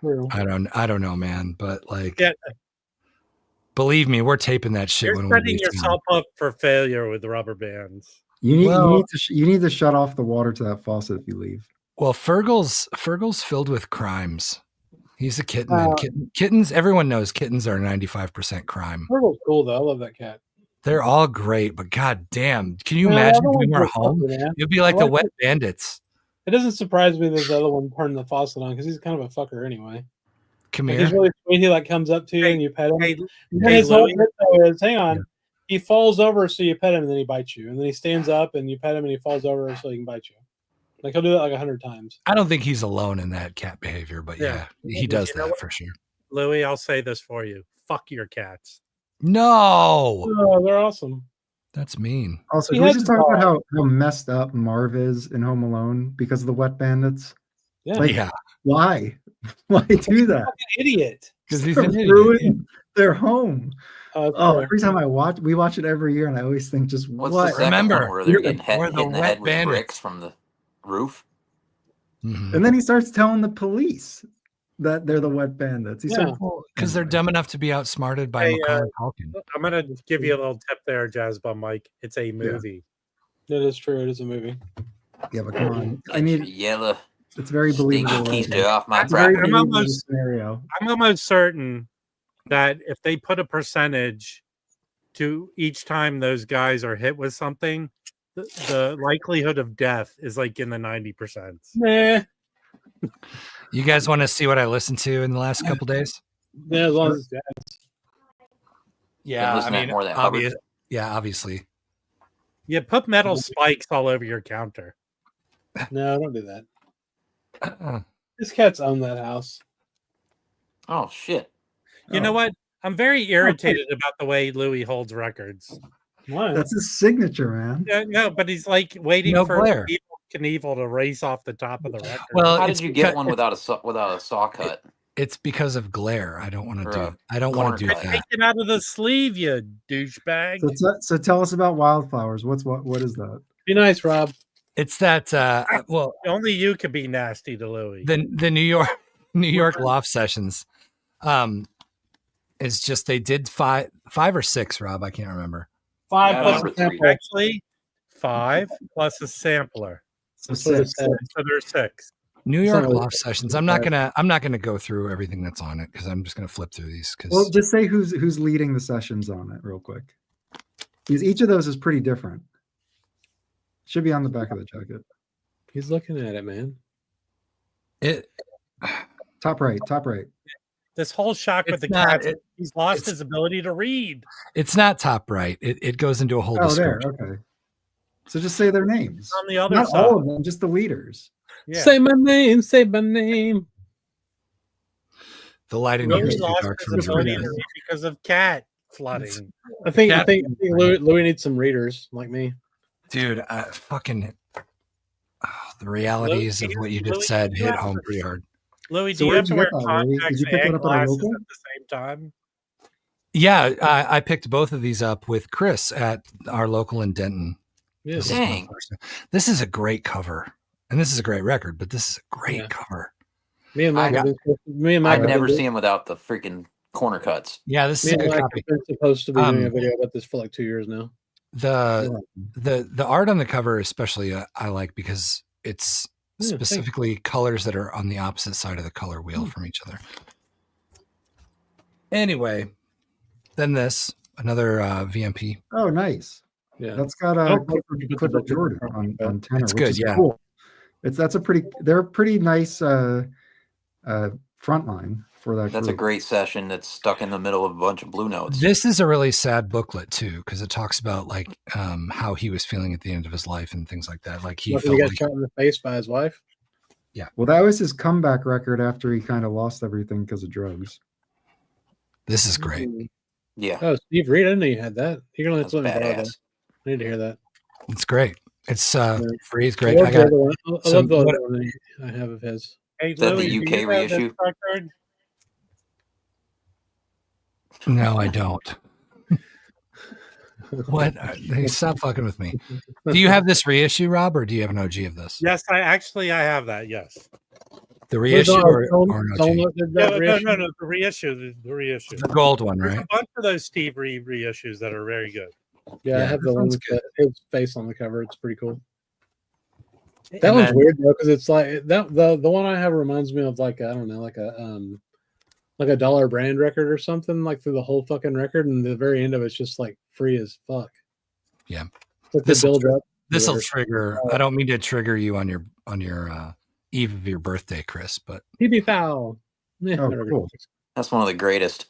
True. I don't know, man, but like, Yeah. Believe me, we're taping that shit. You're when setting we yourself up for failure with rubber bands. You need to shut off the water to that faucet if you leave. Well, Fergal's filled with crimes. He's a kitten, and kittens. Everyone knows kittens are 95% crime. Fergal's cool though. I love that cat. They're all great, but god damn, can you imagine if we were home? It'd be like the Wet Bandits. It doesn't surprise me that the other one turned the faucet on because he's kind of a fucker anyway. Come Like, here. he's really sweet. He like comes up to you and you pet him. Hey, And then his whole trick though is, hang on, he falls over so you pet him and then he bites you, and then he stands up and you pet him and he falls over so he can bite you. Like he'll do that like 100 times. I don't think he's alone in that cat behavior, but yeah he does that for sure. Louis, I'll say this for you: fuck your cats. No, Oh, they're awesome. that's mean. Also, He can we has just a talk about dog. how messed up Marv is in Home Alone because of the Wet Bandits? Yeah, Like, Yeah, why? Why do that? fucking idiot. because he's an idiot. Ruin their home. That's Oh, fair. every time we watch it every year, and I always think, just What's what? the second Remember, one where they're getting we're hit the in the Wet head with Bandits. bricks from the roof? Mhm. And then he starts telling the police that they're the Wet Bandits. He Yeah. starts, Because they're dumb enough to be outsmarted by Hey, Macaulay Culkin. I'm gonna give you a little tip there, Jazzbum Mike. It's a movie. That is true. It is a movie. yeah, but come on. I Get your mean, yellow it's very stinky believable. keister off my It's a very property. believable scenario. I'm almost certain that if they put a percentage to each time those guys are hit with something, the likelihood of death is like in the 90%. Nah. You guys want to see what I listened to in the last couple days? Yeah, as long as it's jazz. Yeah, listen I to mean, more of that Hubbard. obviously. You put metal spikes all over your counter. No, don't do that. This cat's owned that house. Oh shit! You know what? I'm very irritated about the way Louis holds records. Why? That's his signature, man. No, but he's like waiting No for glare. Evel Knievel to race off the top of the record. Well, How it's did you get because- one without a saw cut? It's because of glare. I don't want to Or do. a I don't want to do corner cut. that. Take it out of the sleeve, you douchebag. So tell us about wildflowers. What is that? Be nice, Rob. It's that. Well, Only you could be nasty to Louis. the New York Loft Sessions. It's just they did five or six. Rob, I can't remember. 5 Yeah, plus number a three. sample. Actually, 5 plus a sampler. So That's what it six. said. So there's 6. New It's York not really- Loft Sessions. I'm not gonna go through everything that's on it because I'm just gonna flip through these. Because Well, just say who's leading the sessions on it real quick. Because each of those is pretty different. Should be on the back of the jacket. He's looking at it, man. it Top right. This whole shock with It's the not- cats, it- he's lost it's- his ability to read. it's not top right. It goes into a whole Oh, there. description. Okay. So just say their names. On the other Not side. all of them, just the leaders. Yeah. Say my name. Say my name. The light in here Louis is too lost dark his for me to ability read. to read because of cat flooding. I think Cat- Louis needs some readers like me. Dude, the realities of what you just Louis, said you hit have home to- pretty hard. Louis, So do you where'd have to you wear get that, Louis? Did contacts you pick that and up at a glasses local? at the same time? Yeah, I picked both of these up with Chris at our local in Denton. Yeah. This is my Dang. first- This is a great cover, and this is a great record. But this is a great Yeah. cover. Me and Mike. I- have been- Me and Mike. I've have never been- seen him without the freaking corner cuts. Yeah, this Me is a and good Mike copy. have been supposed to be doing a Um, video about this for like 2 years now. The art on the cover especially I like because it's Yeah, thanks. specifically colors that are on the opposite side of the color wheel from each other. Anyway, then this another VMP. Oh, nice. Yeah. That's got Clifford Jordan on tenor. It's which good, is yeah. cool. They're a pretty nice frontline for that. That's group. a great session that's stuck in the middle of a bunch of blue notes. This is a really sad booklet too, because it talks about like how he was feeling at the end of his life and things like that. Like he Luckily felt he got like, shot in the face by his wife. Well, that was his comeback record after he kind of lost everything because of drugs. this is great. Yeah, Oh, Steve Reed, I didn't know you had that. You're gonna have that's to let me borrow that. badass. I need to hear that. It's great. It's free. It's I great. love I the got other one. I some- love the what- other one I have of his. Hey, that the Louis, do UK you have this reissue? record? No, I don't. What? Hey, stop fucking with me. Do you have this reissue, Rob, or do you have an OG of this? Yes, I have that. Yes. The reissue or an OG? No, the reissue. The reissue. The gold one, There's right? a bunch of those Steve Reed reissues that are very good. Yeah, I Yeah, have that the one sounds with his face on the cover. It's pretty cool. That And one's then- weird though, because it's like that the one I have reminds me of like I don't know, like a dollar brand record or something, like through the whole fucking record, and the very end of it's just like free as fuck. Yeah. Like This the will build up. This will or- trigger. I don't mean to trigger you on your eve of your birthday, Chris, but PB Foul. Yeah, Oh, that record. cool. That's one of the greatest.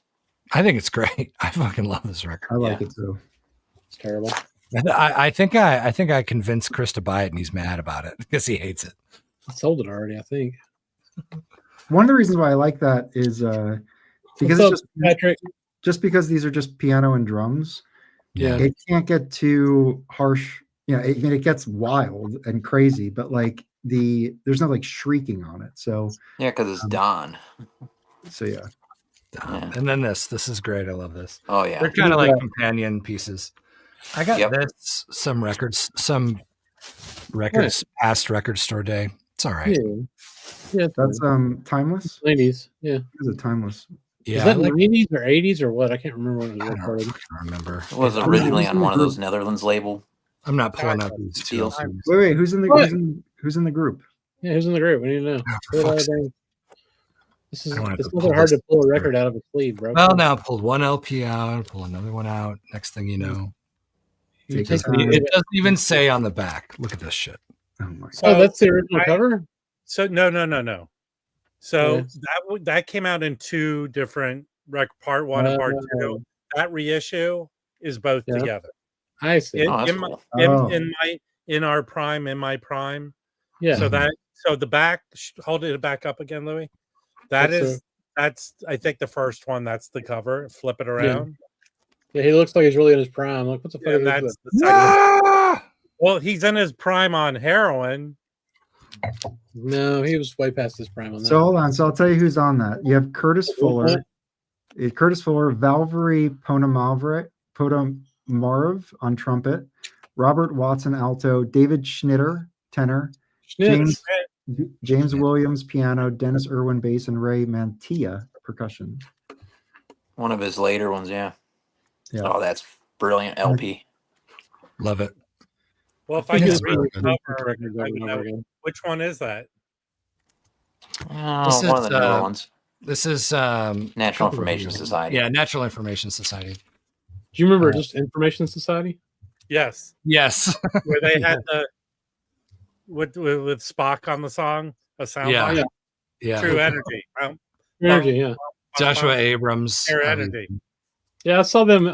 I think it's great. I fucking love this I record. like Yeah. it too. It's terrible. I think I convinced Chris to buy it, and he's mad about it because he hates it. I sold it already, I think. One of the reasons why I like that is because What's it's up, Patrick. just because these are just piano and drums. Yeah. It can't get too harsh. You know, it gets wild and crazy, but like there's no like shrieking on it. So Yeah, because it's Don. yeah. Yeah. And then this is great. I love this. Oh yeah. They're kind of like companion pieces. I got Yep. this some records past record store day. It's all right. Yeah, That's timeless. 90s. Yeah. Is it timeless? Yeah, Is I that like, 90s or 80s or what? I can't remember when it I was don't recorded. fucking remember. It was Who's originally in on the one of group? those Netherlands label. I'm not pulling up these two. Steals. Wait, who's in the What? who's in the group? Yeah, who's in the group? We need to know. Oh, for fuck's sake. This is I don't have it's to not pull that hard this to pull a through. record out of a sleeve, bro. Well, now I pulled one LP out, pull another one out. Next thing you know, You Take take your time. the- it doesn't even say on the back. Look at this shit. Oh my! Oh, that's the original I- cover? So no. So Yeah. that came out in two different part one and part two. Oh, That reissue is both Yeah. together. I see. Oh, that's in, my, cool. Oh. in our prime, in my prime. Yeah. So the back, hold it back up again, Louis. That's I think the first one. That's the cover. Flip it around. Yeah, he looks like he's really in his prime. Like, what the fuck Yeah, is that's this? the second. Ah! Well, he's in his prime on heroin. No, he was way past his prime on that. So hold on. So I'll tell you who's on that. You have Curtis Fuller, Valvery Potomarov on trumpet, Robert Watson alto, David Schnitter tenor, Schnitz. James Williams piano, Dennis Irwin bass, and Ray Mantilla percussion. One of his later ones, yeah. Yeah. Oh, that's brilliant LP. Love it. Well, if I I think can it's read really the good. cover, Record I over would and over know again. which one is that. Oh, This one is, of the newer ones. This is Natural Information Society. Yeah, Natural Information Society. Do you remember just Information Society? Yes, Yes. where they had the with Spock on the song, a sound Yeah. bite. Yeah. True Energy. Energy, yeah. Joshua Abrams. Air Energy. Yeah, I saw them.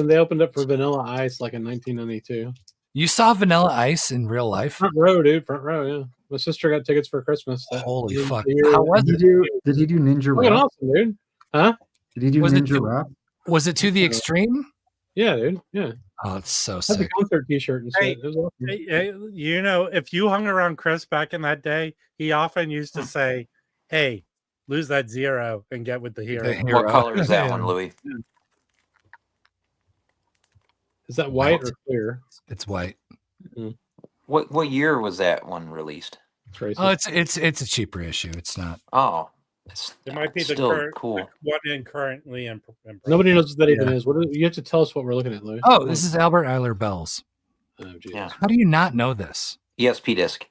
They opened up for Vanilla Ice like in 1992. You saw Vanilla Ice in real life? Front row, dude. Front row, yeah. My sister got tickets for Christmas. Holy the fuck. year- How was Did he do Ninja Fucking Rap? awesome, dude. Huh? Did he do Was it Ninja too- Rap? Was it to the extreme? Yeah, dude. Yeah. Oh, it's so I had the sick. concert T-shirt and Hey, shit. It was awesome. Hey, you know, if you hung around Chris back in that day, he often used to say, "Hey, lose that zero and get with the hero." What color is that Yeah. one, Louis? Is that white or clear? It's white. What year was that one released? It's racist. Oh, it's a cheap reissue. It's not. Oh, It might be the still current, cool. the one in currently in. Nobody knows what that even Yeah. is. You have to tell us what we're looking at, Louis. Oh, this is Albert Eiler Bells. Oh, geez. Yeah. How do you not know this? ESP disc.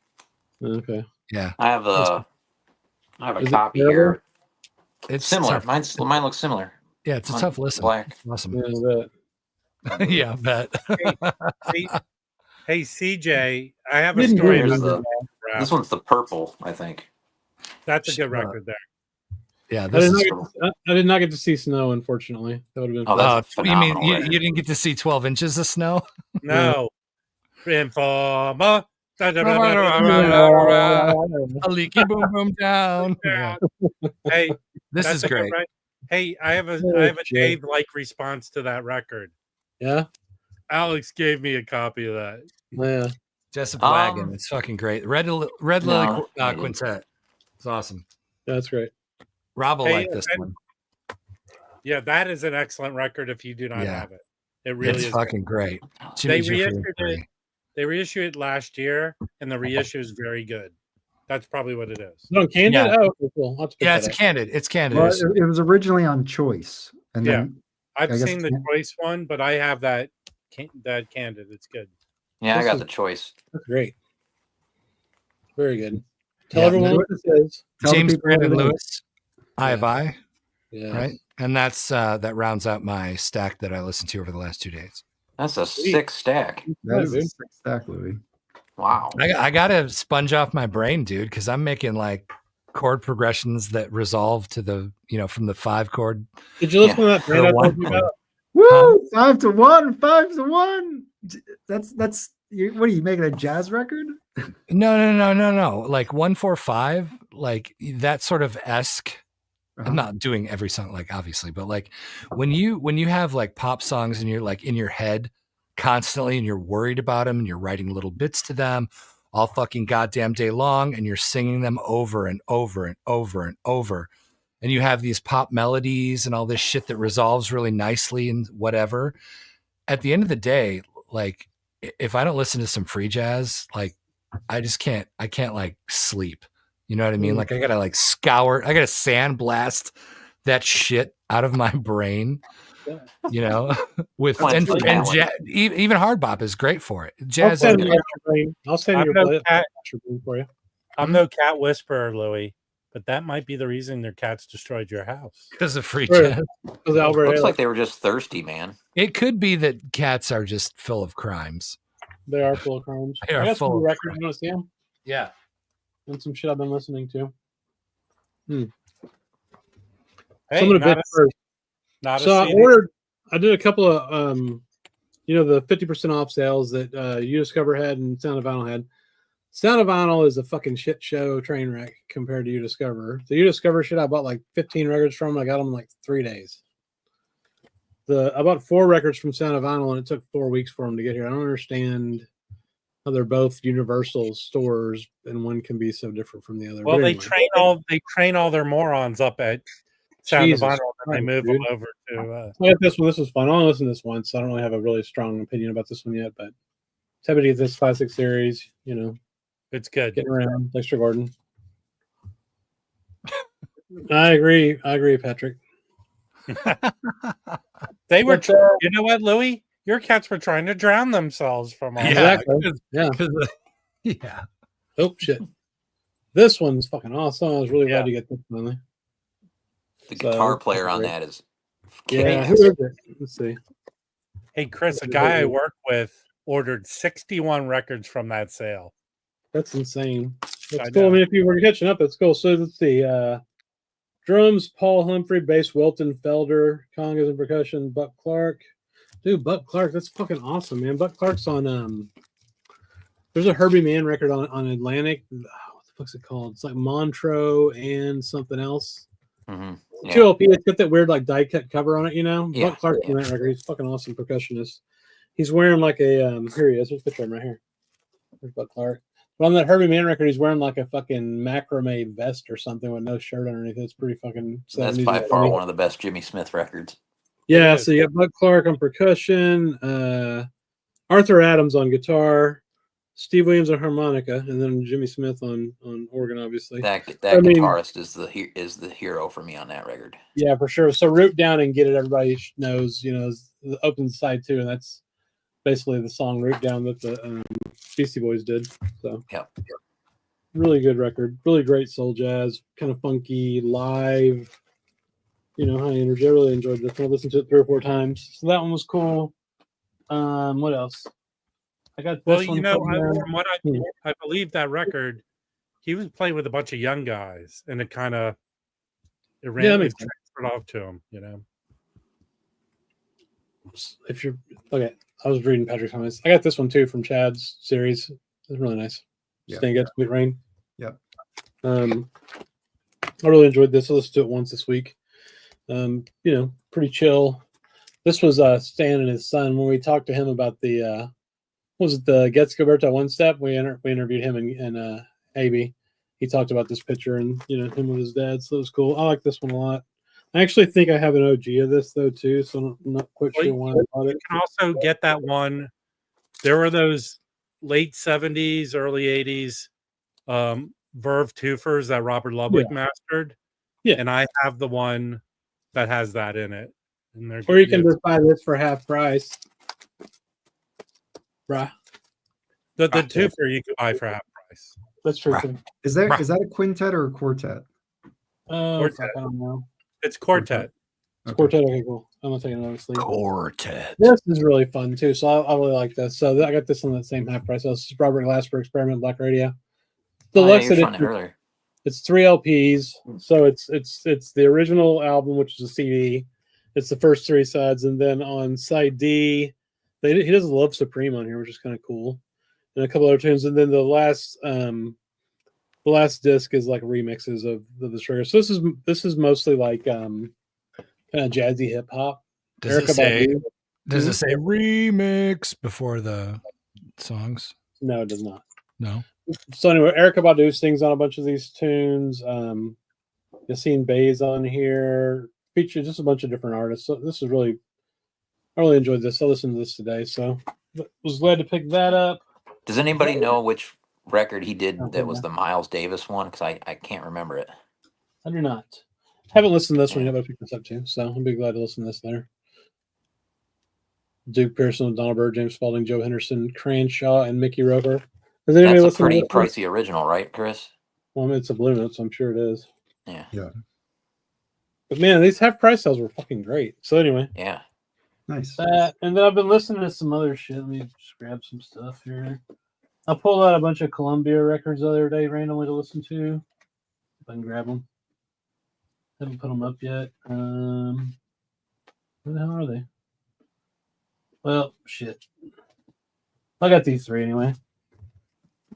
Okay. Yeah, I have a Is it copy terrible? here. it's Similar. tough. Mine looks similar. Yeah, it's a Mine's tough listen. black. Awesome. Yeah, that. Yeah, I bet. Hey, CJ, I have a Didn't story hear Here's about the- the This one's the purple, I think. That's a good Shut up. record there. Yeah, I this did, is. I did not get to see snow, unfortunately. That would have been. Oh, fun. that's You mean phenomenal. you didn't get to see 12 inches of snow? No. Informer. A leaky boom boom down. Yeah. Hey, This that's is a good great. right. Hey, I have a shit. Dave-like response to that record. Yeah. Alex gave me a copy of that. Yeah. Jessup Wagon. It's fucking great. Red Lily No, I didn't. Quintet. It's awesome. That's great. Rob will Hey, like this one. Yeah, that is an excellent record if you do not Yeah. have it. It really It's is. fucking great. They Jimmy Jeffrey reissued and it. Free. They reissued it last year, and the reissue is very good. That's probably what it is. No, Candid? Yeah. Oh, okay, cool. I'll have to pick Yeah, that it's up. Candid. It's Candid. Well, it was originally on Choice, and Yeah. then I've I guess seen the Choice one, but I have that Candid. It's good. Yeah, I This got is- the choice. That's great. Very good. Tell Yeah, everyone what this is. Tell the James people what Brandon it is. Lewis. Eye of Eye, Yeah. right? And that's that rounds out my stack that I listened to over the last 2 days. That's a Sweet. 6 stack. That is a dude. 6 stack, Louis. Wow. I gotta sponge off my brain, dude, because I'm making like chord progressions that resolve to the from the 5 chord. Did you listen to that band I one told you chord. about? Woo! 5-1, 5-1. That's what are you making a jazz record? No. Like 145, like that sort of esque. Uh-huh. I'm not doing every song, like obviously, but like when you have like pop songs and you're like in your head constantly and you're worried about them and you're writing little bits to them all fucking goddamn day long and you're singing them over and over and over and over. And you have these pop melodies and all this shit that resolves really nicely and whatever. At the end of the day, like if I don't listen to some free jazz, like I can't like sleep. You know what I mean? Like I gotta like I gotta sandblast that shit out of my brain. With even hard bop is great for it. Jazz. I'll send I'm your no brain cat. for you. I'm no cat whisperer, Louis, but that might be the reason their cats destroyed your house. Because of free Sure. jazz. Looks like they were just thirsty, man. It could be that cats are just full of crimes. They are full of crimes. They are I got some full of records. crimes. You want to see them? Yeah. And some shit I've been listening to. Hey, Some of the not bits a- first. Not So a I did a couple of the 50% off sales that You Discover had and Sound of Vinyl had. Sound of Vinyl is a fucking shit show train wreck compared to You Discover. The You Discover shit I bought like 15 records from. I got them in like 3 days. I bought 4 records from Sound of Vinyl and it took 4 weeks for them to get here. I don't understand how they're both Universal stores and one can be so different from the other. Well, But they anyway. train all their morons up at Sound Jesus of Vinyl, and they Christ, move dude. them over to. I got this one. This was fun. I only listened to this once, so I don't really have a really strong opinion about this one yet. But it's happy to get this classic series. It's good. Getting around. Dexter Gordon. I agree, Patrick. They were. But, You know what, Louis? Your cats were trying to drown themselves from all Yeah. Exactly. Yeah. Yeah. Oh shit. This one's fucking awesome. I was really Yeah. glad to get this finally. The So, guitar player on great. that is Yeah. kick-ass. Who is it? Let's see. Hey, Chris, a guy I work with ordered 61 records from that sale. That's insane. I That's cool. know. I mean, if you were catching up, that's cool. So let's see. Drums, Paul Humphrey. Bass, Wilton Felder. Congas and percussion, Buck Clark. Dude, Buck Clark, that's fucking awesome, man. Buck Clark's on there's a Herbie Mann record on Atlantic. What the fuck's it called? It's like Montreux and something else. Mhm. 2LP. It's got that weird like die cut cover on it, Yeah, Buck Clark's on that record. He's fucking awesome percussionist. He's wearing like a here he is. There's a picture of him right here. There's Buck Clark. But on that Herbie Mann record, he's wearing like a fucking macrame vest or something with no shirt underneath. It's pretty fucking. That's 70s by and far 20s. one of the best Jimmy Smith records. Yeah, It is. so you got Buck Clark on percussion, Arthur Adams on guitar, Steve Williams on harmonica, and then Jimmy Smith on organ, obviously. That I mean- guitarist is the hero for me on that record. Yeah, for sure. So Root Down and Get It, everybody knows, is the open side too, and that's basically the song Root Down that the Beastie Boys did. So Yep. really good record, really great soul jazz, kind of funky, live, high energy. I really enjoyed this. I listened to it 3 or 4 times, so that one was cool. What else? I got this Well, one. from what I believe that record, he was playing with a bunch of young guys, and it kind of It Yeah, that ran. makes It sense. transferred off to him. You know. If you're okay, I was reading Patrick's comments. I got this one too from Chad's series. It's really nice. Yeah. Staying at Sweet Rain. Yep. I really enjoyed this. I listened to it once this week. Pretty chill. This was Stan and his son when we talked to him about the what was it, the Get Scoberto One Step. We interviewed him and AB. He talked about this picture and him with his dad, so it was cool. I like this one a lot. I actually think I have an OG of this though too, so I'm not quite sure why I bought it. You can also get that one. There were those late 70s, early 80s Verve Twofers that Robert Ludwig mastered. Yeah. And I have the one that has that in it. And Or you can just buy this for half price. Bruh. The twofer you could buy for half price. That's true too. Is that a quintet or a quartet? Fuck, I don't know. It's quartet. It's quartet. Okay, cool. I'm not taking another sleep. Quartet. This is really fun too, so I really like this. So I got this on the same half price. So this is Robert Glasper Experiment Black Radio. Deluxe edition. Earlier. It's 3 LPs, so it's the original album, which is a CD. It's the first 3 sides, and then on side D, he does Love Supreme on here, which is kind of cool, and a couple other tunes. And then the last disc is like remixes of the Sugar. So this is mostly like kind of jazzy hip hop. Does it say remix before the songs? No, it does not. No. So anyway, Erykah Badu sings on a bunch of these tunes. Yassine Bey's on here. Featured just a bunch of different artists. So this is I really enjoyed this. I listened to this today, so was glad to pick that up. Does anybody know which record he did that was the Miles Davis one? Because I can't remember it. I do not. Haven't listened to this one yet, but I picked this up too. So I'll be glad to listen to this later. Duke Pearson, Donald Byrd, James Spalding, Joe Henderson, Cranshaw, and Mickey Roper. Has anybody That's a pretty to this pricey original, right, Chris? Well, I mean, it's a Blue Note, so I'm sure it is. Yeah. But man, these half price sales were fucking great. So anyway. Yeah. Nice. And then I've been listening to some other shit. Let me just grab some stuff here. I pulled out a bunch of Columbia records the other day randomly to listen to. If I can grab them. Haven't put them up yet. Where the hell are they? Well, shit. I got these 3 anyway.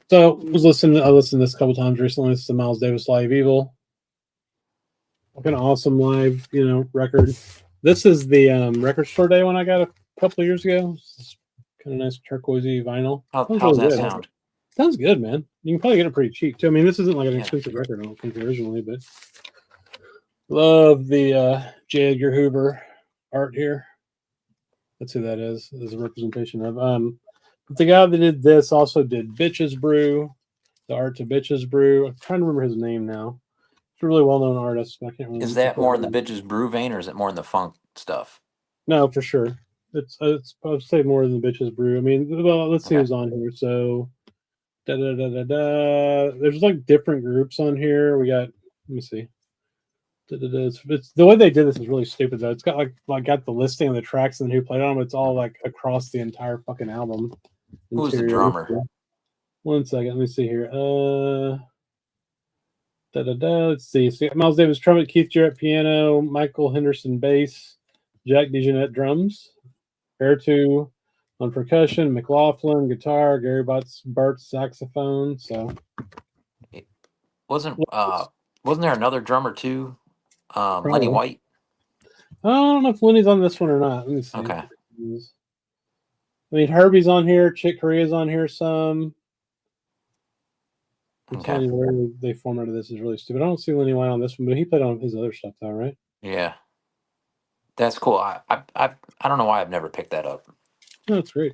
So I listened to this a couple times recently. This is the Miles Davis Live Evil. Kind of awesome live, record. This is the record store day one I got a couple of years ago. It's kind of nice turquoisey vinyl. How's that sound? Sounds good, man. You can probably get it pretty cheap too. I mean, this isn't like an expensive record, I don't think originally, but love the J. Edgar Hoover art here. That's who that is. There's a representation of. But the guy that did this also did Bitches Brew, the art to Bitches Brew. I'm trying to remember his name now. It's a really well-known artist. But I can't remember. Is that more in the Bitches Brew vein, or is it more in the funk stuff? No, for sure. It's I'd say more than the Bitches Brew. I mean, well, let's see who's on here. So, there's like different groups on here. We got. Let me see. It's the way they did this is really stupid though. It's got like got the listing of the tracks and who played on them. It's all like across the entire fucking album. Who's the drummer? One second, let me see here. Let's see. So Miles Davis trumpet, Keith Jarrett piano, Michael Henderson bass, Jack DeJohnette drums, Airto on percussion, McLaughlin guitar, Gary Bart saxophone. So wasn't there another drummer too? Lenny White. I don't know if Lenny's on this one or not. Let me see. Okay. I mean, Herbie's on here. Chick Corea's on here some. I'm telling you, where they formatted this is really stupid. I don't see Lenny White on this one, but he played on his other stuff, though, right? Yeah, that's cool. I don't know why I've never picked that up. No, that's great.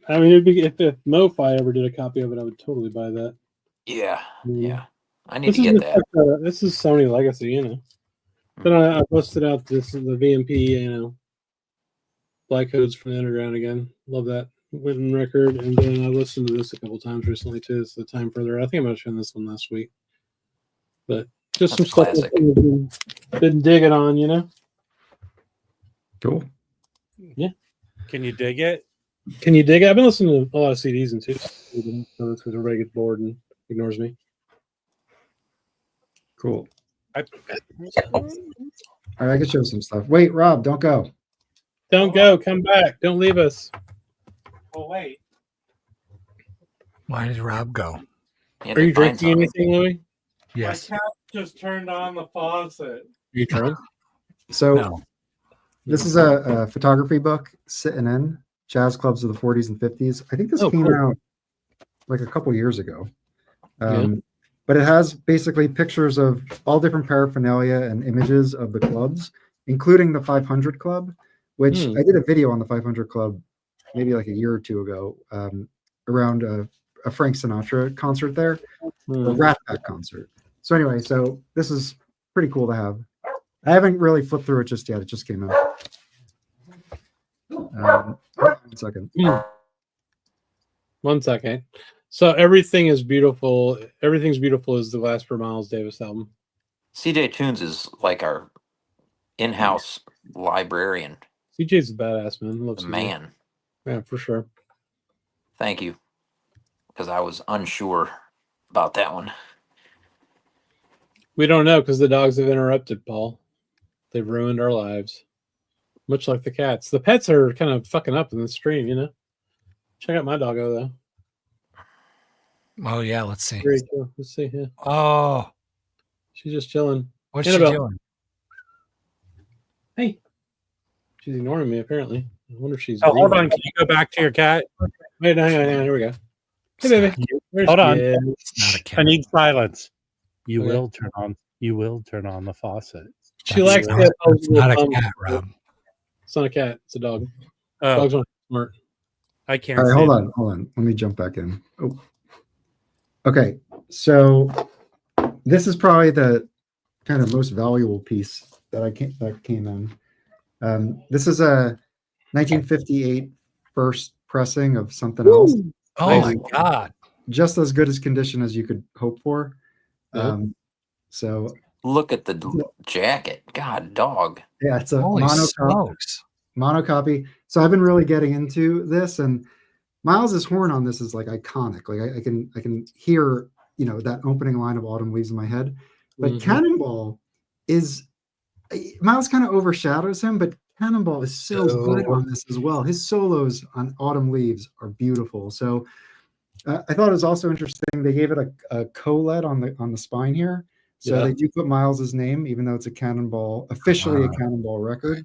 I mean, it'd be if MoFi ever did a copy of it, I would totally buy that. Yeah, yeah. I need This to is get that. This is Sony Legacy, Then I busted out the VMP, Black Codes from the Underground again. Love that Witten record. And then I listened to this a couple times recently too. It's the Time Further. I think I might have shown this one last week. But just That's some classic. stuff I've been digging on, Cool. Yeah. Can you dig it? Can you dig it? I've been listening to a lot of CDs and too. So that's because everybody gets bored and ignores me. Cool. All right, I can show some stuff. Wait, Rob, don't go. Don't go. Come back. Don't leave us. Oh wait. Why did Rob go? He had Are to you find drinking anything, Louis? Yes. My cat just turned on the faucet. Are you drunk? So No. this is a photography book, Sitting In, Jazz Clubs of the 40s and 50s. I think this Oh, came cool. out like a couple years ago. Yeah. But it has basically pictures of all different paraphernalia and images of the clubs, including the 500 Club, which I did a video on the 500 Club maybe like a year or two ago around a Frank Sinatra concert there, a Rat Pack concert. So anyway, so this is pretty cool to have. I haven't really flipped through it just yet. It just came out. 1 second. 1 second. So everything is beautiful. Everything's beautiful is the Glasper Miles Davis album. CJ Tunes is like our in-house librarian. CJ's a badass, man. Love The CJ. man. Yeah, for sure. Thank you. Because I was unsure about that one. We don't know because the dogs have interrupted, Paul. They've ruined our lives. Much like the cats. The pets are kind of fucking up in the stream, you know? Check out my doggo, though. Oh yeah, let's see. Very cool. Let's see. Yeah. Oh, She's just chilling. what's Annabelle. she doing? Hey. She's ignoring me, apparently. I wonder if she's. Oh, hold leaving. on. Can you go back to your cat? Wait, no, hang on. Here we go. Hey, baby. Where's Hold on. she? It's not a I cat. need silence. You Okay. will turn on. You will turn on the faucet. She That's likes not- that. It's not a cat, Rob. It's not a cat. It's a dog. Oh, Dogs aren't smart. I can't. All right, see hold it. on. Let me jump back in. Oh. Okay, so this is probably the kind of most valuable piece that came in. This is a 1958 first pressing of something else. Oh my God. Just as good as condition as you could hope for. Yep. So Look at the jacket. God, dog. yeah, it's a Holy mono copy. So I've been really getting into this, and Miles's horn on this is like iconic. Like I can hear, you know, that opening line of Autumn Leaves in my head. But Cannonball is Miles kind of overshadows him, but Cannonball is so good on this as well. His solos on Autumn Leaves are beautiful. So I thought it was also interesting. They gave it a co-lead on the spine here. So they do put Miles's name, even though it's a Cannonball, officially a Cannonball record.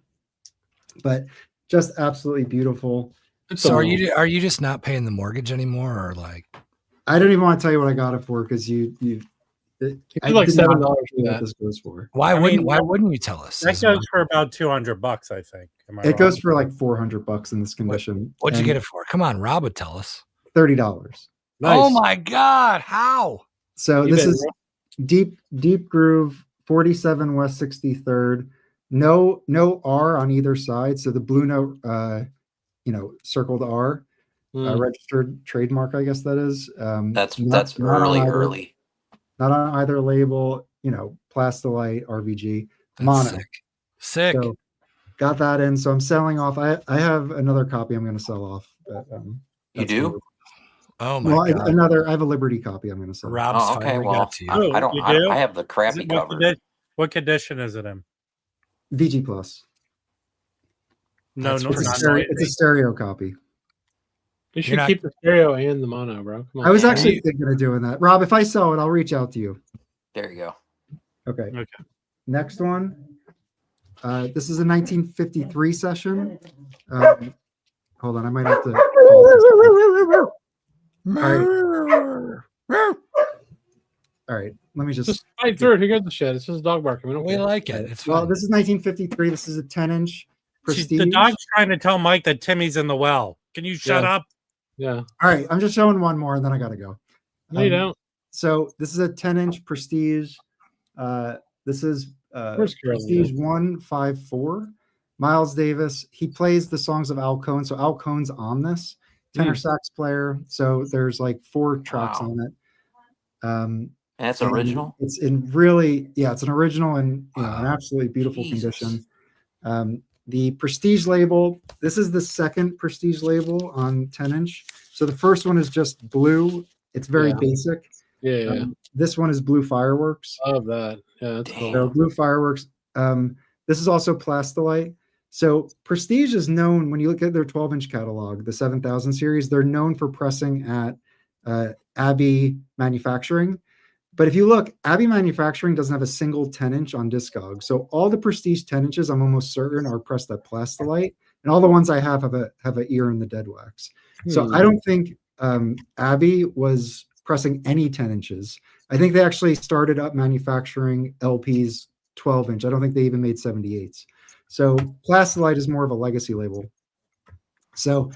But just absolutely beautiful. So are you just not paying the mortgage anymore, or like? I don't even want to tell you what I got it for because you I like $7 for what that. this goes for. Why wouldn't you tell us? That goes for about $200, I think. Am I It wrong? goes for like $400 in this condition. What'd you get it for? Come on, Rob would tell us. $30. Nice. Oh my God! How? So You this bet, is deep groove, 47 West 63rd. No R on either side. So the blue note, circled R, registered trademark, I guess that is. That's early. Not on either label. Plastilite, RVG, That's mono. Sick. So got that in. So I'm selling off. I have another copy I'm going to sell off. But, You do? Oh my God! I have a Liberty copy I'm going to sell. Rob's Oh, okay. finally Well, got to you. I don't. You do? I have the crappy cover. What condition is it in? VG Plus. No, That's no, pretty not scary. It's a stereo copy. You should keep the stereo and the mono, bro. Come on. I was actually thinking of doing that. Rob, if I sell it, I'll reach out to you. There you go. Okay. Okay. Next one. This is a 1953 session. Hold on, I might have to. All right, let me Just fight through it. Who gives a shit? It's just a dog barking. We don't We care. like it. It's Well, fun. this is 1953. This is a 10-inch Prestige. The dog's trying to tell Mike that Timmy's in the well. Can you shut up? Yeah. All right, I'm just showing one more, and then I gotta go. No, you don't. So this is a 10-inch Prestige. This is Where's Carolyn? Prestige 154. Miles Davis. He plays the songs of Al Cohn. So Al Cohn's on this tenor sax player. So there's like 4 tracks on it. And it's original. It's in really, it's an original and an absolutely beautiful condition. The Prestige label. This is the second Prestige label on 10-inch. So the first one is just blue. It's very basic. Yeah. This one is Blue Fireworks. I love that. Yeah, that's Damn. cool. So Blue Fireworks. This is also Plastilite. So Prestige is known, when you look at their 12-inch catalog, the 7000 series, they're known for pressing at Abbey Manufacturing. But if you look, Abbey Manufacturing doesn't have a single 10-inch on Discog. So all the Prestige 10 inches, I'm almost certain, are pressed at Plastilite. And all the ones I have a ear in the dead wax. So I don't think Abbey was pressing any 10 inches. I think they actually started up manufacturing LPs 12-inch. I don't think they even made 78s. So Plastilite is more of a legacy label. So,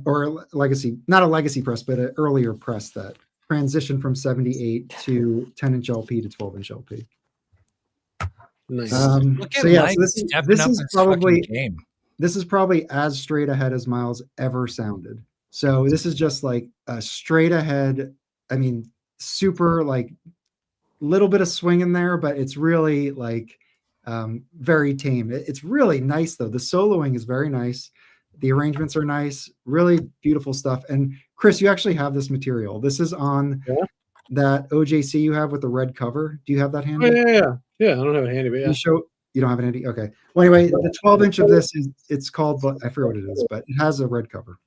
or legacy, not a legacy press, but an earlier press that transitioned from 78 to 10-inch LP to 12-inch LP. Nice. Look at So yeah, Mike so this stepping up is his fucking probably game. this is probably as straight ahead as Miles ever sounded. So this is just like a straight ahead. I mean, super like little bit of swing in there, but it's really like very tame. It's really nice though. The soloing is very nice. The arrangements are nice, really beautiful stuff. And Chris, you actually have this material. This is on that OJC you have with the red cover. Do you have that handy? Yeah. I don't have it handy, but yeah. You don't have it handy? Okay. Well, anyway, the 12-inch of this it's called, I forget what it is, but it has a red cover.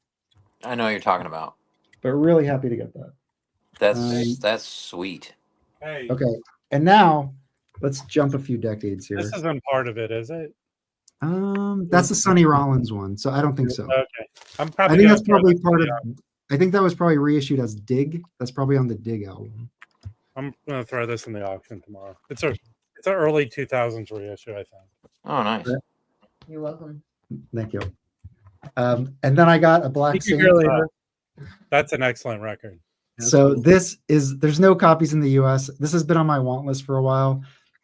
I know what you're talking about. But really happy to get that. That's sweet. Hey, Okay. And now let's jump a few decades here. this isn't part of it, is it? That's the Sonny Rollins one, so I don't think so. Okay. I'm I probably think gonna that's throw probably this part in of. the- I think that was probably reissued as Dig. That's probably on the Dig album. I'm gonna throw this in the auction tomorrow. It's an early 2000s reissue, I think. Oh, nice. Yeah. You're welcome. Thank you. And then I got a Black Saint. That's an excellent record. So there's no copies in the US. This has been on my want list for a while.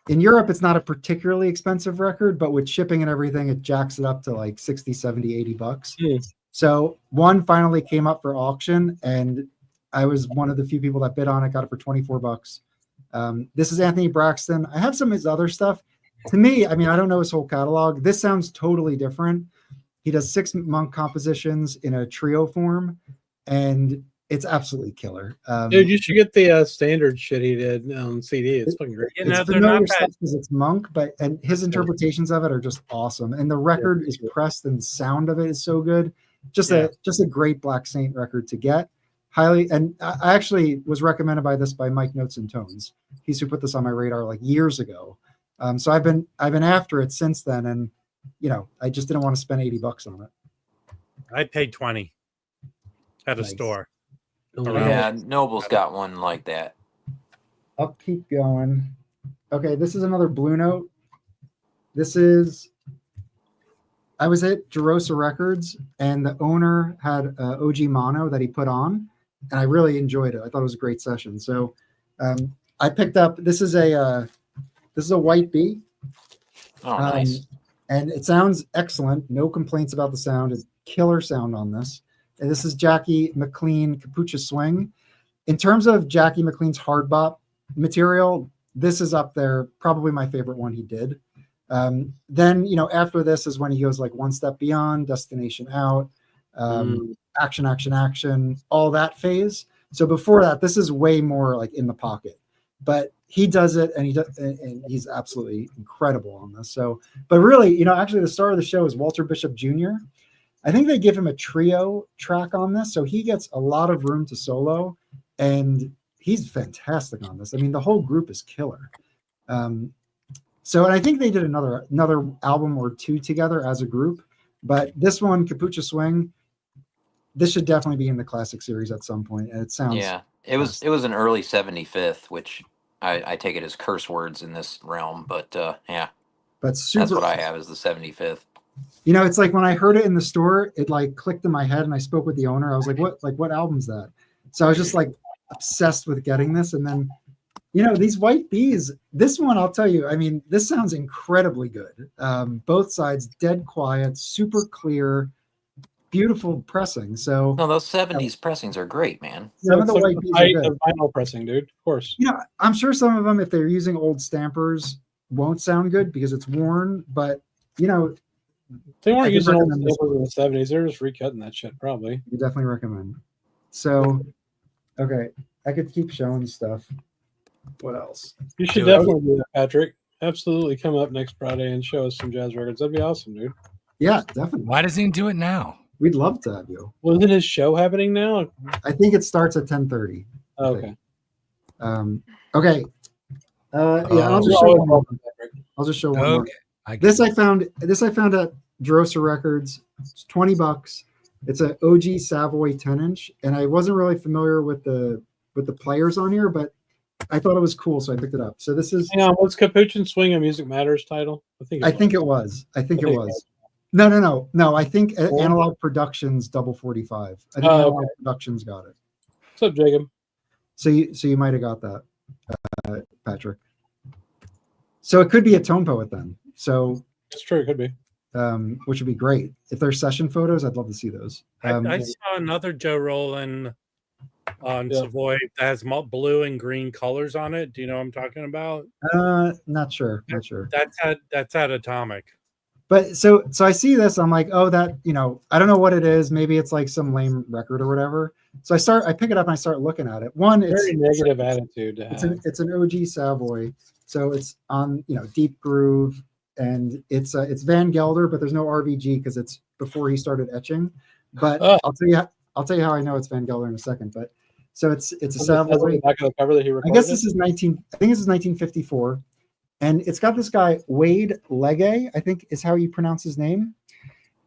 In Europe, it's not a particularly expensive record, but with shipping and everything, it jacks it up to like 60, 70, 80 bucks. So one finally came up for auction, and I was one of the few people that bid on it, got it for 24 bucks. This is Anthony Braxton. I have some of his other stuff. To me, I mean, I don't know his whole catalog. This sounds totally different. He does 6 monk compositions in a trio form, and it's absolutely killer. Dude, you should get the standard shit he did on CD. It's fucking great. You know, It's they're not familiar bad. stuff because it's monk, and his interpretations of it are just awesome. And the record is pressed, and the sound of it is so good. Just a great Black Saint record to get. Highly, and I actually was recommended by Mike Notes and Tones. He's who put this on my radar like years ago. So I've been after it since then, and I just didn't want to spend 80 bucks on it. I paid 20 at a Nice. store. Yeah, Noble's got one like that. I'll keep going. Okay, this is another Blue Note. I was at Jerosa Records, and the owner had OG Mono that he put on, and I really enjoyed it. I thought it was a great session. So I picked up. This is a White Bee. Oh, nice. And it sounds excellent. No complaints about the sound. It's killer sound on this. And this is Jackie McLean Capucha Swing. In terms of Jackie McLean's hard bop material, this is up there. Probably my favorite one he did. Then, after this is when he goes like One Step Beyond, Destination Out, Action, Action, Action, all that phase. So before that, this is way more like in the pocket. But he does it, and he's absolutely incredible on this. So, but really, actually the star of the show is Walter Bishop Jr. I think they give him a trio track on this, so he gets a lot of room to solo, and he's fantastic on this. I mean, the whole group is killer. And I think they did another album or two together as a group, but this one, Capucha Swing, this should definitely be in the classic series at some point, and it sounds it was an early 75th, which I take it as curse words in this realm, but but super. That's what I have is the 75th. It's like when I heard it in the store, it like clicked in my head, and I spoke with the owner. I was like, what album's that? So I was just like obsessed with getting this. And then, these White Bees, this one, I'll tell you, I mean, this sounds incredibly good. Both sides, dead quiet, super clear, beautiful pressing. So no, those 70s pressings are great, man. Some of the White Bees are good. The vinyl pressing, dude. Of course. I'm sure some of them, if they're using old stampers, won't sound good because it's worn, but they weren't using old stampers in the 70s. They're just recutting that shit, probably. You definitely recommend. So, okay, I could keep showing stuff. What else? You should Do it. definitely do that, Patrick. Absolutely, come up next Friday and show us some jazz records. That'd be awesome, dude. Yeah, definitely. Why doesn't he do it now? We'd love to have you. Wasn't his show happening now? I think it starts at 10:30. Oh, okay. Okay. Yeah, I'll just Oh, show one. I'll just show one more. Okay. I This I found at Drosa Records. It's $20. It's an OG Savoy 10-inch, and I wasn't really familiar with the players on here, but I thought it was cool, so I picked it up. So this is Hang on, what's Capuchin Swing a Music Matters title? I think it was. No. I think Analog Productions Double 45. I think Analog Productions got it. What's up, Jacob? So you might have got that, Patrick. So it could be a Tone Poet then. So That's true, it could be. which would be great. If there's session photos, I'd love to see those. I saw another Joe Roland on Savoy that has blue and green colors on it. Do you know what I'm talking about? Not sure. That's at Atomic. But so I see this, I'm like, oh, that, I don't know what it is. Maybe it's like some lame record or whatever. So I pick it up and I start looking at it. One, it's very negative attitude to have. It's an OG Savoy. So it's on, deep groove, and it's Van Gelder, but there's no RVG because it's before he started etching. But I'll tell you how I know it's Van Gelder in a second. But so it's a Savoy. Back of the cover that he recorded. I guess this is 1954. And it's got this guy, Wade Legge, I think is how you pronounce his name.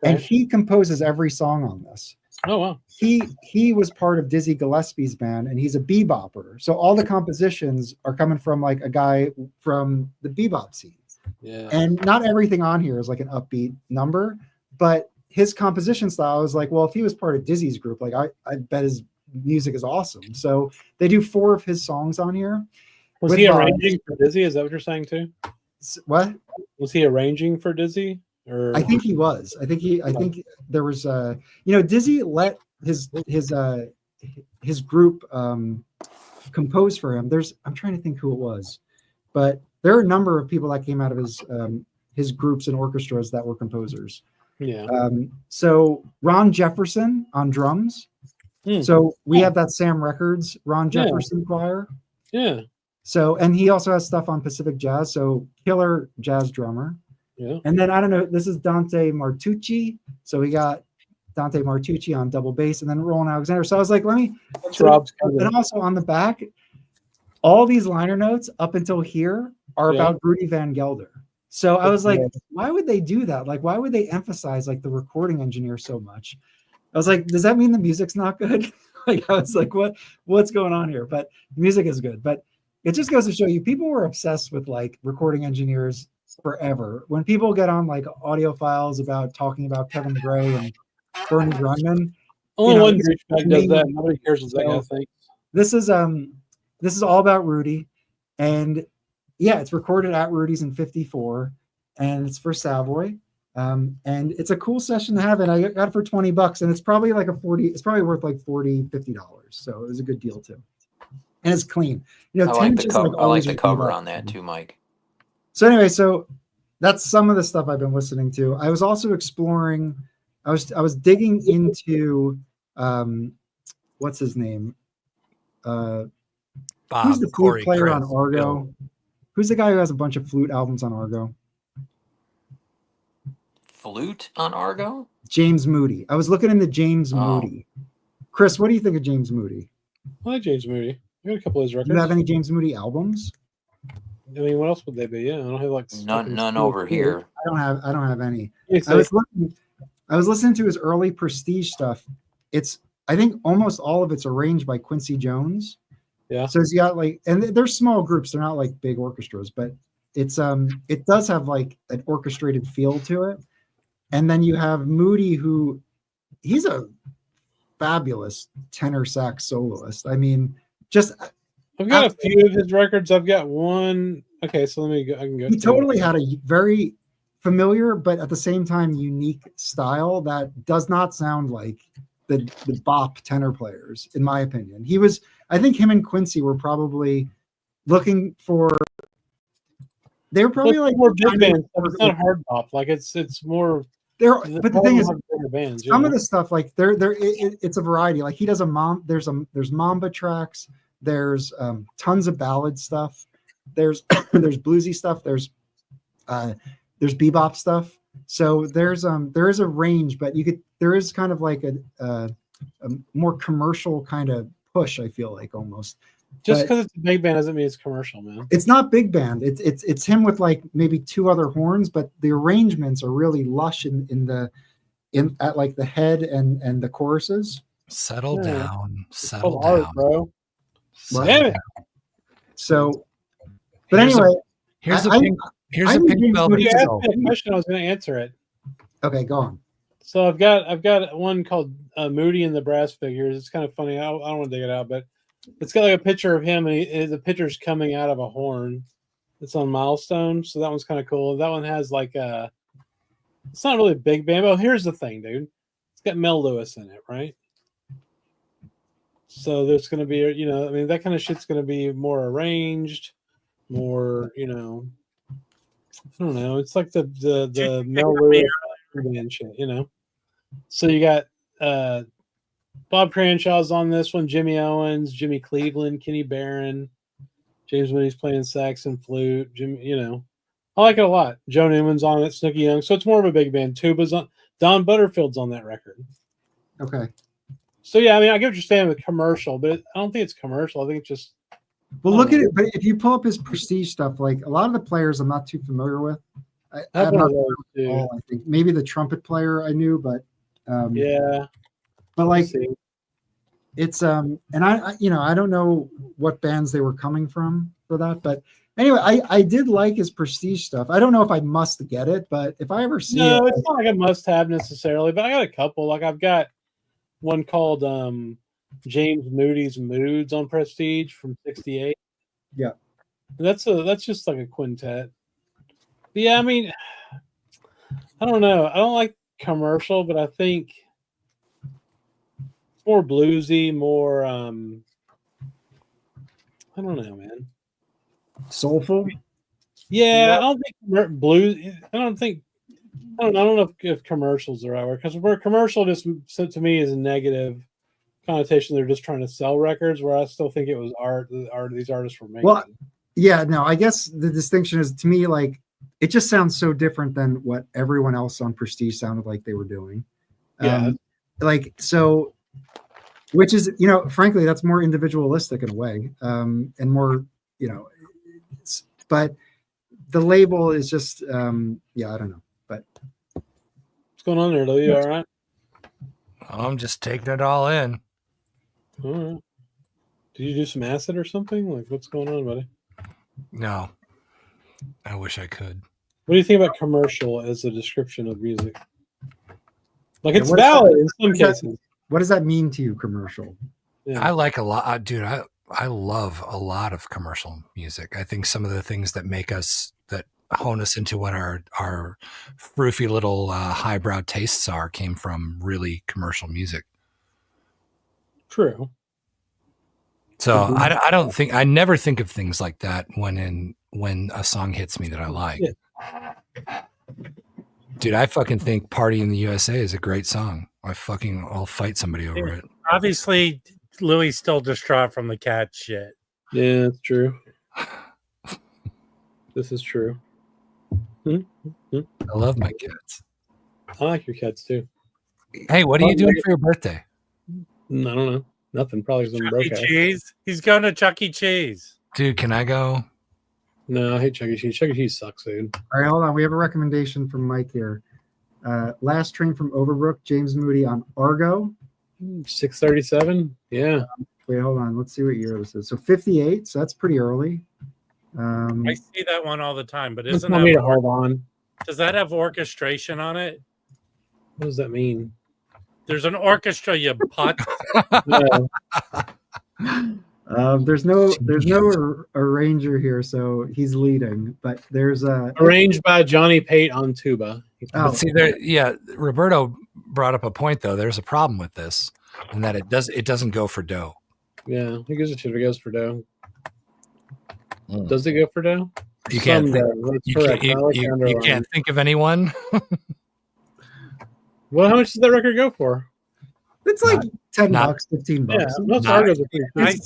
Okay. And he composes every song on this. Oh, wow. He was part of Dizzy Gillespie's band, and he's a bebopper. So all the compositions are coming from like a guy from the bebop scene. Yeah. And not everything on here is like an upbeat number, but his composition style is like, well, if he was part of Dizzy's group, like I bet his music is awesome. So they do 4 of his songs on here. Was he arranging for Dizzy? Is that what you're saying too? What? Was he arranging for Dizzy? Or I think he was. I think there was Dizzy let his group compose for him. I'm trying to think who it was, but there are a number of people that came out of his groups and orchestras that were composers. Yeah. So Ron Jefferson on drums. So we have that Sam Records Ron Jefferson choir. Yeah. So, and he also has stuff on Pacific Jazz. So killer jazz drummer. Yeah. And then I don't know, this is Dante Martucci. So we got Dante Martucci on double bass, and then Roland Alexander. So I was like, That's Rob's cousin. And also on the back, all these liner notes up until here are about Rudy Van Gelder. So I was like, why would they do that? Like, why would they emphasize like the recording engineer so much? I was like, does that mean the music's not good? I was like, what's going on here? But the music is good. But it just goes to show you, people were obsessed with like recording engineers forever. When people get on like audio files about talking about Kevin Gray and Bernie Grundman, only one douchebag does that. Nobody cares what that guy thinks. This is all about Rudy, and it's recorded at Rudy's in '54, and it's for Savoy, and it's a cool session to have. And I got it for $20, and it's probably like it's probably worth like $40-50. So it was a good deal too, and it's clean. I like the cover on that too, Mike. So anyway, so that's some of the stuff I've been listening to. I was also exploring. I was digging into what's his name? Bob, who's the flute player Chris, on Argo? Bill. Who's the guy who has a bunch of flute albums on Argo? Flute on Argo? James Moody. I was looking into James Moody. Chris, what do you think of James Moody? I like James Moody. I got a couple of his records. Do you have any James Moody albums? I mean, what else would they be? Yeah, I don't have like none over here. I don't have any. I was listening to his early Prestige stuff. I think almost all of it's arranged by Quincy Jones. Yeah. So he's got like, and they're small groups. They're not like big orchestras, but it does have like an orchestrated feel to it. And then you have Moody, he's a fabulous tenor sax soloist. I mean, I've got a few of his records. I've got one. Okay, so let me go. I can go. He totally had a very familiar, but at the same time unique style that does not sound like the bop tenor players, in my opinion. I think him and Quincy were probably looking for. They were probably like more big band stuff. It's not hard bop. Like it's more. But the thing is, bands, some of the stuff like it's a variety. Like he does there's Mamba tracks. There's tons of ballad stuff. There's there's bluesy stuff. There's bebop stuff. So there is a range, but there is kind of like a more commercial kind of push. I feel like almost. Just because it's a big band doesn't mean it's commercial, man. It's not big band. It's him with like maybe 2 other horns, but the arrangements are really lush at like the head and the choruses. Settle down. It's Settle called down. art, bro. What? Damn it. So, but anyway, Here's a I- pink You velvet asked soul. me a question, I was going to answer it. okay, go on. So I've got one called Moody and the Brass Figures. It's kind of funny. I don't want to dig it out, but it's got like a picture of him, and the picture's coming out of a horn. It's on Milestone, so that one's kind of cool. That one has like it's not really a big band. But here's the thing, dude. It's got Mel Lewis in it, right? So there's going to be, that kind of shit's going to be more arranged, more, I don't know. It's like the Mel Lewis and shit, So you got Bob Cranshaw's on this one, Jimmy Owens, Jimmy Cleveland, Kenny Barron, James Moody's playing sax and flute, I like it a lot. Joe Newman's on it, Snooky Young. So it's more of a big band. Tuba's on, Don Butterfield's on that record. Okay. So yeah, I mean, I get what you're saying with commercial, but I don't think it's commercial. I think it's just. Well, look at it. But if you pull up his Prestige stuff, like a lot of the players I'm not too familiar with. I'm not all, I think maybe the trumpet player I knew, but yeah. But like it's and I don't know what bands they were coming from for that, but anyway, I did like his Prestige stuff. I don't know if I must get it, but if I ever see it, it's not like a must-have necessarily. But I got a couple. Like I've got one called James Moody's Moods on Prestige from '68. Yeah, that's just like a quintet. But yeah, I mean, I don't know. I don't like commercial, but I think it's more bluesy, more I don't know, man. Soulful. Yeah, I don't think blues. I don't know if commercials are right word, because where commercial just to me is a negative connotation. They're just trying to sell records, where I still think it was art. The art these artists were making. Well, yeah, no, I guess the distinction is, to me, like it just sounds so different than what everyone else on Prestige sounded like they were doing. Yeah, like so, which is frankly that's more individualistic in a way, and more but the label is just I don't know. But what's going on there, Lou? You all right? I'm just taking it all in. All right. Did you do some acid or something? Like, what's going on, buddy? No, I wish I could. What do you think about commercial as a description of music? Like, it's valid in some cases. What does that mean to you, commercial? Yeah. I like a lot, dude. I love a lot of commercial music. I think some of the things that hone us into what our froofy little highbrow tastes are came from really commercial music. True. So I never think of things like that when a song hits me that I like. Yeah. Dude, I fucking think "Party in the USA" is a great song. I'll fight somebody over it. Obviously, Louis still distraught from the cat shit. Yeah, it's true. This is true. I love my cats. I like your cats too. Hey, what are you doing for your birthday? I don't know. Nothing. Probably some broke Chuck E. Cheese. He's going to Chuck E. Cheese. Dude, can I go? No, I hate Chuck E. Cheese. Chuck E. Cheese sucks, dude. All right, hold on. We have a recommendation from Mike here. Last Train from Overbrook, James Moody on Argo. 637. Yeah. Wait, hold on. Let's see what year this is. So 58. So that's pretty early. I see that one all the time, but isn't that? that Hold on. Does that have orchestration on it? What does that mean? There's an orchestra, you putt. There's no arranger here, so he's leading. But there's arranged by Johnny Pate on tuba. But see, Roberto brought up a point though. There's a problem with this, and that it doesn't go for dough. Yeah, who gives a shit if it goes for dough? Does it go for dough? You can't think of anyone. Well, how much does that record go for? It's like $10, $15. Yeah, most Argos are pretty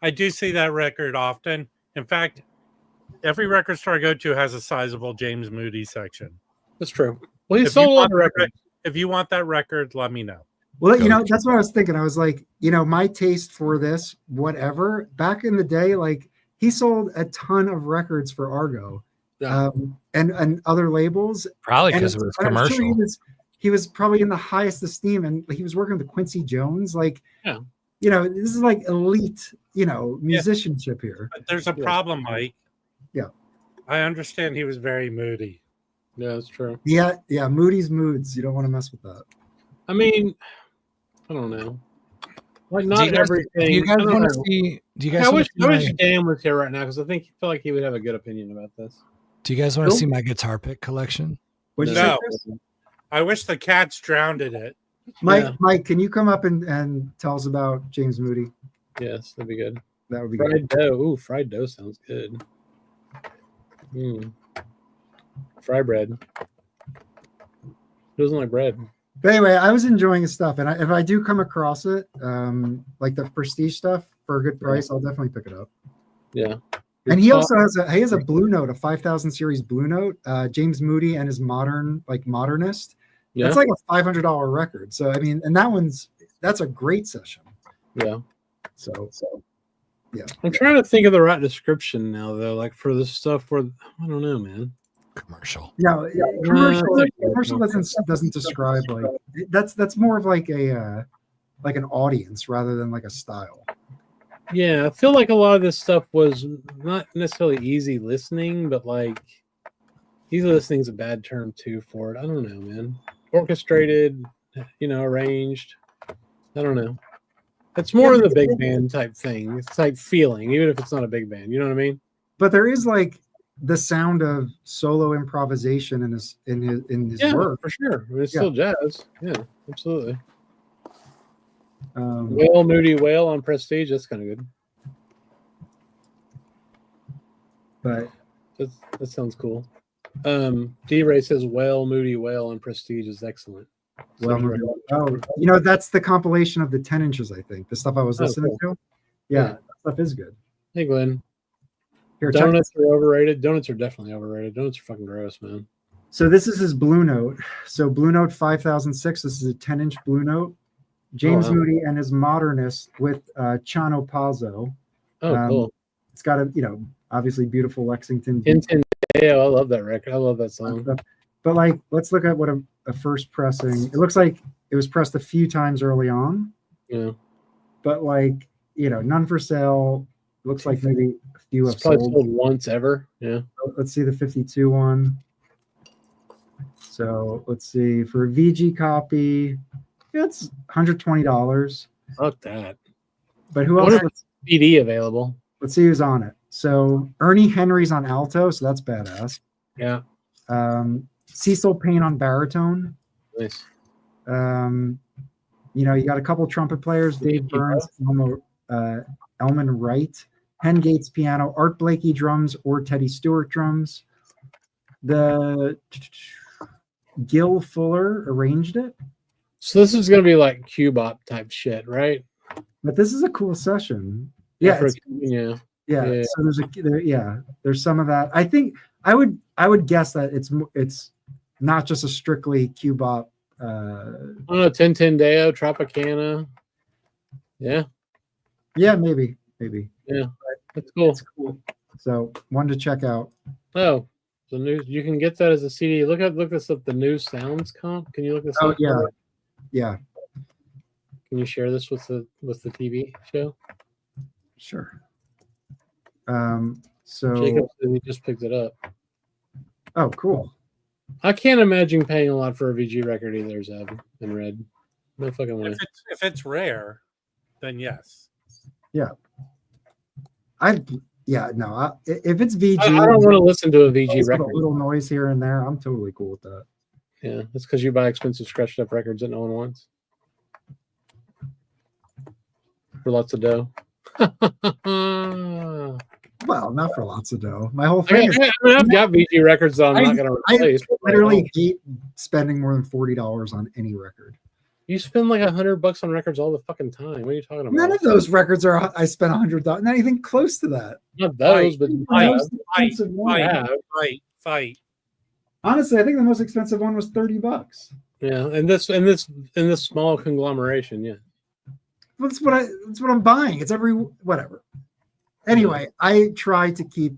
I I do see that record often. In fact, every record store I go to has a sizable James Moody section. That's true. Well, he If sold you a lot want of that records. If you want that record, let me know. Well, you know, that's what I was thinking. I was like, you know, my taste for this, whatever, back in the day, like he sold a ton of records for Argo, Yeah. and other labels. Probably And because it was I'm sure commercial. he was probably in the highest esteem, and he was working with Quincy Jones. Like, Yeah. you know, this is like elite, you know, musicianship here. But there's a problem, Mike. Yeah. I understand he was very moody. Yeah, that's true. Yeah, Moody's moods. You don't want to mess with that. I mean, I don't know. Like, Do not you guys, everything. do you I guys don't want to know. see? Do you guys I want wish, to see my, Dan was here right now because I feel like he would have a good opinion about this. Do you guys want to Nope. see my guitar pick collection? What'd you No. say, Chris? I wish the cats drowned in it. Mike, can you come up and tell us about James Moody? Yes, that'd be good. That would be good. Fried dough. Ooh, fried dough sounds good. Fry bread. Who doesn't like bread? But anyway, I was enjoying his stuff, and if I do come across it, like the prestige stuff for a good price, I'll definitely pick it up. Yeah. And he also has a Blue Note, a 5000 series Blue Note, James Moody and his modernist. Yeah. That's like a $500 record. So I mean, and that's a great session. Yeah. So yeah. I'm trying to think of the right description now, though. Like for this stuff where I don't know, man. Commercial. Yeah, commercial doesn't describe like that's more of like a like an audience rather than like a style. Yeah, I feel like a lot of this stuff was not necessarily easy listening, but like easy listening is a bad term too for it. I don't know, man. Orchestrated, you know, arranged. I don't know. It's more of the big band type thing. It's like feeling, even if it's not a big band. You know what I mean? But there is like the sound of solo improvisation in his work for sure. I mean, it's still jazz. Yeah, absolutely. Moody Whale on Prestige. That's kind of good. But that sounds cool. D-Ray says Moody Whale on Prestige is excellent. You know, that's the compilation of the 10 inches, I think. The stuff I was listening to. Yeah, that stuff is good. Hey, Glenn. Here, donuts are overrated. Donuts are definitely overrated. Donuts are fucking gross, man. So this is his Blue Note. So Blue Note 5006. This is a 10-inch Blue Note. James Moody and his modernist with Chano Pazzo. Oh, cool. It's got a, you know, obviously beautiful Lexington. I love that record. I love that song. But like, let's look at what a first pressing. It looks like it was pressed a few times early on. Yeah. But like, you know, none for sale. Looks like maybe a few have sold once ever. Yeah. Let's see the 52 one. So let's see for a VG copy. It's $120. Fuck that. But who else? CD available. Let's see who's on it. So Ernie Henry's on alto, so that's badass. Yeah. Cecil Payne on baritone. Nice. You know, you got a couple trumpet players: Dave Burns, Elman Wright, Hen Gates piano, Art Blakey drums, or Teddy Stewart drums. The Gil Fuller arranged it. So this is going to be like cubop type shit, right? But this is a cool session. Yeah, yeah. So there's some of that. I think I would guess that it's not just a strictly cubop. I don't know, Tintendeo, Tropicana. Yeah. Yeah, maybe. Yeah, that's cool. It's cool. So one to check out. Oh, the new, you can get that as a CD. Look this up. The new sounds comp. Can you look this up? Oh yeah. Can you share this with the TV show? Sure. So Jacob said he just picked it up. Oh, cool. I can't imagine paying a lot for a VG record either, Zeb and Red. No fucking way. If it's rare, then yes. Yeah. If it's VG, I don't want to listen to a VG record. A little noise here and there. I'm totally cool with that. Yeah, that's because you buy expensive scratched up records that no one wants for lots of dough. Well, not for lots of dough. My whole thing is, I've got VG records that I'm not going to replace. I literally hate spending more than $40 on any record. You spend like $100 on records all the fucking time. What are you talking about? None of those records are. I spent $100. Not even close to that. Not those, but The most expensive one. Fight. Honestly, I think the most expensive one was $30. Yeah, and this small conglomeration, yeah. That's what I'm buying. It's whatever. Anyway, I try to keep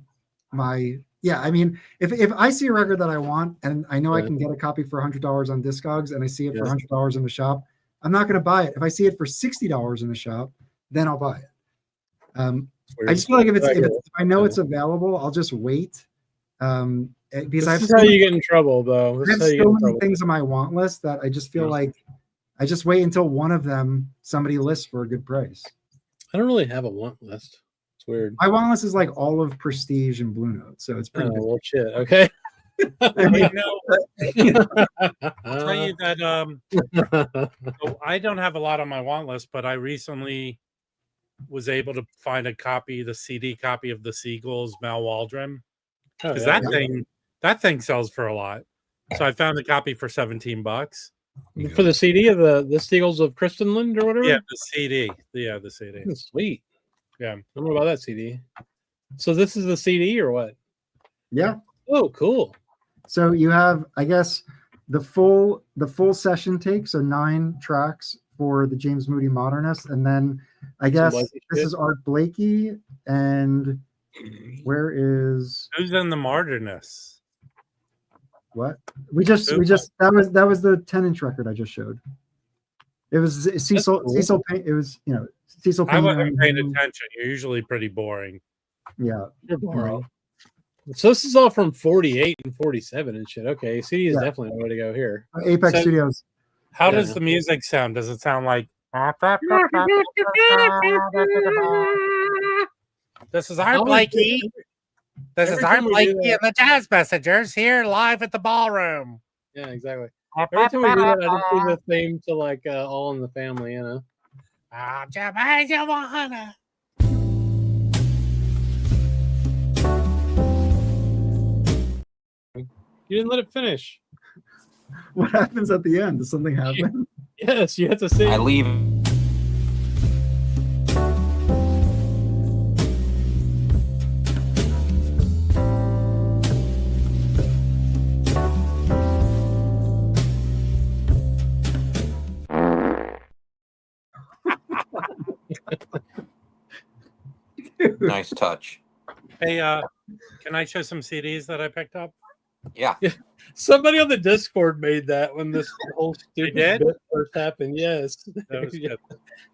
my I mean, if I see a record that I want and I know I can get a copy for $100 on Discogs and I see it for $100 in the shop, I'm not going to buy it. If I see it for $60 in the shop, then I'll buy it. I just feel like if I know it's available, I'll just wait. Because this is how you get in trouble, though. I have so many things on my want list that I just feel like I just wait until one of them somebody lists for a good price. I don't really have a want list. It's weird. My want list is like all of Prestige and Blue Note, so it's pretty good. Well, shit. Okay. I mean, I'll tell you that I don't have a lot on my want list, but I recently was able to find the CD copy of the Seagulls Mal Waldron, because that thing sells for a lot. So I found the copy for $17 for the CD of the Seagulls of Kristenland or whatever. Yeah, the CD. Yeah, the CD. Sweet. Yeah, I don't know about that CD. So this is the CD or what? Yeah. Oh, cool. So you have, I guess, the full session take, so 9 tracks for the James Moody Modernist, and then I guess this is Art Blakey, and where is who's in the Modernist? What that was the 10-inch record I just showed. It was Cecil Payne. It was Cecil Payne. I wasn't paying attention. You're usually pretty boring. Yeah, you're boring. So this is all from 48 and 47 and shit. Okay, CD is definitely the way to go here. Apex Studios. How does the music sound? Does it sound like this is Art Blakey? This is Art Blakey and the Jazz Messengers here live at the ballroom. Yeah, exactly. Every time we do that, I just do the theme to like All in the Family, you know. You didn't let it finish. What happens at the end? Does something happen? Yes, you have to sing. I leave. Nice touch. Hey, can I show some CDs that I picked up? Yeah. Somebody on the Discord made that when this whole stupid did? bit first happened. Yes. That was good.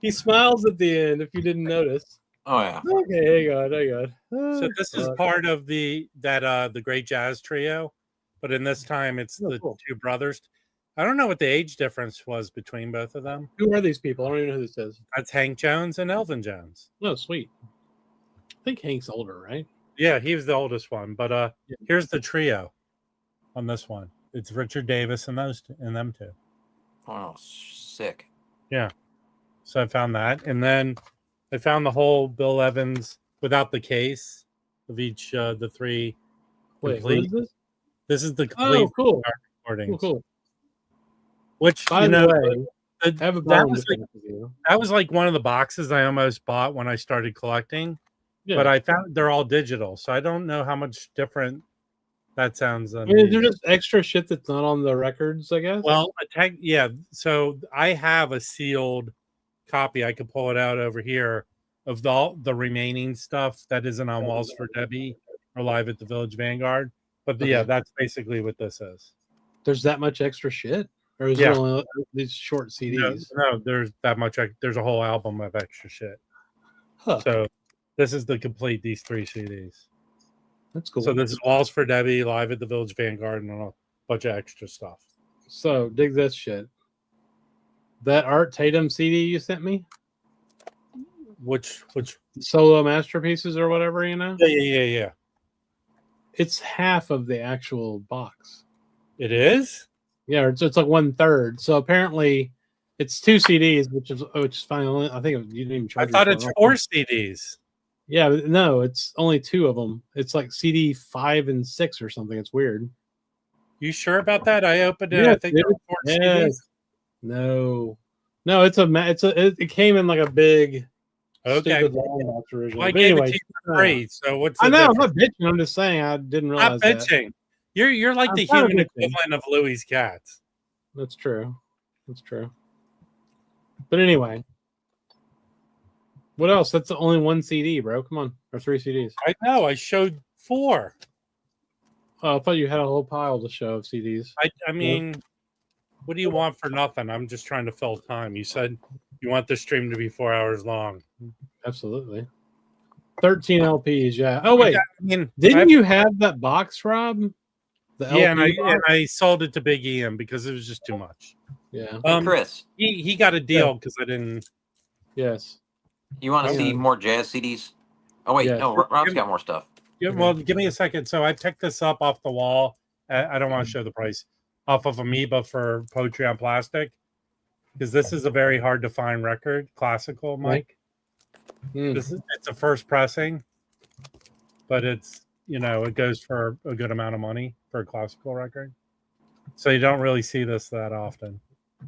He smiles at the end if you didn't notice. Oh yeah. Okay, hang on. So this is part of the Great Jazz Trio, but in this time it's the two brothers. I don't know what the age difference was between both of them. Who are these people? I don't even know who this is. That's Hank Jones and Elvin Jones. Oh, sweet. I think Hank's older, right? Yeah, he was the oldest one. But here's the trio on this one. It's Richard Davis and them two. Oh, sick. Yeah. So I found that, and then I found the whole Bill Evans without the case of each the three. Wait, what is this? This is the complete recordings. Cool. Which By the way, that was like one of the boxes I almost bought when I started collecting. Yeah. But I found they're all digital, so I don't know how much different that sounds. I mean, is there just extra shit that's not on the records, I guess? Well, so I have a sealed copy. I could pull it out over here of the remaining stuff that isn't on Walls for Debbie or Live at the Village Vanguard. But yeah, that's basically what this is. There's that much extra shit? Or is it only these short CDs? No, there's that much. There's a whole album of extra shit. Huh. So this is these 3 CDs. That's cool. So this is Walls for Debbie, Live at the Village Vanguard, and a bunch of extra stuff. So dig this shit. That Art Tatum CD you sent me? Which Solo Masterpieces or whatever, you know? Yeah. It's half of the actual box. It is? Yeah, it's like 1/3. So apparently it's 2 CDs, which is fine. I think you didn't even charge. I thought it's 4 CDs. Yeah, but no, it's only 2 of them. It's like CD 5 and 6 or something. It's weird. You sure about that? I opened it. I think there were 4 CDs. No, No, it came in like a big Okay. stupid long box originally. Well, I But gave anyway, it to you for free. So what's the I know I'm difference? not bitching. I'm just saying I didn't realize Not that. bitching. You're like I'm the kind of human bitching. equivalent of Louis' cats. That's true. That's true. But anyway, what else? That's only one CD, bro. Come on, or 3 CDs. I know. I showed 4. Oh, I thought you had a whole pile to show of CDs. I mean, what do you want for nothing? I'm just trying to fill time. You said you want the stream to be 4 hours long. Absolutely. 13 LPs, yeah. Oh wait, I mean, didn't you have that box, Rob? The Yeah, and LP box? I sold it to Big Ian because it was just too much. Yeah. Hey, Chris, He got a deal because I didn't. Yes. you want to Hang see on. more jazz CDs? Oh wait, Yes. no, Rob's got more stuff. Yeah, well, give me a second. So I picked this up off the wall. I don't want to show the price off of Amoeba for Poetry on Plastic because this is a very hard to find record, classical, Mike. It's a first pressing, but it's it goes for a good amount of money for a classical record. So you don't really see this that often.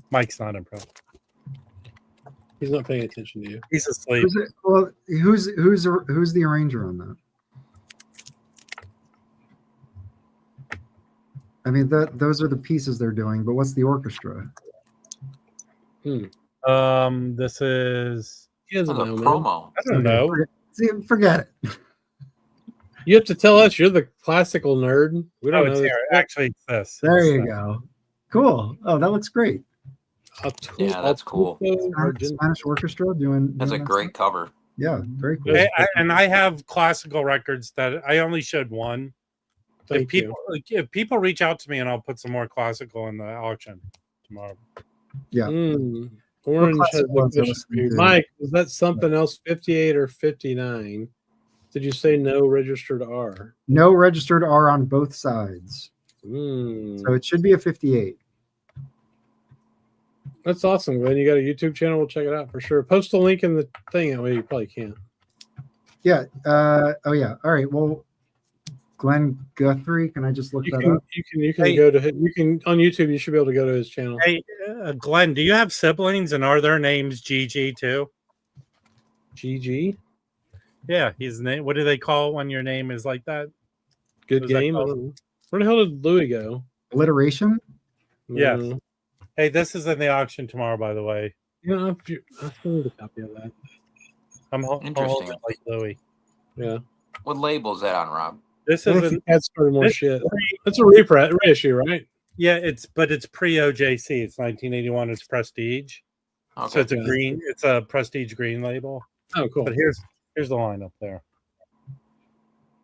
Mike's not impressed. He's not paying attention to you. He's asleep. Who's the arranger on that? I mean, those are the pieces they're doing, but what's the orchestra? This is. He doesn't know, man. promo. I don't know. Forget it. You have to tell us. You're the classical nerd. We don't know. It's this. here. Actually, it's this. There It's you that. go. Cool. Oh, that looks great. Yeah, that's cool. Spanish orchestra doing. That's a great cover. Yeah, very cool. And I have classical records that I only showed one. If people reach out to me, and I'll put some more classical in the auction tomorrow. Yeah. Orange has classic ones I a listen to. Mike, was that something else? 58 or 59? Did you say no registered R? No registered R on both sides. So it should be a 58. That's awesome, Glenn. You got a YouTube channel? We'll check it out for sure. Post a link in the thing. That way you probably can't. Yeah. Oh yeah. All right. Well, Glenn Guthrie. Can I just look that up? You can go to you can on YouTube. You should be able to go to his channel. Hey, Glenn, do you have siblings, and are their names GG too? GG. Yeah, his name. What do they call when your name is like that? Good game. Where the hell did Louis go? Alliteration. Yes. Hey, this is in the auction tomorrow, by the way. Yeah, I need a copy of that. I'm holding it like Louis. Yeah. What label is that on, Rob? This is had started more shit. That's a reissue, right? Yeah, it's pre-OJC. It's 1981. It's Prestige. Okay. So it's a green. It's a Prestige green label. Oh, cool. But here's the lineup there.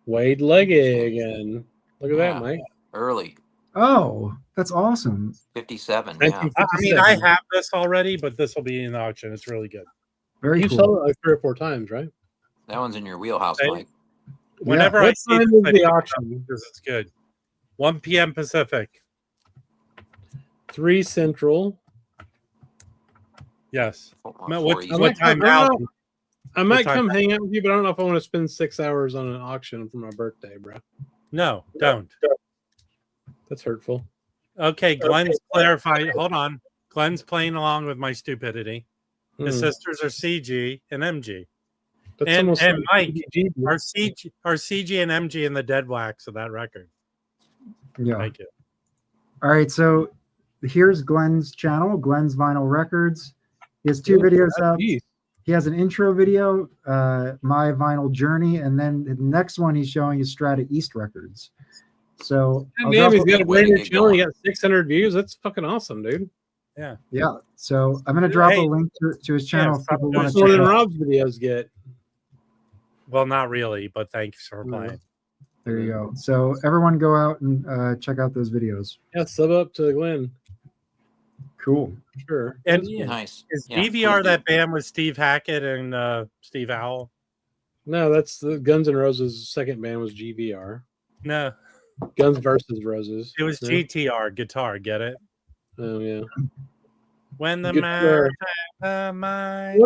Wade Leggy again. Look at that, Mike. Early. Oh, that's awesome. 57. Yeah. I mean, I have this already, but this will be in the auction. It's really good. Very you cool. sold it like 3 or 4 times, right? That one's in your wheelhouse, Mike. Whenever What I see time this, is I the pick it up auction? because it's good. 1 p.m. Pacific. 3 Central. Yes. What What time now? I might come hang out with you, but I don't know if I want to spend 6 hours on an auction for my birthday, bro. No, don't. That's hurtful. Okay, Glenn's clarified. Hold on. Glenn's playing along with my stupidity. His sisters are CG and MG. That's And almost Mike, CG. are CG and MG in the dead wax of that record. Yeah. Thank you. All right. So here's Glenn's channel, Glenn's Vinyl Records. He has 2 videos up. He has an intro video, My Vinyl Journey, and then the next one he's showing is Strata East Records. So damn, he's got a brand new channel. He got 600 views. That's fucking awesome, dude. Yeah. Yeah. So I'm gonna drop a link to his channel if people want to more check than it out. Rob's videos get. Well, not really, but thanks for playing. There you go. So everyone go out and check out those videos. Yeah, sub up to Glenn. Cool. Sure. And nice. Is Yeah, DVR that band with Steve Hackett and Steve Howell? No, that's the Guns N' Roses' second band was GVR. No. Guns versus Roses. It was GTR, guitar, get it? Oh, yeah. When the man.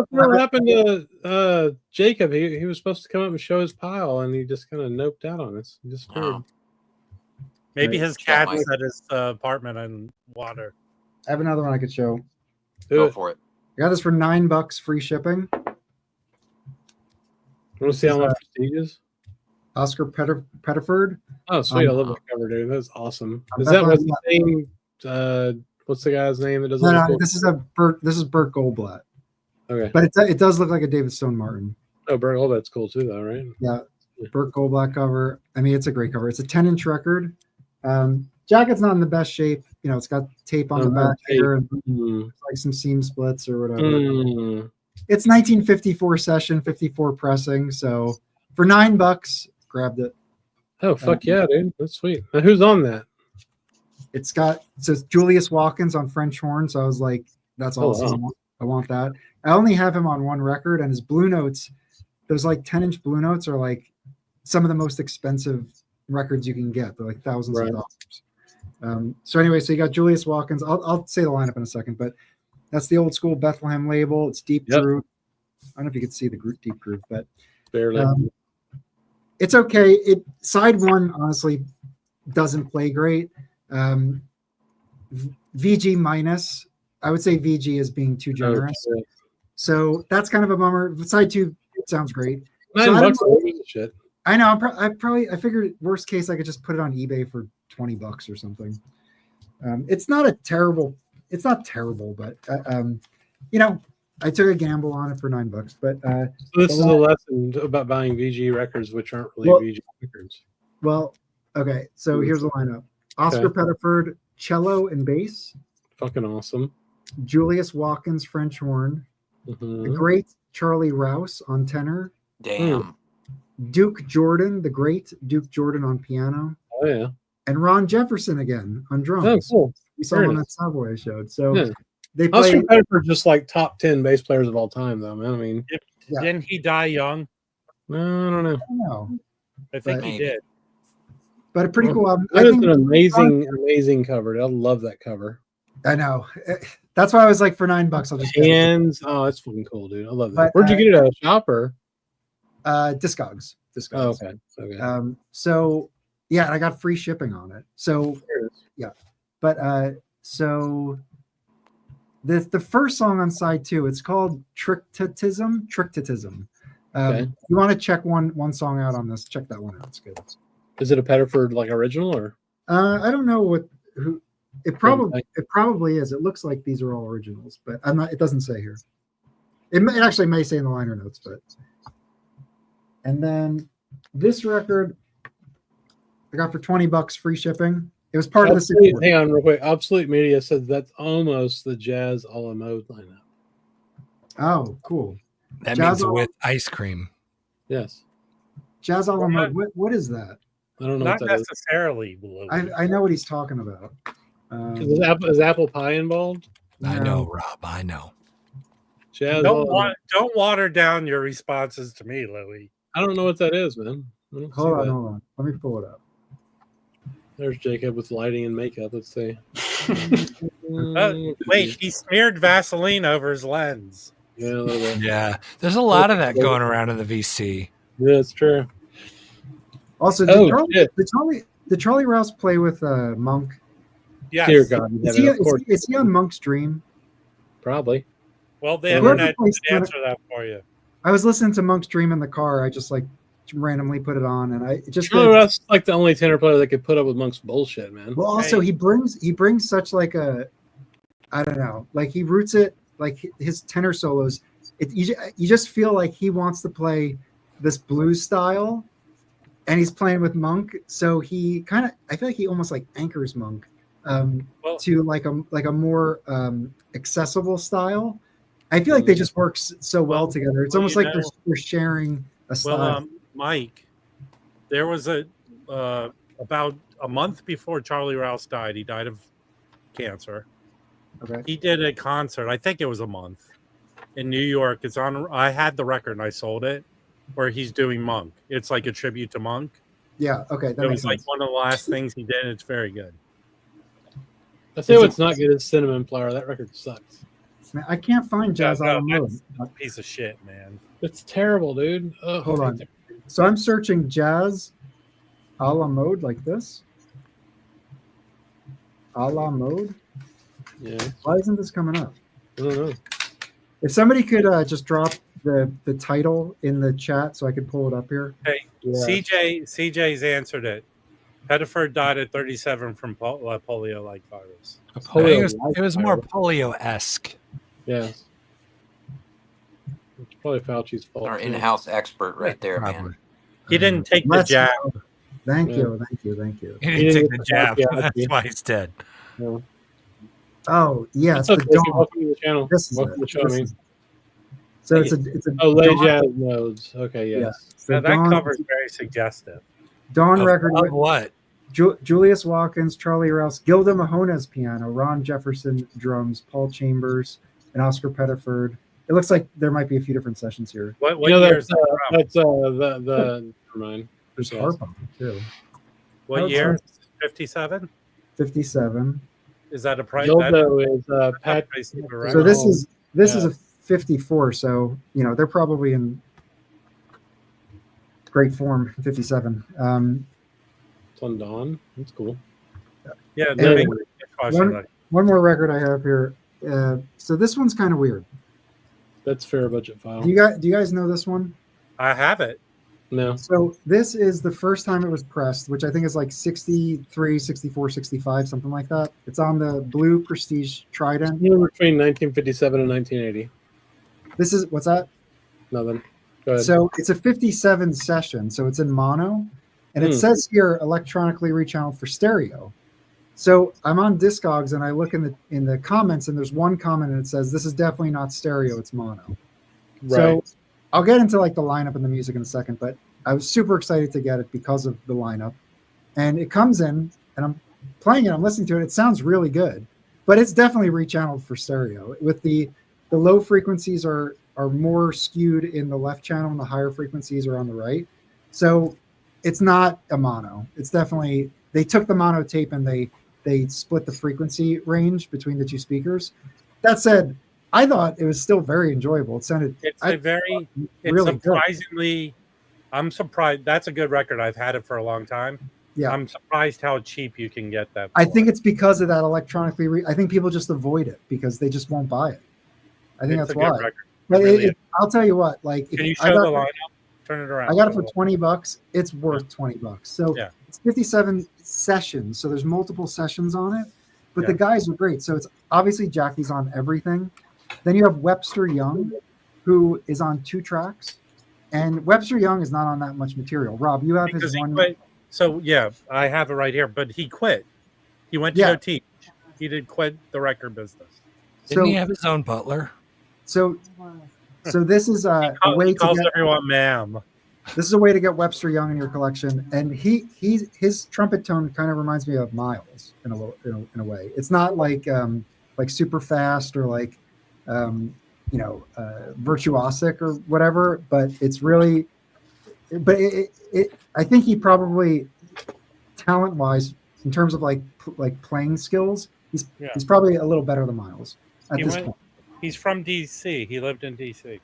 What happened to Jacob? He was supposed to come up and show his pile, and he just kind of noped out on us. He disappeared. Maybe his cat was at his apartment in water. I have another one I could show. Go for it. I got this for $9 free shipping. Want to see how much prestigious? Oscar Pettiford. Oh, sweet! I love that cover, dude. That's awesome. Is that Bethlehem- what's the name? What's the guy's name that does all No, the no, cool- this is Burt Goldblatt, Okay. but it does look like a David Stone Martin. Oh, Burt Goldblatt's cool too, though, right? Yeah, Burt Goldblatt cover. I mean, it's a great cover. It's a 10-inch record. Jacket's not in the best shape. You know, it's got tape on the back here and like some seam splits or whatever. It's 1954 session, 54 pressing. So for $9, grabbed it. Oh, fuck yeah, dude. That's sweet. Now, who's on that? It says Julius Watkins on French horn. So I was like, that's awesome. wow. I want that. I only have him on one record, and his Blue Notes, those like 10-inch Blue Notes are like some of the most expensive records you can get. They're like thousands of dollars. So anyway, so you got Julius Watkins. I'll say the lineup in a second, but that's the old school Bethlehem label. It's deep groove. I don't know if you can see the deep groove, but Barely. it's okay. Side one honestly doesn't play great. VG minus, I would say VG is being too generous. Okay. So that's kind of a bummer. Side two sounds great. $9 So shit. I know. I figured worst case I could just put it on eBay for $20 or something. It's not terrible, but you know, I took a gamble on it for $9. But So this is a lesson about buying VG records, which aren't really VG records. Well, okay. So here's the lineup: Oscar Pettiford, cello and bass. Fucking awesome. Julius Watkins, French horn. The great Charlie Rouse on tenor. Damn. Duke Jordan, the great Duke Jordan on piano. Oh yeah. And Ron Jefferson again on drums. Oh, cool. We saw him on that Subway I showed. So they Oscar play. Pettiford just like top 10 bass players of all time, though, man. I mean, Didn't he die young? No, I don't know. I don't know. I think he did. But a pretty cool album. That is an amazing cover. I love that cover. I know. That's why I was like, for $9, I'll just Hands. Oh, that's fucking cool, dude. I love that. But, Where'd you get it at a shop or? Discogs. Oh, okay. So yeah, I got free shipping on it. So yeah, but so the first song on side two, it's called Trictitism. You want to check one song out on this? Check that one out. It's good. Is it a Pettiford like original or? I don't know who. It probably is. It looks like these are all originals, but I'm not. It doesn't say here. It actually may say in the liner notes, but. And then this record, I got for $20 free shipping. It was part of the. Hang on, real quick. Obsolete Media says that's almost the Jazz a la mode lineup. Oh, cool. That means with ice cream. Yes. Jazz a la mode. What is that? I don't know. Not what that necessarily. I know what he's talking about. Is apple pie involved? I know, Rob. I know. Jazz. Don't water down your responses to me, Louie. I don't know what that is, man. Hold on. Let me pull it up. There's Jacob with lighting and makeup. Let's see. Wait, he smeared Vaseline over his lens. Yeah, a little bit. Yeah, there's a lot of that going around in the VC. Yeah, it's true. Also, did Charlie Rouse play with Monk? Yes. Dear God. Is he on Monk's Dream? Probably. Well, the internet can answer that for you. I was listening to Monk's Dream in the car. I just like randomly put it on, and I just Charlie Rouse like the only tenor player that could put up with Monk's bullshit, man. Well, also he brings such like a, I don't know, like he roots it like his tenor solos. You just feel like he wants to play this blues style, and he's playing with Monk. So he kind of, I feel like he almost like anchors Monk to like a more accessible style. I feel like they just work so well together. It's almost like they're sharing a style. Well, Mike, there was about a month before Charlie Rouse died. He died of cancer. Okay. He did a concert. I think it was a month in New York. It's on. I had the record and I sold it. Where he's doing Monk. It's like a tribute to Monk. Yeah. Okay. That was like one of the last things he did. It's very good. I say what's not good is Cinnamon Flower. That record sucks. Man, I can't find Jazz a la mode. Piece of shit, man. It's terrible, dude. Oh, hold on. So I'm searching Jazz a la mode like this. A la mode. Yeah. Why isn't this coming up? I don't know. If somebody could just drop the title in the chat so I could pull it up here. Hey, CJ's answered it. Pettiford died at 37 from polio-like virus. A I think polio. it was more polio-esque. Yes. It's probably Fauci's fault. Our too. in-house expert right there, Probably. man. He didn't take the Let's jab. go. Thank Yeah. you, thank you, thank you. He didn't take the jab. Yeah, That's why he's dead. Yeah. Oh yes, It's the okay. dawn. Welcome to the channel. This is Welcome it. to the show. I This mean. is it. So it's a Oh, Lay dawn, Jazz nodes. Okay, yes. yeah. So Now, that dawn, cover is very suggestive. dawn Of- record of with what? Julius Watkins, Charlie Rouse, Gilda Mahona's piano, Ron Jefferson drums, Paul Chambers, and Oscar Pettiford. It looks like there might be a few different sessions here. What You know, year is that's that from? the never mind. There's Yes. harp on it too. What year? 57? 57. Is that a price? Gildo is Pat. So this is Yeah. a 54. So they're probably in great form. 57. It's on Dawn. That's cool. Yeah, And the one more record I have here. So this one's kind of weird. That's fair budget file. Do you guys know this one? I have it. No. So this is the first time it was pressed, which I think is like 63, 64, 65, something like that. It's on the blue Prestige Trident. Between 1957 and 1980. This is, what's that? Nothing. Go ahead. So it's a 57 session, so it's in mono, and it says here electronically rechanneled for stereo. So I'm on Discogs and I look in the comments, and there's one comment and it says this is definitely not stereo, it's mono. right. So I'll get into like the lineup and the music in a second, but I was super excited to get it because of the lineup. And it comes in and I'm playing it, I'm listening to it. It sounds really good, but it's definitely rechanneled for stereo. With the low frequencies are more skewed in the left channel and the higher frequencies are on the right. So it's not a mono. It's definitely, they took the mono tape and they split the frequency range between the two speakers. That said, I thought it was still very enjoyable. It sounded It's really surprisingly, I'm surprised. That's a good record. I've had it for a long time. Yeah. I'm surprised how cheap you can get that. I think it's because of that electronically. I think people just avoid it because they just won't buy it. I think It's that's a good why. record. But really I'll tell you what, like, Can you I show got, the lineup? Turn it around. I got it for $20. It's worth $20. So Yeah. it's 57 sessions. So there's multiple sessions on it, but Yeah. the guys are great. So it's obviously Jackie's on everything. Then you have Webster Young, who is on 2 tracks, and Webster Young is not on that much material. Rob, you have because his he one. quit. So yeah, I have it right here. But he quit. He went to Yeah. go teach. He did quit the record business. Didn't he have his own butler? So this is a way He to calls get. everyone ma'am. This is a way to get Webster Young in your collection, and his trumpet tone kind of reminds me of Miles in a way. It's not like super fast or like virtuosic or whatever, but it's really. But I think he probably talent wise, in terms of like playing skills, he's probably a little better than Miles at this point. He's from DC. He lived in DC.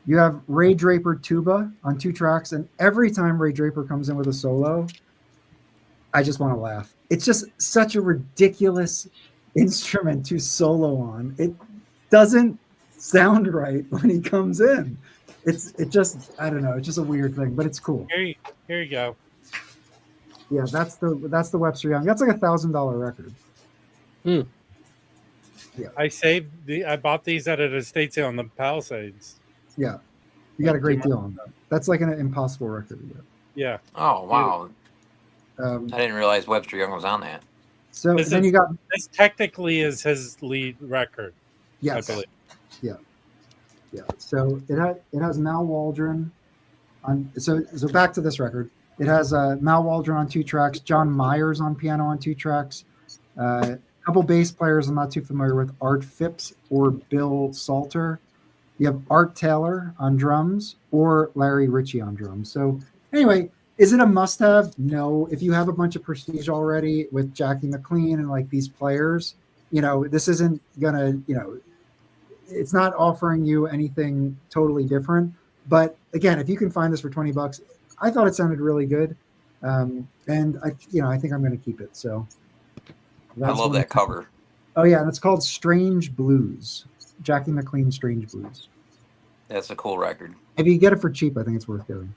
You have Ray Draper tuba on 2 tracks, and every time Ray Draper comes in with a solo, I just want to laugh. It's just such a ridiculous instrument to solo on. It doesn't sound right when he comes in. It just, I don't know. It's just a weird thing, but it's cool. Here you go. Yeah, that's the Webster Young. That's like $1,000 record. Hmm. Yeah. I bought these at an estate sale on the Palisades. Yeah, you got a great deal on that. That's like an impossible record to get. Yeah. Oh wow! I Um, didn't realize Webster Young was on that. so This then is- you got This technically is his lead record. yes, I believe. yeah. So it has Mal Waldron on. So back to this record. It has Mal Waldron on 2 tracks, John Myers on piano on 2 tracks, a couple bass players I'm not too familiar with, Art Phipps or Bill Salter. You have Art Taylor on drums or Larry Ritchie on drums. So anyway, is it a must-have? No. If you have a bunch of prestige already with Jackie McLean and like these players, this isn't gonna, it's not offering you anything totally different. But again, if you can find this for $20, I thought it sounded really good, and I think I'm going to keep it. So I love that cover. Oh yeah, and it's called Strange Blues. Jackie McLean Strange Blues. That's a cool record. If you get it for cheap, I think it's worth getting.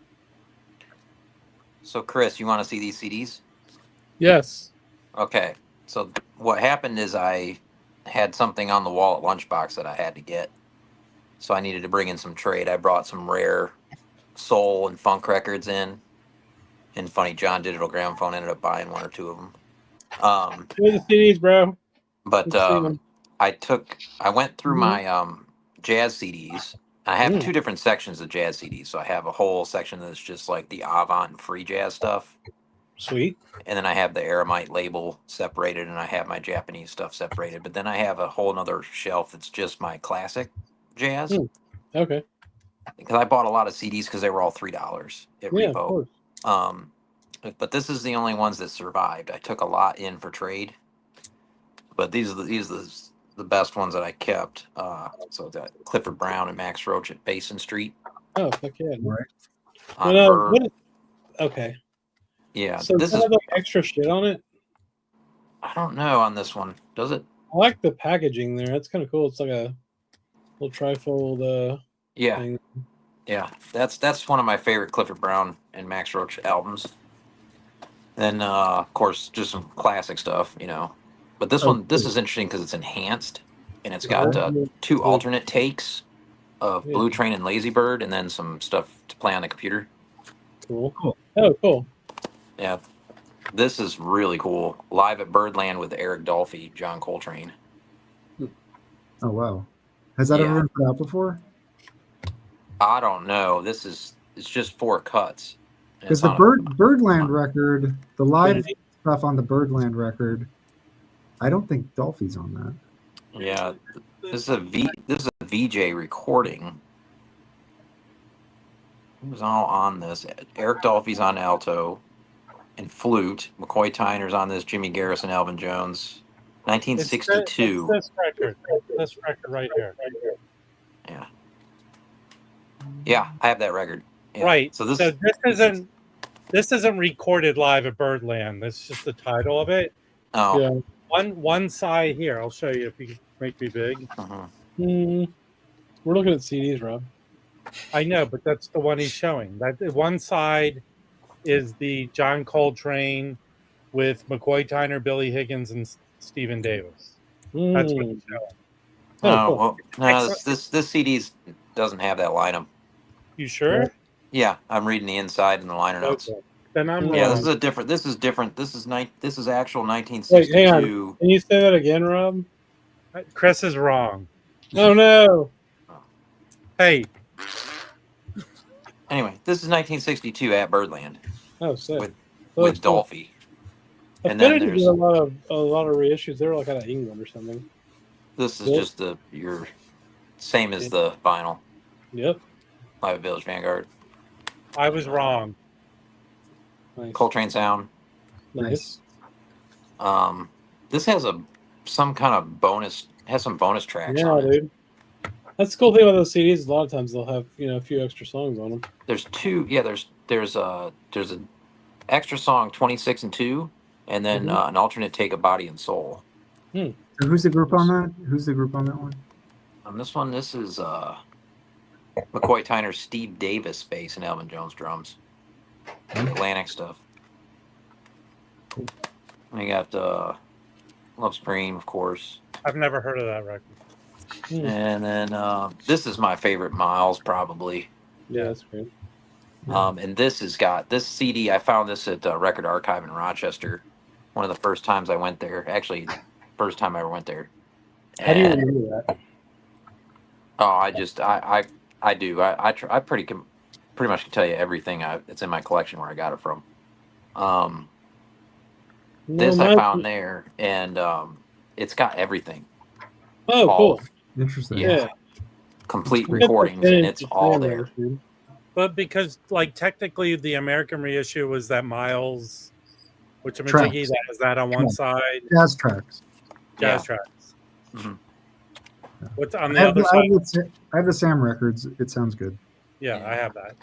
So, Chris, you want to see these CDs? Yes. Okay. So, what happened is I had something on the wall at Lunchbox that I had to get. So, I needed to bring in some trade. I brought some rare soul and funk records in. And funny, John Digital Gramophone ended up buying one or two of them. Here's the CDs, bro. But Let's see them. I went through Mhm. my jazz CDs. I have two different sections of jazz CDs. So I have a whole section that's just like the avant and free jazz stuff. Sweet. And then I have the Aramite label separated, and I have my Japanese stuff separated. But then I have a whole other shelf that's just my classic jazz. Okay. Because I bought a lot of CDs because they were all $3 at Yeah, of Repo. course. But this is the only ones that survived. I took a lot in for trade, but these are the best ones that I kept. So that Clifford Brown and Max Roach at Basin Street. Oh, fuck yeah. Right. On But, Verve. okay. Yeah, So this does is. it have like extra shit on it? I don't know on this one. Does it? I like the packaging there. That's kind of cool. It's like a little trifold Yeah, thing. yeah. That's one of my favorite Clifford Brown and Max Roach albums. Then, of course, just some classic stuff, you know. But this this is interesting because it's enhanced, and it's got two alternate takes of Blue Train and Lazy Bird, and then some stuff to play on the computer. Cool. Oh, cool. Yeah, this is really cool. Live at Birdland with Eric Dolphy, John Coltrane. Oh wow, has that ever been put out before? I don't know. It's just 4 cuts. Because the Birdland record, the live stuff on the Birdland record, I don't think Dolphy's on that. Yeah, this is a VJ recording. Who's all on this? Eric Dolphy's on alto and flute. McCoy Tyner's on this. Jimmy Garrison, Elvin Jones. 1962. It's this record right here. Yeah. Yeah, I have that record. Yeah. Right. So this isn't recorded live at Birdland. That's just the title of it. Oh. Yeah. One side here. I'll show you if you make me big. We're looking at CDs, Rob. I know, but that's the one he's showing. That one side is the John Coltrane with McCoy Tyner, Billy Higgins, and Stephen Davis. That's what he's showing. Oh, well, no, this CD doesn't have that lineup. You sure? Yeah, I'm reading the inside and the liner notes. Okay. Then I'm yeah, wrong. this is different. This is actual 1962. Wait, hang on. Can you say that again, Rob? Chris is wrong. Oh no. Hey. Anyway, this is 1962 at Birdland. Oh, sick. With Dolphy. And then there's a lot of reissues. They were like out of England or something. This is just your same as the vinyl. Yep. Live at Village Vanguard. I was wrong. Nice. Coltrane sound. Nice. This has some kind of bonus. Has some bonus tracks. Yeah, on it. dude. That's the cool thing about those CDs. A lot of times they'll have a few extra songs on them. There's two. Yeah, there's a extra song 26 and 2, and then an alternate take of Body and Soul. So who's the group on that? Who's the group on that one? On this one, this is McCoy Tyner, Steve Davis bass, and Elvin Jones drums. Atlantic stuff. Cool. We got Love Scream, of course. I've never heard of that record. And then this is my favorite Miles, probably. Yeah, that's great. And this has got this CD. I found this at Record Archive in Rochester. One of the first times I went there. Actually, first time I ever went there. How do you remember that? Oh, I do. I pretty much can tell you everything that's in my collection where I got it from. This I found there, and it's got everything. Oh, cool. Interesting. Yeah. Complete recordings, and it's all there. But because, technically, the American reissue was that Miles, which I'm Tracks. is that on one side? Jazz tracks. Jazz tracks. Mm-hmm. What's on the other side? I have the Sam records. It sounds good. Yeah, I have that.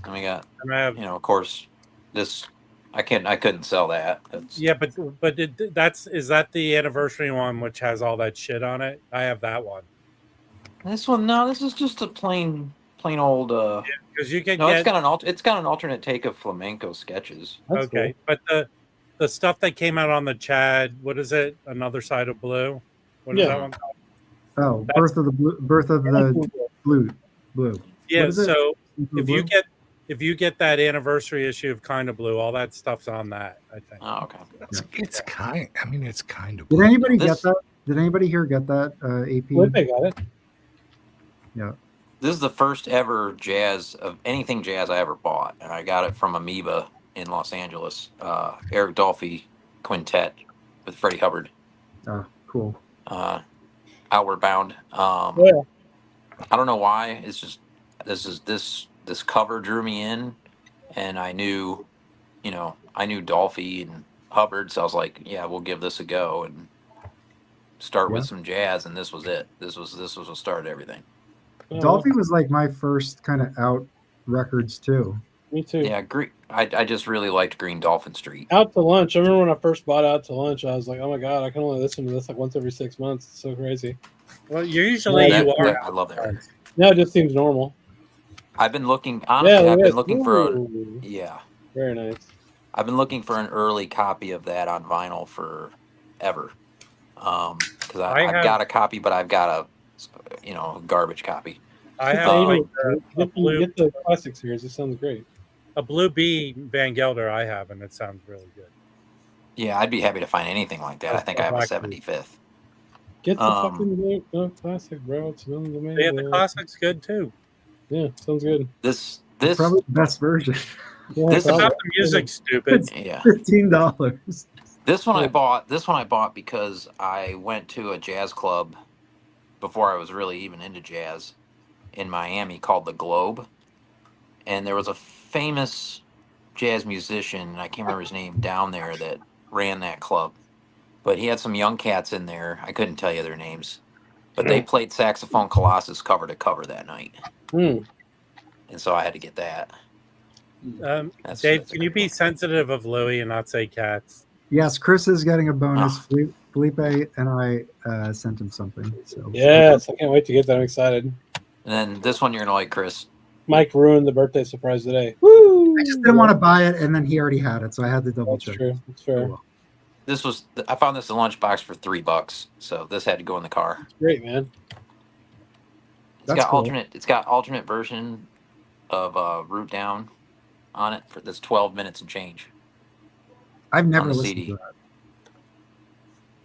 And we got, And I have, of course, this I couldn't sell that. That's, Yeah, but is that the anniversary one which has all that shit on it? I have that one. This one, no, this is just a plain old. Because you can No, get it's got an alternate take of flamenco sketches. That's okay, but the stuff that came out on the Chad, what is it? Another Side of Blue. What is Yeah. that one called? Oh, That's- Birth of the Blue. Yeah. What is it? So Blue? if you get that anniversary issue of Kind of Blue, all that stuff's on that. I think. Oh, okay. It's kind. I mean, it's kind of. Did anybody This- get that? Did anybody here get that? AP. Felipe got it. Yeah. This is the first ever jazz of anything jazz I ever bought, and I got it from Amoeba in Los Angeles. Eric Dolphy Quintet with Freddie Hubbard. Oh, cool. Outward Bound. Yeah. I don't know why. It's just this cover drew me in, and I knew Dolphy and Hubbard, so I was like, yeah, we'll give this a go and start with some jazz. And this was it. This was what started everything. Dolphy was like my first kind of out records too. Me too. Yeah, I just really liked Green Dolphin Street. Out to Lunch. I remember when I first bought Out to Lunch, I was like, oh my God, I can only listen to this like once every 6 months. It's so crazy. Well, usually Yeah, you are. I love that record. No, it just seems normal. I've been looking. Honestly, I've been looking for Ooh, very nice. I've been looking for an early copy of that on vinyl forever. Because I've got a copy, but I've got a garbage copy. I have Get the classic series. It sounds great. a Blue Bee Van Gelder. I have, and it sounds really good. Yeah, I'd be happy to find anything like that. I think I have a 75th. Get the fucking classic, bro. It sounds amazing. Yeah, the classic's good too. Yeah, sounds good. This Probably the best version. Yeah, This is probably. Not the music, stupid. yeah. $15. This one I bought because I went to a jazz club before I was really even into jazz in Miami called the Globe, and there was a famous jazz musician, I can't remember his name, down there that ran that club. But he had some young cats in there. I couldn't tell you their names, but they played Saxophone Colossus cover to cover that night, and so I had to get that. Dave, can you be sensitive of Louis and not say cats? Yes, Chris is getting a bonus. Felipe and I sent him something. So Yes, I can't wait to get that. I'm excited. And then this one you're gonna like, Chris. Mike ruined the birthday surprise today. Woo! I just didn't want to buy it, and then he already had it, so I had to double That's check. true. It's fair. I found this in lunchbox for $3, so this had to go in the car. It's great, man. It's got alternate version of Root Down on it for this 12 minutes and change. I've never on the listened CD. to that.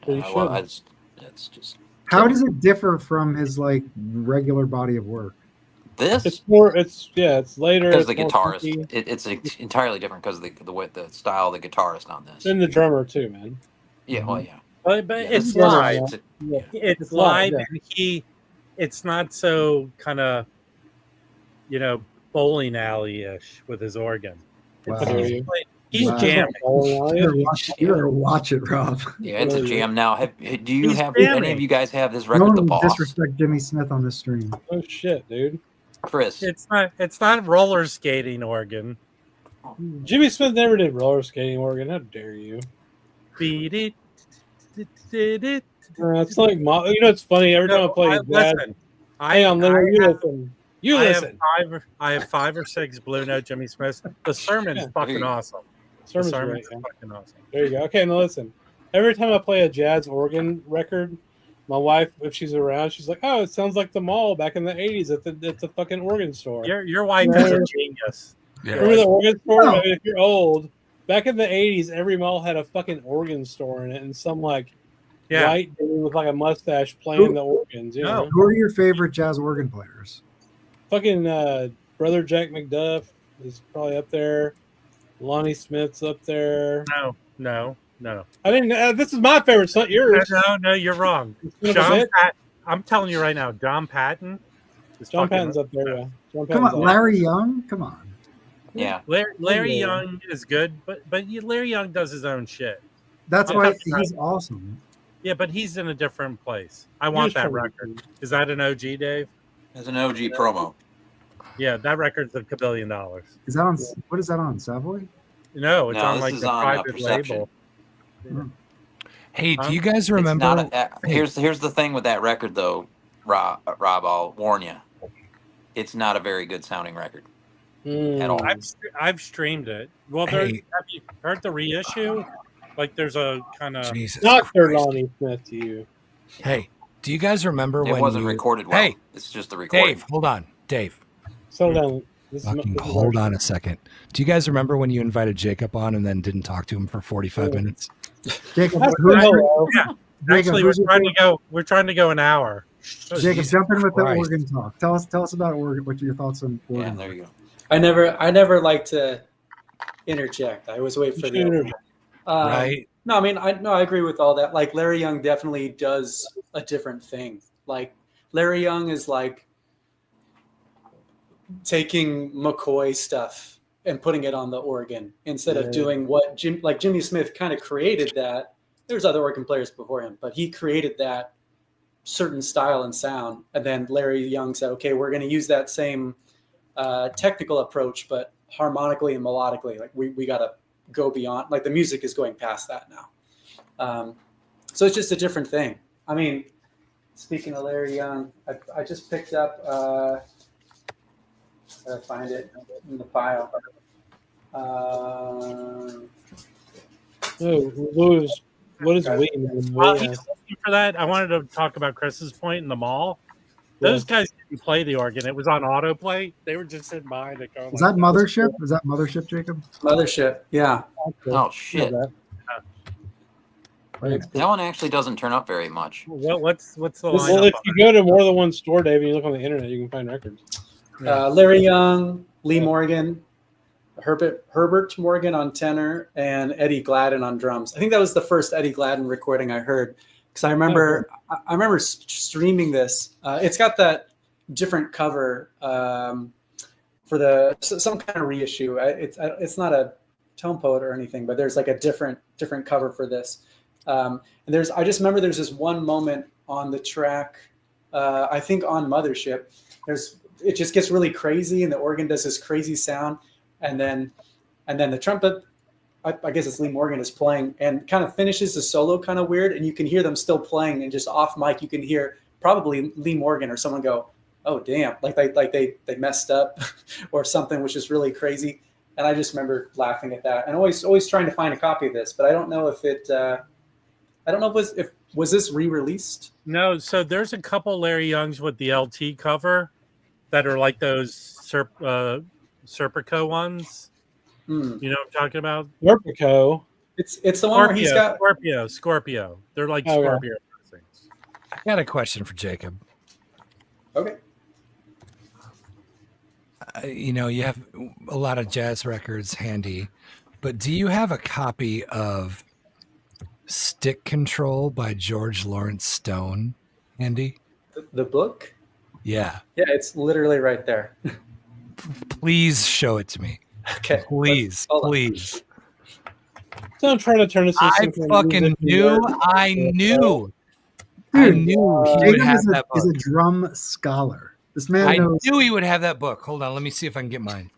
Well, you should. It's just How does it differ from his like regular body of work? this It's more. It's later. because the it's more guitarist. funky. It's entirely different because of the way the style of the guitarist on this. And the drummer too, man. Yeah, well, yeah. But Yeah, it's this- live. it's- Yeah. It's live, yeah. and it's not so kind of, bowling alley-ish with his organ. Wow. He's Wow. jamming. You better watch it, Rob. Yeah, it's a jam now. Do you He's have jamming. any of you guys have this No record, one The will Boss? disrespect Jimmy Smith on this stream. Oh shit, dude. Chris, It's not roller skating organ. Jimmy Smith never did roller skating organ. How dare you? Beat it. It's like it's funny. Every time I play jazz, Listen, hang on, Lily, you listen. You listen. I have 5 or 6 Blue Note Jimmy Smiths. The sermon's Yeah. fucking awesome. Sermon's The great, sermon's man. fucking awesome. There you go. Okay, now listen. Every time I play a jazz organ record, my wife, if she's around, she's like, "Oh, it sounds like the mall back in the '80s at the fucking organ store." Your wife is a genius. Remember the organ store? No. I mean, if you're old, back in the '80s, every mall had a fucking organ store in it, and some white dude with like a mustache playing the organs. You know? Who are your favorite jazz organ players? Fucking brother Jack McDuff is probably up there. Lonnie Smith's up there. No. I didn't. This is my favorite. It's not yours. No, you're wrong. I'm telling you right now, John Patton. John Patton's up there. Yeah. John Come Patton's on, Larry Young. Come on. yeah. Larry Young is good, but Larry Young does his own shit. That's I'm why talking about- he's awesome. Yeah, but he's in a different place. I want that record. Is that an OG, Dave? As an OG promo. Yeah, that record's $1 billion. Is that on? What is that on? Savoy? No, it's No, on this like is the on private Perception. label. Hey, do you Huh? guys It's remember? not a, Hey, here's the thing with that record though, Rob. I'll warn you. It's not a very good sounding record at all. I've streamed it. Well, have hey, you heard the reissue? Like, there's a kind of Jesus Not Sir Christ. Lonnie Smith to you. Hey, do you guys remember It when wasn't you? recorded well. Hey, It's just the recording. Dave, hold on, Dave. Settle down. Fucking hold on a second. Do you guys remember when you invited Jacob on and then didn't talk to him for 45 minutes? Jacob, Hello. yeah. Actually, we're trying to go an hour. Jacob, jump in with the Christ. organ talk. Tell us about organ. What are your thoughts on Yeah, organ? there you go. I never like to interject. I always wait for the opener. Right? No, I mean, I agree with all that. Like Larry Young definitely does a different thing. Like Larry Young is like taking McCoy stuff and putting it on the organ instead of doing what Jimmy Smith kind of created that. There's other organ players before him, but he created that certain style and sound. And then Larry Young said, okay, we're going to use that same technical approach, but harmonically and melodically. Like we got to go beyond, like the music is going past that now. So it's just a different thing. I mean, speaking of Larry Young, I just picked up, I find it in the file. Louis, what is we? While he's looking for that, I wanted to talk about Chris's point in the mall. Those guys didn't play the organ. It was on autoplay. They were just sitting behind it going. Is that Mothership? Is that Mothership, Jacob? Mothership, yeah. Oh shit! That one actually doesn't turn up very much. What's the Well, lineup? if you go to more than one store, Dave, and you look on the internet, you can find records. Larry Young, Lee Morgan, Herbert Morgan on tenor, and Eddie Gladden on drums. I think that was the first Eddie Gladden recording I heard because I remember streaming this. It's got that different cover for some kind of reissue. It's not a Tone Poet or anything, but there's like a different cover for this. And I just remember there's this one moment on the track, I think on Mothership. It just gets really crazy, and the organ does this crazy sound, and then the trumpet, I guess it's Lee Morgan, is playing and kind of finishes the solo kind of weird, and you can hear them still playing, and just off mic you can hear probably Lee Morgan or someone go, "Oh damn!" like they messed up or something, which is really crazy. And I just remember laughing at that, and always trying to find a copy of this, but I don't know if it. I don't know if was this re-released. No, so there's a couple Larry Youngs with the LT cover that are like those Serpico ones. You know what I'm talking about? Serpico. It's the one where he's got Scorpio. They're like Oh, Scorpio things. I got a question for Jacob. okay. You have a lot of jazz records handy, but do you have a copy of Stick Control by George Lawrence Stone handy? The book? Yeah. Yeah, it's literally right there. Please show it to me. Okay. Please. Don't try to turn this into I something fucking music knew. nerd. I knew. Dude, he would Jacob have is that is book. a drum scholar. This man I knows. knew he would have that book. Hold on. Let me see if I can get mine.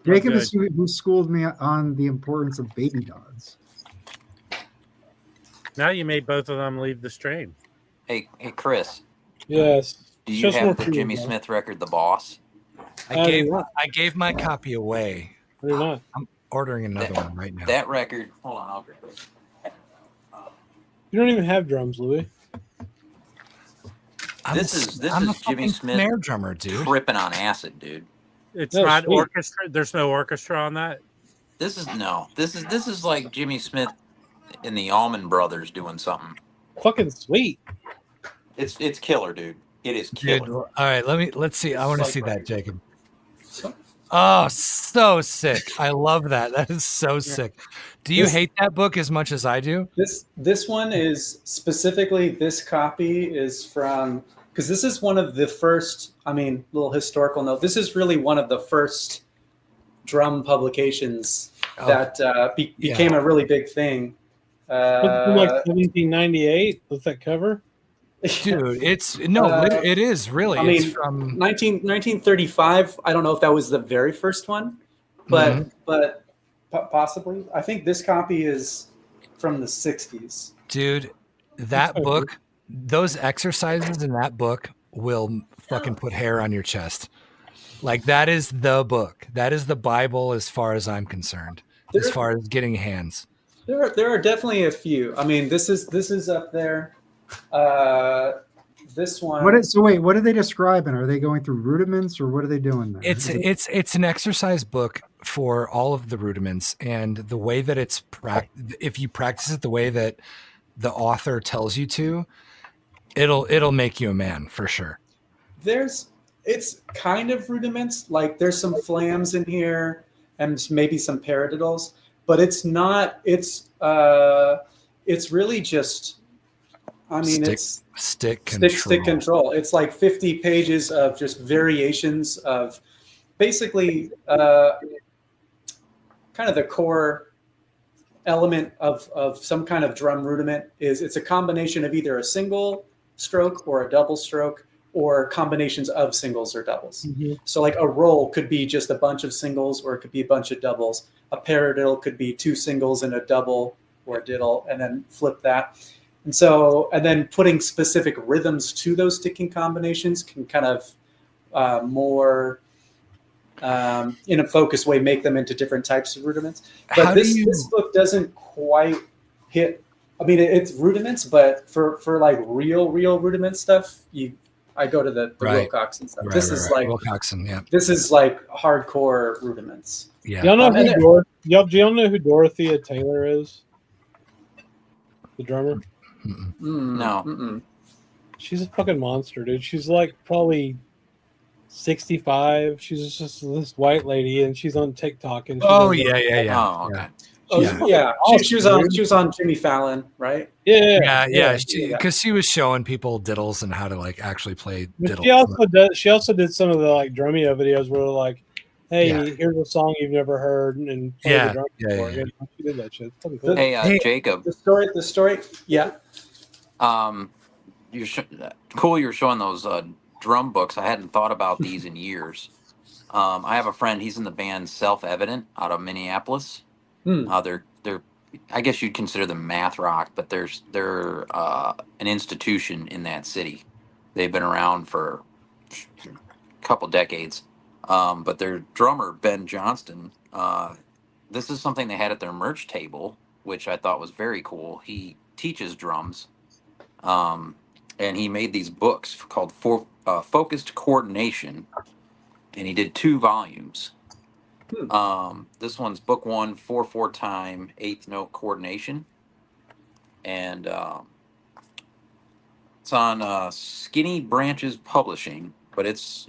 Jacob is who schooled me on the importance of baby dogs. Now you made both of them leave the stream. Hey, Chris. Yes. Do you Just more have the for you, Jimmy man. Smith record, The Boss? I gave my copy away. I do not. I'm ordering another one right now. That record. Hold on, I'll grab it. You don't even have drums, Louis. This is I'm a Jimmy fucking Smith snare drummer, dude. tripping on acid, dude. It's No, not sweet. orchestra. There's no orchestra on that. This is like Jimmy Smith and the Allman Brothers doing something. Fucking sweet. It's killer, dude. It is Dude, killer. all right, let's see. I want to Psych see that, record. Jacob. Oh, so sick. I love that. That is so sick. Do you hate that book as much as I do? This one is specifically, this copy is from, because this is one of the first, little historical note. This is really one of the first drum publications that became a really big thing. From like 1798 with that cover. Dude, it is really. It's from 1935. I don't know if that was the very first one, but Possibly. I think this copy is from the 60s. Dude, that book, those exercises in that book will fucking put hair on your chest. Like, that is the book. That is the Bible as far as I'm concerned, as far as getting hands. There are definitely a few. I mean, this is up there. This one. What are they describing? Are they going through rudiments, or what are they doing there? It's an exercise book for all of the rudiments, and the way that it's if you practice it the way that the author tells you to, it'll make you a man for sure. It's kind of rudiments. Like, there's some flams in here and maybe some paradiddles, but it's not. It's really just. I mean, it's stick control. It's like 50 pages of just variations of basically kind of the core element of some kind of drum rudiment is it's a combination of either a single stroke or a double stroke, or combinations of singles or doubles. Mm-hmm. So like a roll could be just a bunch of singles, or it could be a bunch of doubles. A paradiddle could be 2 singles and a double or a diddle, and then flip that. And then putting specific rhythms to those sticking combinations can kind of more in a focused way make them into different types of rudiments. But this book doesn't quite hit. I mean, it's rudiments, but for like real rudiment stuff, I go to the Wilcox and stuff. This is like Wilcoxon, yeah. This is like hardcore rudiments. Yeah. Y'all know do y'all know who Dorothea Taylor is? The drummer? No. She's a fucking monster, dude. She's like probably 65. She's just this white lady, and she's on TikTok. And yeah. Oh, okay. She was on Jimmy Fallon, right? Yeah. Because she was showing people diddles and how to like actually play diddles. She also did some of the like Drumeo videos where like, hey, here's a song you've never heard, and play the drum for it. She did that shit. Cool. Hey, Jacob. The story. Yeah. You're cool. You're showing those drum books. I hadn't thought about these in years. I have a friend. He's in the band Self Evident out of Minneapolis. They're I guess you'd consider them math rock, but they're an institution in that city. They've been around for a couple decades. But their drummer Ben Johnston, this is something they had at their merch table, which I thought was very cool. He teaches drums, and he made these books called Focused Coordination, and he did 2 volumes. This one's book 1, 4/4 time, 8th note coordination, and it's on Skinny Branches Publishing. But it's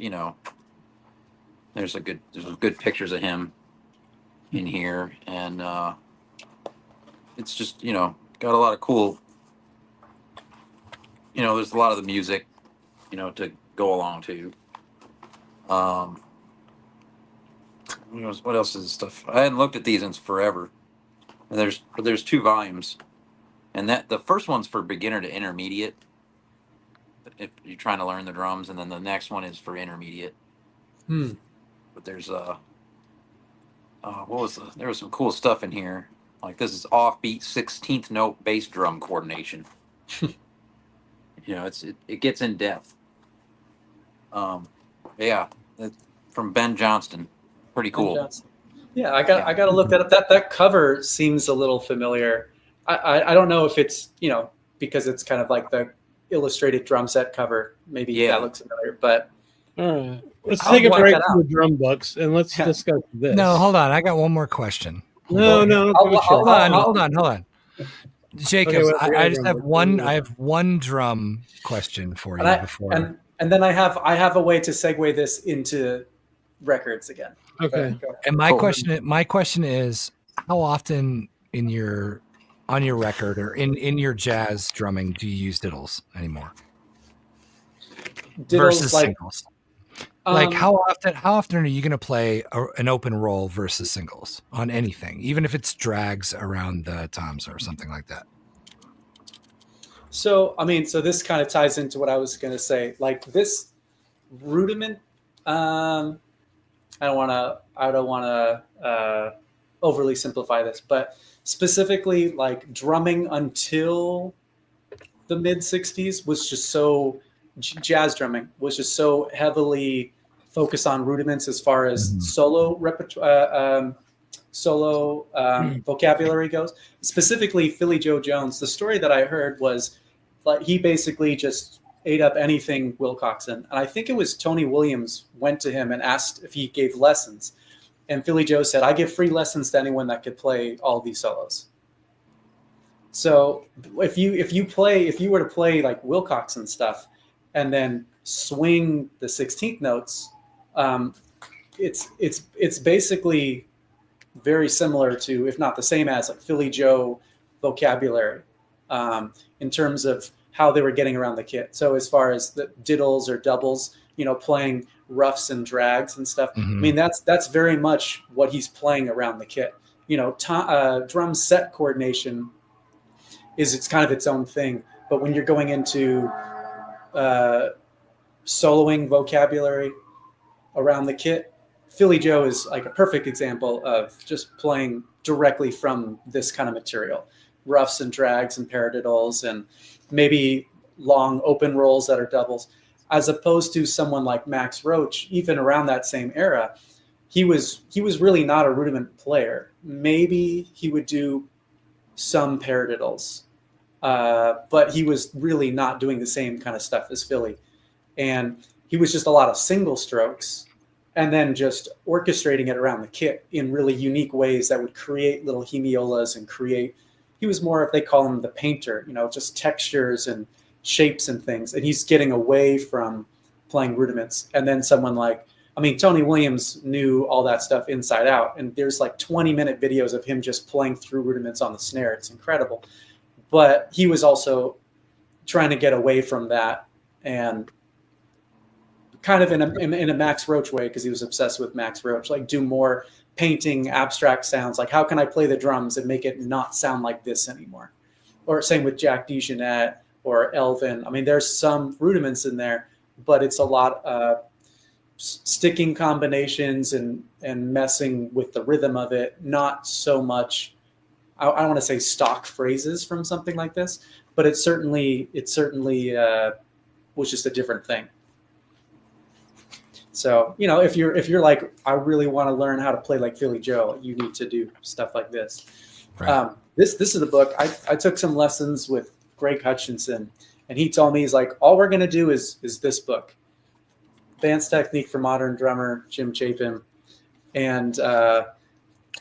there's good pictures of him in here, and it's just got a lot of cool. There's a lot of the music, to go along to. What else is stuff? I hadn't looked at these in forever. And there's 2 volumes, and the first one's for beginner to intermediate, if you're trying to learn the drums, and then the next one is for intermediate. But there's there was some cool stuff in here. Like, this is offbeat 16th note bass drum coordination. It gets in depth. From Ben Johnston. Pretty cool. Yeah, I got to look that up. That cover seems a little familiar. I don't know if it's because it's kind of like the illustrated drum set cover. Maybe that looks familiar, but. All right. Let's take a break from the drum books and let's discuss this. No, hold on. I got one more question. No. Hold on. Jacob, okay, I just have one. I have one drum question for you before. And then I have a way to segue this into records again. Okay. And my question is, how often on your record or in your jazz drumming do you use diddles anymore? Versus singles. Like, how often are you going to play an open roll versus singles on anything, even if it's drags around the toms or something like that? So this kind of ties into what I was going to say. Like, this rudiment, I don't want to overly simplify this, but specifically like drumming until the mid 60s was just so, jazz drumming was just so heavily focused on rudiments as far as solo repertoire, vocabulary goes. Specifically, Philly Joe Jones. The story that I heard was like he basically just ate up anything Wilcoxon, and I think it was Tony Williams went to him and asked if he gave lessons, and Philly Joe said, "I give free lessons to anyone that could play all these solos." So if you were to play like Wilcoxon stuff, and then swing the 16th notes, it's basically very similar to, if not the same as, like Philly Joe vocabulary in terms of how they were getting around the kit. So as far as the diddles or doubles, playing roughs and drags and stuff. I mean, that's very much what he's playing around the kit. Drum set coordination it's kind of its own thing. But when you're going into soloing vocabulary around the kit, Philly Joe is like a perfect example of just playing directly from this kind of material, roughs and drags and paradiddles and maybe long open rolls that are doubles, as opposed to someone like Max Roach. Even around that same era, he was really not a rudiment player. Maybe he would do some paradiddles, but he was really not doing the same kind of stuff as Philly. And he was just a lot of single strokes and then just orchestrating it around the kit in really unique ways that would create little hemiolas and he was more, if they call him the painter, just textures and shapes and things. And he's getting away from playing rudiments. And then someone like, Tony Williams knew all that stuff inside out. And there's like 20-minute videos of him just playing through rudiments on the snare. It's incredible. But he was also trying to get away from that and kind of in a Max Roach way, because he was obsessed with Max Roach, like do more painting abstract sounds. Like, how can I play the drums and make it not sound like this anymore? Or same with Jack DeJohnette or Elvin. There's some rudiments in there, but it's a lot of sticking combinations and messing with the rhythm of it. Not so much, I don't want to say stock phrases from something like this, but it certainly was just a different thing. So, if you're like, I really want to learn how to play like Philly Joe, you need to do stuff like this. Right. This is the book. I took some lessons with Greg Hutchinson, and he told me, he's like, all we're going to do is this book, Advanced Technique for Modern Drummer, Jim Chapin. And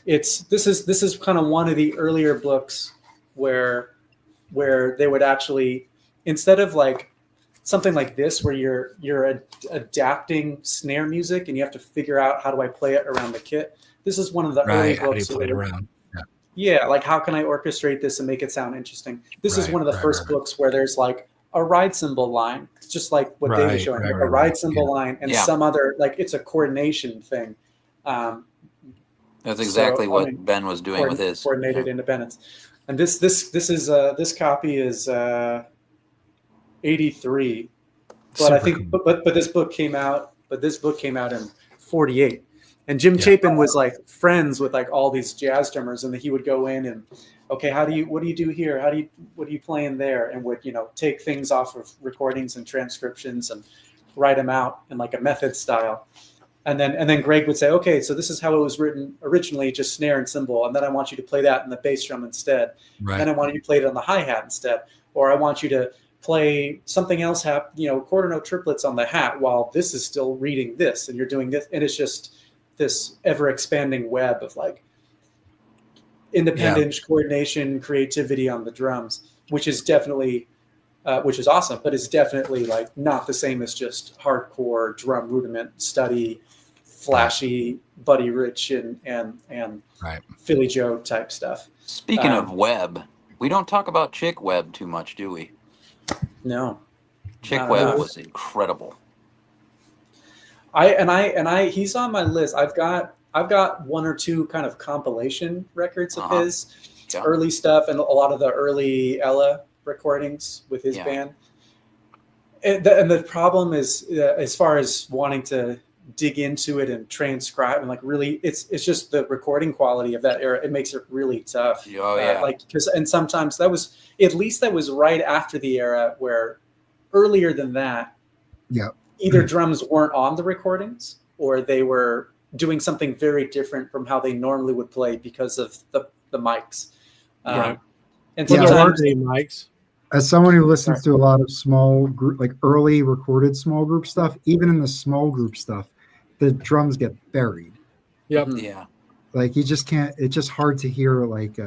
this is kind of one of the earlier books where they would actually, instead of like something like this where you're adapting snare music and you have to figure out, how do I play it around the kit? This is one of the early books. How do you play it around? Yeah, like how can I orchestrate this and make it sound interesting? This is one of the first books where there's like a ride cymbal line, just like what Dave was showing, like a ride cymbal line and some other, like it's a coordination thing. That's exactly what Ben was doing with his coordinated independence. And this copy is 83, but I think but this book came out in 48. And Jim Chapin was like friends with like all these jazz drummers, and he would go in and, okay, what do you do here? What are you playing there? And would, take things off of recordings and transcriptions and write them out in like a method style. And then Greg would say, okay, so this is how it was written originally, just snare and cymbal. And then I want you to play that in the bass drum instead. Right. And then I want you to play it on the hi-hat instead. Or I want you to play something else, quarter note triplets on the hat while this is still reading this and you're doing this. And it's just this ever expanding web of like independent coordination, creativity on the drums, which is definitely, which is awesome, but it's definitely like not the same as just hardcore drum rudiment study, flashy Buddy Rich and Philly Joe type stuff. Speaking of web, we don't talk about Chick Webb too much, do we? No. Chick Webb was incredible. He's on my list. I've got one or two kind of compilation records of his early stuff and a lot of the early Ella recordings with his band. And the problem is, as far as wanting to dig into it and transcribe and like really, it's just the recording quality of that era. It makes it really tough. Oh yeah. And sometimes that was right after the era where earlier than that, either drums weren't on the recordings or they were doing something very different from how they normally would play because of the mics. Right. And Well, there sometimes weren't any mics. As someone who listens to a lot of small group, like early recorded small group stuff, even in the small group stuff, the drums get buried. Yep. Yeah. Like you just can't. It's just hard to hear like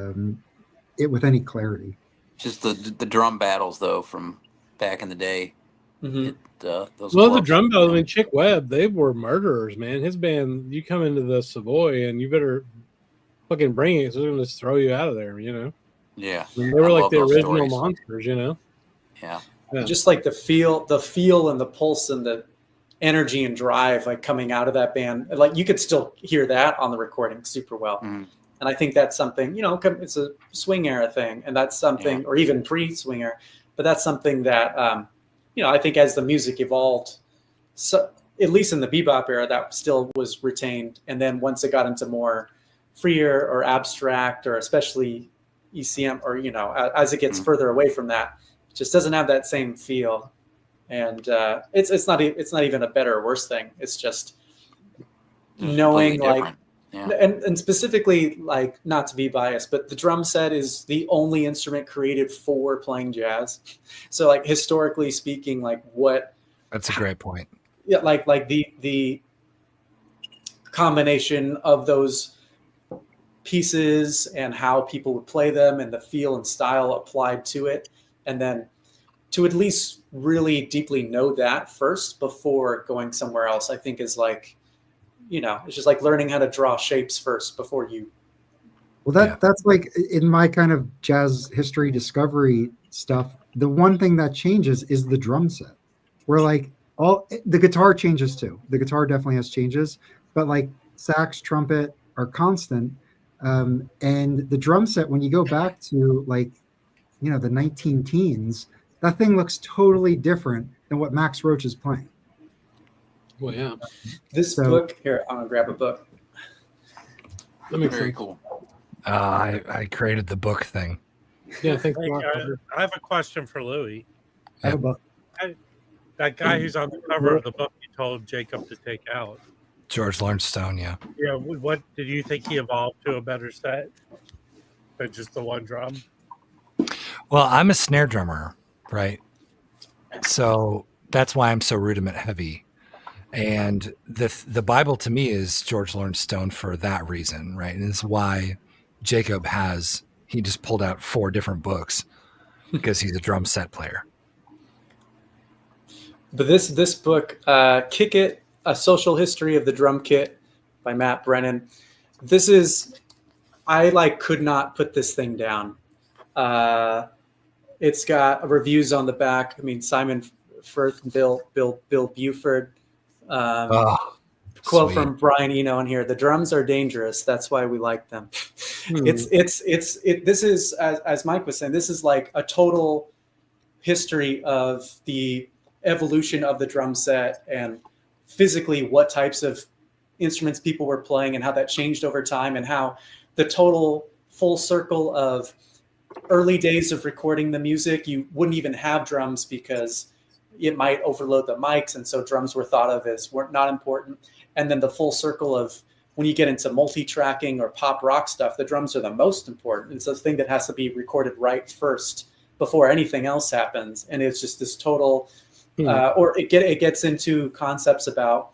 it with any clarity. Just the drum battles though from back in the day. Mhm. Those Well, the clubs, drum you battles, know. I mean, Chick Webb, they were murderers, man. His band, you come into the Savoy and you better fucking bring it, so they're going to just throw you out of there, you know? Yeah. I mean, they were I like love the those original stories. monsters, you know? Yeah. Yeah. just like the feel and the pulse and the energy and drive like coming out of that band, like you could still hear that on the recording super well. Mhm. And I think that's something, you know, it's a swing era thing, and that's something, or even pre-swing era, but that's something that you know, I think as the music evolved, so at least in the bebop era, that still was retained. And then once it got into more freer or abstract, or especially ECM, or you know, as it gets further away from that, it just doesn't have that same feel. And it's not even a better or worse thing. It's just knowing completely like different. Yeah. and specifically, like, not to be biased, but the drum set is the only instrument created for playing jazz. So like historically speaking, like what That's a great point. yeah, like the combination of those pieces and how people would play them and the feel and style applied to it, and then to at least really deeply know that first before going somewhere else, I think is like, you know, it's just like learning how to draw shapes first before you. Well, that's like in my kind of jazz history discovery stuff. The one thing that changes is the drum set. Where like all the guitar changes too. The guitar definitely has changes, but like sax, trumpet are constant. And the drum set, when you go back to like, you know, the 19 teens, that thing looks totally different than what Max Roach is playing. Well, yeah. This book here, I'm gonna grab a book. That makes Very sense. cool. I created the book thing. Yeah, thanks a Hey, lot. I have a question for Louis. I have a book. That guy who's on the cover of the book you told Jacob to take out. George Lawrence Stone, yeah. Yeah, what did you think he evolved to a better set than just the one drum? Well, I'm a snare drummer, right? So that's why I'm so rudiment heavy. And the Bible to me is George Lawrence Stone for that reason, right? And it's why Jacob he just pulled out 4 different books because he's a drum set player. But this book, Kick It, A Social History of the Drum Kit by Matt Brennan. This is, I like could not put this thing down. It's got reviews on the back. I mean, Simon Firth and Bill Buford. Quote sweet. from Brian Eno in here: "The drums are dangerous. That's why we like them." This is, as Mike was saying, this is like a total history of the evolution of the drum set and physically what types of instruments people were playing and how that changed over time, and how the total full circle of early days of recording the music, you wouldn't even have drums because it might overload the mics, and so drums were thought of as weren't not important. And then the full circle of when you get into multi-tracking or pop rock stuff, the drums are the most important. It's a thing that has to be recorded right first before anything else happens. And it's just this total, or it gets into concepts about,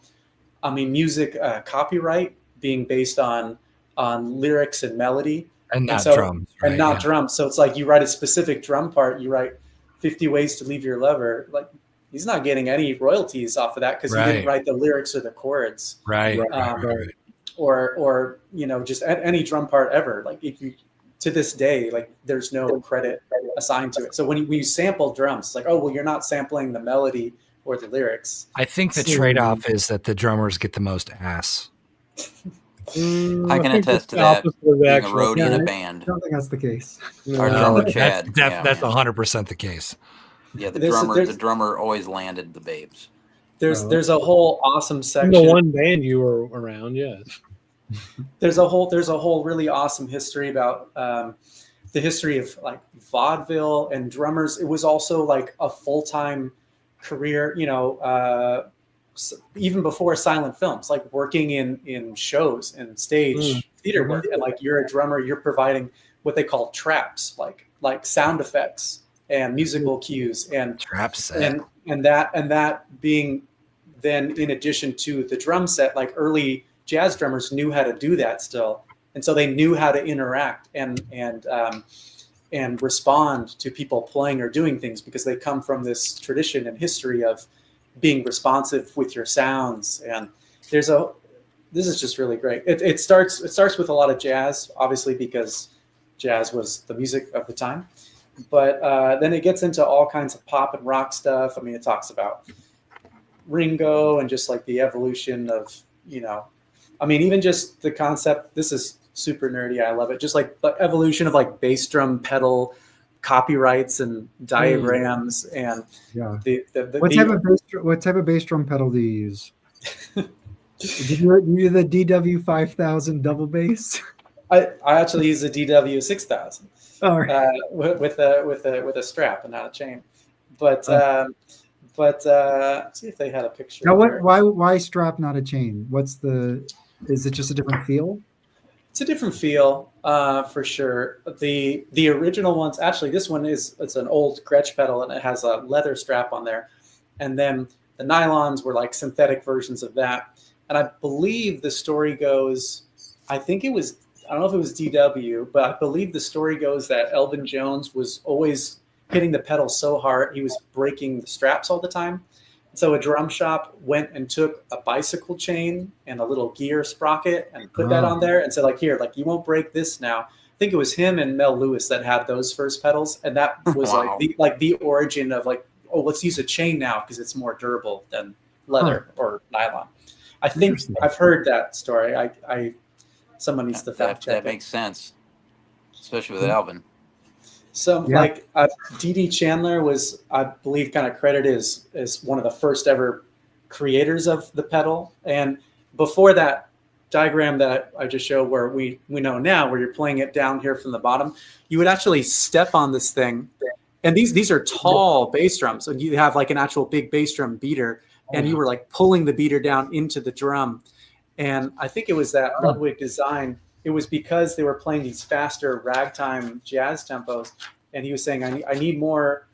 I mean, music copyright being based on lyrics and melody, And not so, drums. Right? and not Yeah. drums. So it's like you write a specific drum part, you write 50 Ways to Leave Your Lover. Like, he's not getting any royalties off of that because he didn't write the lyrics or the chords. Right. Or you know, just any drum part ever. Like, if you, to this day, like, there's no credit assigned to it. So when you sample drums, it's like, oh, well, you're not sampling the melody or the lyrics. I think the trade-off is that the drummers get the most ass. I can attest to that. Being a roadie in a band. I don't think that's the case. Our drummer Chad. That's 100% the case. Yeah, the drummer always landed the babes. There's a whole awesome In section. the one band you were around, yes. There's a whole really awesome history about the history of like vaudeville and drummers. It was also like a full-time career, even before silent films, like working in shows and stage theater work. And like you're a drummer, you're providing what they call traps, like sound effects and musical cues and Trap set. and that being then in addition to the drum set, like early jazz drummers knew how to do that still, and so they knew how to interact and respond to people playing or doing things because they come from this tradition and history of being responsive with your sounds. And this is just really great. It starts with a lot of jazz, obviously because jazz was the music of the time, but then it gets into all kinds of pop and rock stuff. I mean, it talks about Ringo and just like the evolution of, even just the concept. This is super nerdy. I love it. Just like the evolution of like bass drum pedal copyrights and diagrams and what type of bass drum pedal do you use? Did you use the DW5000 double bass? I actually use a DW 6000 with a strap and not a chain. But let's see if they had a picture. Now, why strap, not a chain? Is it just a different feel? It's a different feel, for sure. The original ones, actually, this one it's an old Gretsch pedal and it has a leather strap on there, and then the nylons were like synthetic versions of that. And I believe the story goes, I don't know if it was DW, but I believe the story goes that Elvin Jones was always hitting the pedal so hard he was breaking the straps all the time. So a drum shop went and took a bicycle chain and a little gear sprocket and put that on there and said, like, here, like, you won't break this now. I think it was him and Mel Lewis that had those first pedals. And that was like the origin of like, oh, let's use a chain now because it's more durable than leather or nylon. I think I've heard that story. Someone needs to fact check. That makes sense, especially with Alvin. So like D.D. Chandler was, I believe, kind of credited as one of the first ever creators of the pedal. And before that diagram that I just showed where we know now, where you're playing it down here from the bottom, you would actually step on this thing. And these are tall bass drums. And you have like an actual big bass drum beater. And you were like pulling the beater down into the drum. And I think it was that Ludwig design. It was because they were playing these faster ragtime jazz tempos, and he was saying, "I need more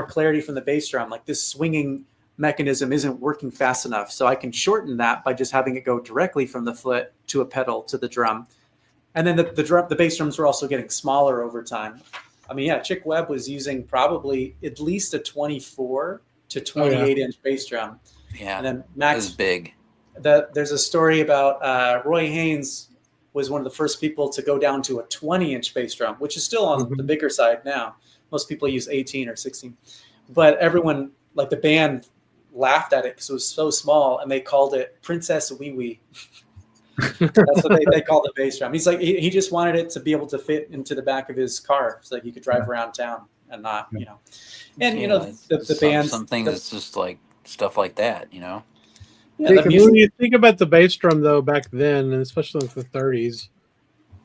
clarity from the bass drum. Like this swinging mechanism isn't working fast enough, so I can shorten that by just having it go directly from the foot to a pedal to the drum." And then the bass drums were also getting smaller over time. I mean, Chick Webb was using probably at least a 24 to 28 inch bass drum. Yeah, and then Max is big. There's a story about Roy Haynes was one of the first people to go down to a 20-inch bass drum, which is still on the bigger side now. Most people use 18 or 16. But everyone, like the band, laughed at it because it was so small, and they called it Princess Wee Wee. That's what they called the bass drum. He's like, he just wanted it to be able to fit into the back of his car so that he could drive around town and not, And, the band. Some things, it's just like stuff like that, Yeah, when you think about the bass drum though, back then, and especially in the 30s,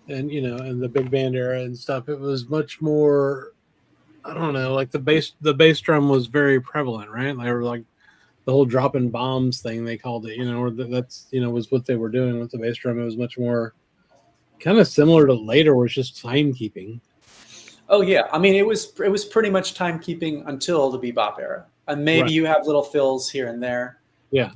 and and the big band era and stuff, it was much more. I don't know, like the bass drum was very prevalent, right? They were like the whole dropping bombs thing they called it, or that's was what they were doing with the bass drum. It was much more kind of similar to later, where it's just timekeeping. Oh yeah, I mean it was pretty much timekeeping until the bebop era, and maybe you have little fills here and there. Yeah.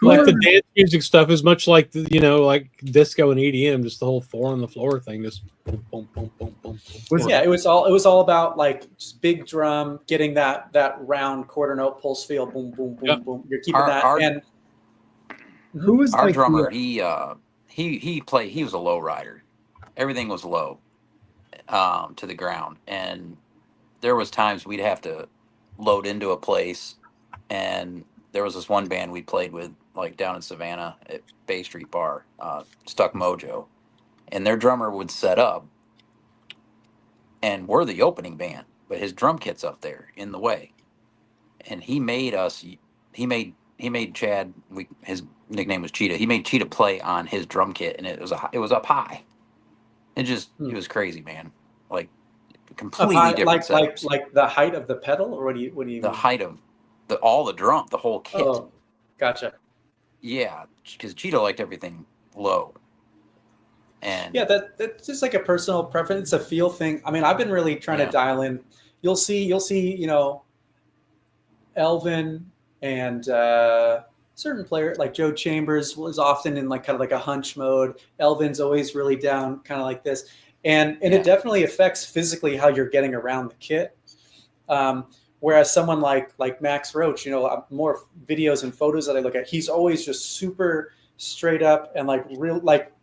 Like the dance music stuff is much like like disco and EDM, just the whole 4 on the floor thing, just boom, boom, boom, boom, boom. It was all about like just big drum, getting that round quarter note pulse feel, boom, boom, boom, boom. You're keeping and who was our drummer? He was a low rider. Everything was low, to the ground, and there was times we'd have to load into a place. And there was this one band we played with, like down in Savannah at Bay Street Bar, Stuck Mojo, and their drummer would set up, and we're the opening band, but his drum kit's up there in the way, and he made us. He made Chad. His nickname was Cheetah. He made Cheetah play on his drum kit, and it was up high. It was crazy, man. Like completely high, different like setups. the height of the pedal, or what do you The mean? height of all the drum, the whole kit. Oh, gotcha. Yeah, because Cheetah liked everything low. And Yeah, that's just like a personal preference. It's a feel thing. I mean, I've been really trying to dial in. You'll see, Elvin and certain player like Joe Chambers was often in like kind of like a hunch mode. Elvin's always really down, kind of like this, and it definitely affects physically how you're getting around the kit. Whereas someone like Max Roach, more videos and photos that I look at, he's always just super straight up and like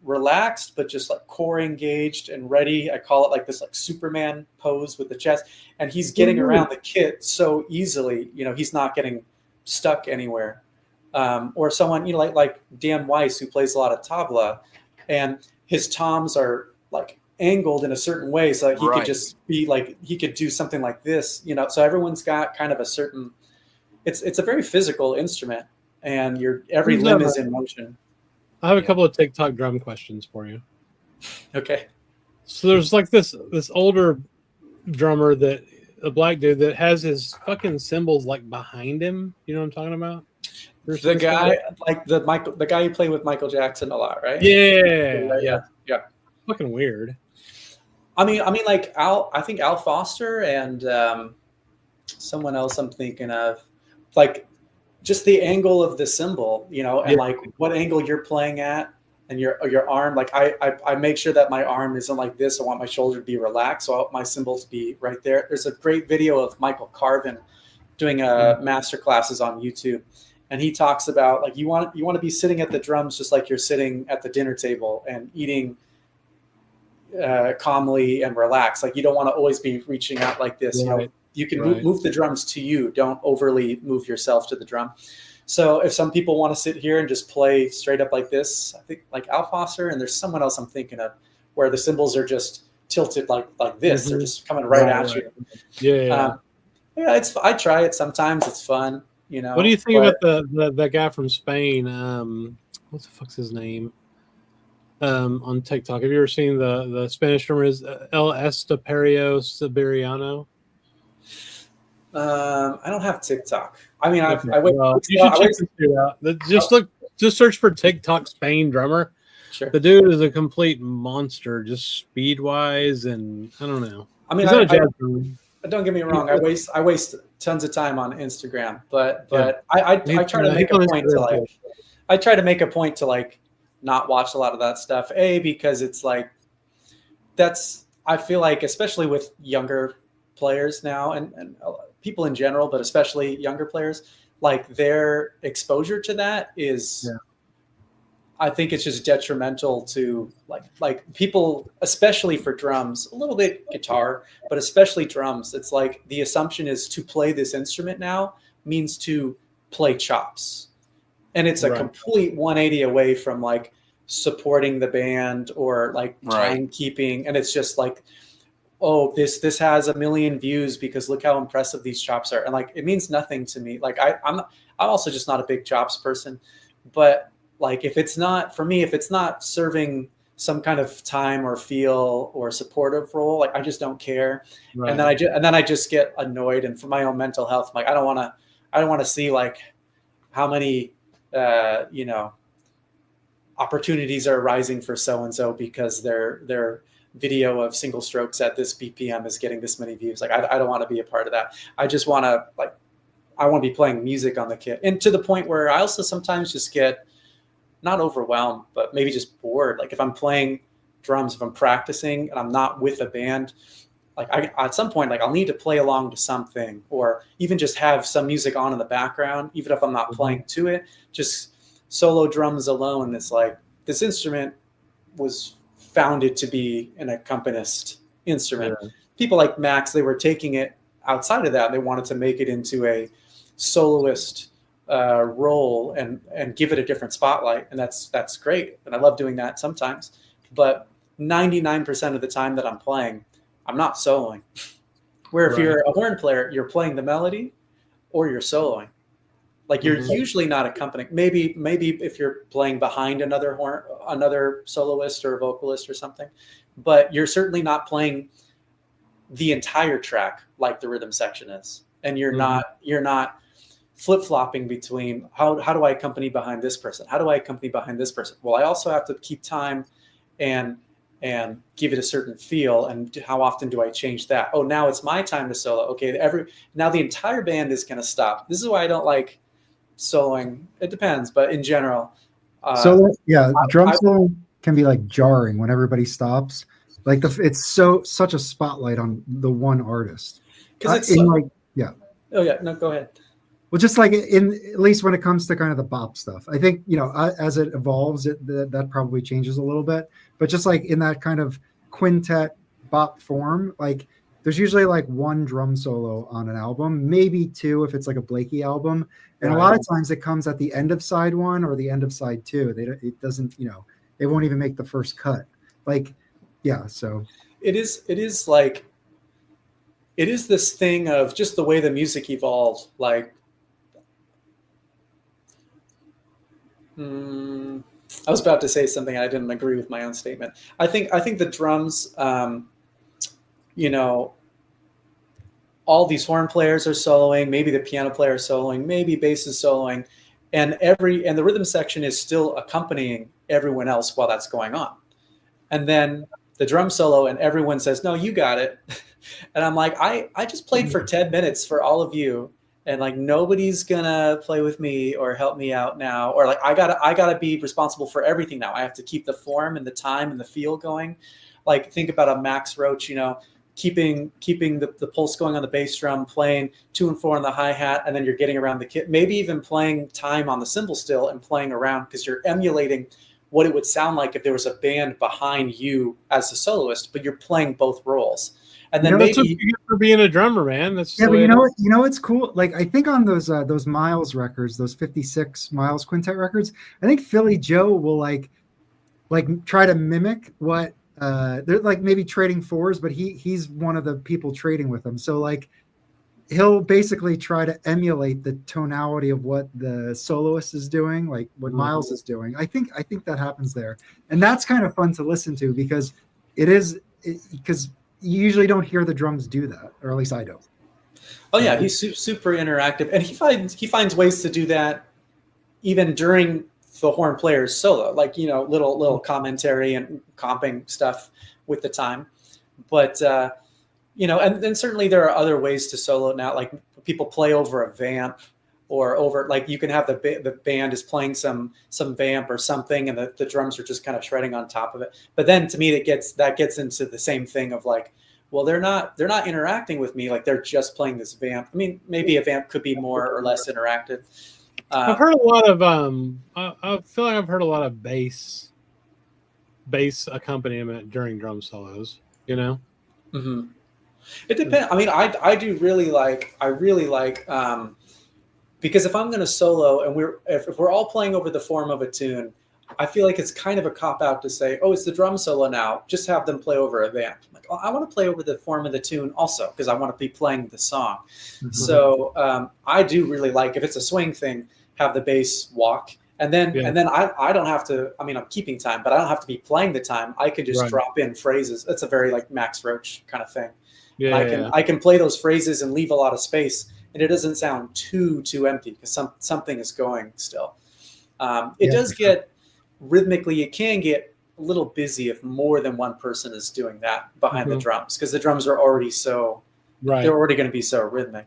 relaxed, but just like core engaged and ready. I call it like this like Superman pose with the chest, and he's getting around the kit so easily. He's not getting stuck anywhere. Or someone like Dan Weiss, who plays a lot of tabla, and his toms are like angled in a certain way so that he could just be like, he could do something like this, so everyone's got kind of a certain, it's a very physical instrument, and every limb is in motion. I have a couple of TikTok drum questions for you. Okay. So there's like this older drummer, that a black dude that has his fucking cymbals like behind him. You know what I'm talking about? The guy like the guy you play with Michael Jackson a lot, right? Yeah. Fucking weird. I mean, like I think Al Foster and someone else I'm thinking of, like just the angle of the cymbal, and like what angle you're playing at, and your arm. Like I make sure that my arm isn't like this. I want my shoulder to be relaxed, so I want my cymbal to be right there. There's a great video of Michael Carvin doing master classes on YouTube, and he talks about like you want to be sitting at the drums just like you're sitting at the dinner table and eating calmly and relaxed. Like you don't want to always be reaching out like this. You can move the drums to you. Don't overly move yourself to the drum. So if some people want to sit here and just play straight up like this, I think like Al Foster, and there's someone else I'm thinking of where the cymbals are just tilted like this. They're just coming right at you. Yeah. I try it sometimes. It's fun. What do you think about the guy from Spain? What the fuck's his name? On TikTok. Have you ever seen the Spanish drummer is El Estaperio Siberiano? I don't have TikTok. I mean, you should check this dude out. Just search for TikTok Spain drummer. Sure. The dude is a complete monster, just speed wise, and I don't know. I mean, don't get me wrong. I waste tons of time on Instagram, but I try to make a point to I try to make a point to like not watch a lot of that stuff. Because it's like I feel like, especially with younger players now and people in general, but especially younger players, like their exposure to that is, I think it's just detrimental to like people, especially for drums, a little bit guitar, but especially drums. It's like the assumption is to play this instrument now means to play chops. And it's a complete 180 away from like supporting the band or like timekeeping. And it's just like, oh, this has 1 million views because look how impressive these chops are. And like, it means nothing to me. Like I'm also just not a big chops person, but like, if it's not serving some kind of time or feel or supportive role, like I just don't care. Right. And then I just get annoyed. And for my own mental health, I'm like, I don't want to see like how many, opportunities are arising for so-and-so because their video of single strokes at this BPM is getting this many views. Like I don't want to be a part of that. I just want to I want to be playing music on the kit, and to the point where I also sometimes just get not overwhelmed, but maybe just bored. Like if I'm playing drums, if I'm practicing and I'm not with a band, like at some point, like I'll need to play along to something, or even just have some music on in the background, even if I'm not playing to it, just solo drums alone. It's like this instrument was founded to be an accompanist instrument. Yeah. People like Max, they were taking it outside of that. They wanted to make it into a soloist role and give it a different spotlight. And that's great. And I love doing that sometimes, but 99% of the time that I'm playing, I'm not soloing. Where if you're a horn player, you're playing the melody or you're soloing. Like you're Mhm. usually not accompanying. Maybe if you're playing behind another soloist or vocalist or something, but you're certainly not playing the entire track like the rhythm section is, and you're not flip-flopping between how do I accompany behind this person? How do I accompany behind this person? Well, I also have to keep time and give it a certain feel. And how often do I change that? Oh, now it's my time to solo. Okay, now the entire band is going to stop. This is why I don't like soloing. It depends, but in general, So yeah, drum solo can be like jarring when everybody stops. Like it's such a spotlight on the one artist. because it's yeah. Oh yeah, no, go ahead. Well, just like at least when it comes to kind of the bop stuff, I think, as it evolves, that probably changes a little bit. But just like in that kind of quintet bop form, like there's usually like one drum solo on an album, maybe two if it's like a Blakey album, and a lot of times it comes at the end of side one or the end of side two. It doesn't, they won't even make the first cut. Like, yeah, so it is this thing of just the way the music evolved. Like, I was about to say something. I didn't agree with my own statement. I think the drums, all these horn players are soloing. Maybe the piano player is soloing. Maybe bass is soloing, and the rhythm section is still accompanying everyone else while that's going on. And then the drum solo, and everyone says, "No, you got it." And I'm like, I just played for 10 minutes for all of you. And like, nobody's gonna play with me or help me out now. Or like, I gotta be responsible for everything now. I have to keep the form and the time and the feel going. Like, think about a Max Roach, keeping the pulse going on the bass drum, playing 2 and 4 on the hi-hat, and then you're getting around the kit, maybe even playing time on the cymbal still and playing around, because you're emulating what it would sound like if there was a band behind you as a soloist, but you're playing both roles. And then that's what you get for being a drummer, man. That's yeah, but you know what's cool? Like, I think on those Miles records, those 56 Miles quintet records, I think Philly Joe will like try to mimic what they're like, maybe trading fours, but he's one of the people trading with them. So like, he'll basically try to emulate the tonality of what the soloist is doing, like what Miles is doing. I think that happens there, and that's kind of fun to listen to, because because you usually don't hear the drums do that, or at least I don't. Oh yeah, he's super interactive, and he finds ways to do that even during the horn player's solo, like little commentary and comping stuff with the time. But and then certainly there are other ways to solo now, like people play over a vamp, or over, like, you can have the band is playing some vamp or something, and the drums are just kind of shredding on top of it. But then to me, that gets into the same thing of like, well, they're not interacting with me, like they're just playing this vamp. I mean, maybe a vamp could be more or less interactive. I've heard a lot of I feel like I've heard a lot of bass accompaniment during drum solos. Mm-hmm. It depends. I mean, I really like because if I'm going to solo and if we're all playing over the form of a tune, I feel like it's kind of a cop out to say, oh, it's the drum solo now, just have them play over a vamp. I'm like, oh, I want to play over the form of the tune also, because I want to be playing the song. Mm-hmm. So I do really like, if it's a swing thing, have the bass walk. And then I don't have to, I mean, I'm keeping time, but I don't have to be playing the time. I can just drop in phrases. It's a very like Max Roach kind of thing. Yeah, I can play those phrases and leave a lot of space, and it doesn't sound too empty, because something is going still. It does get rhythmically, it can get a little busy if more than one person is doing that behind the drums, because the drums are already they're already going to be so rhythmic.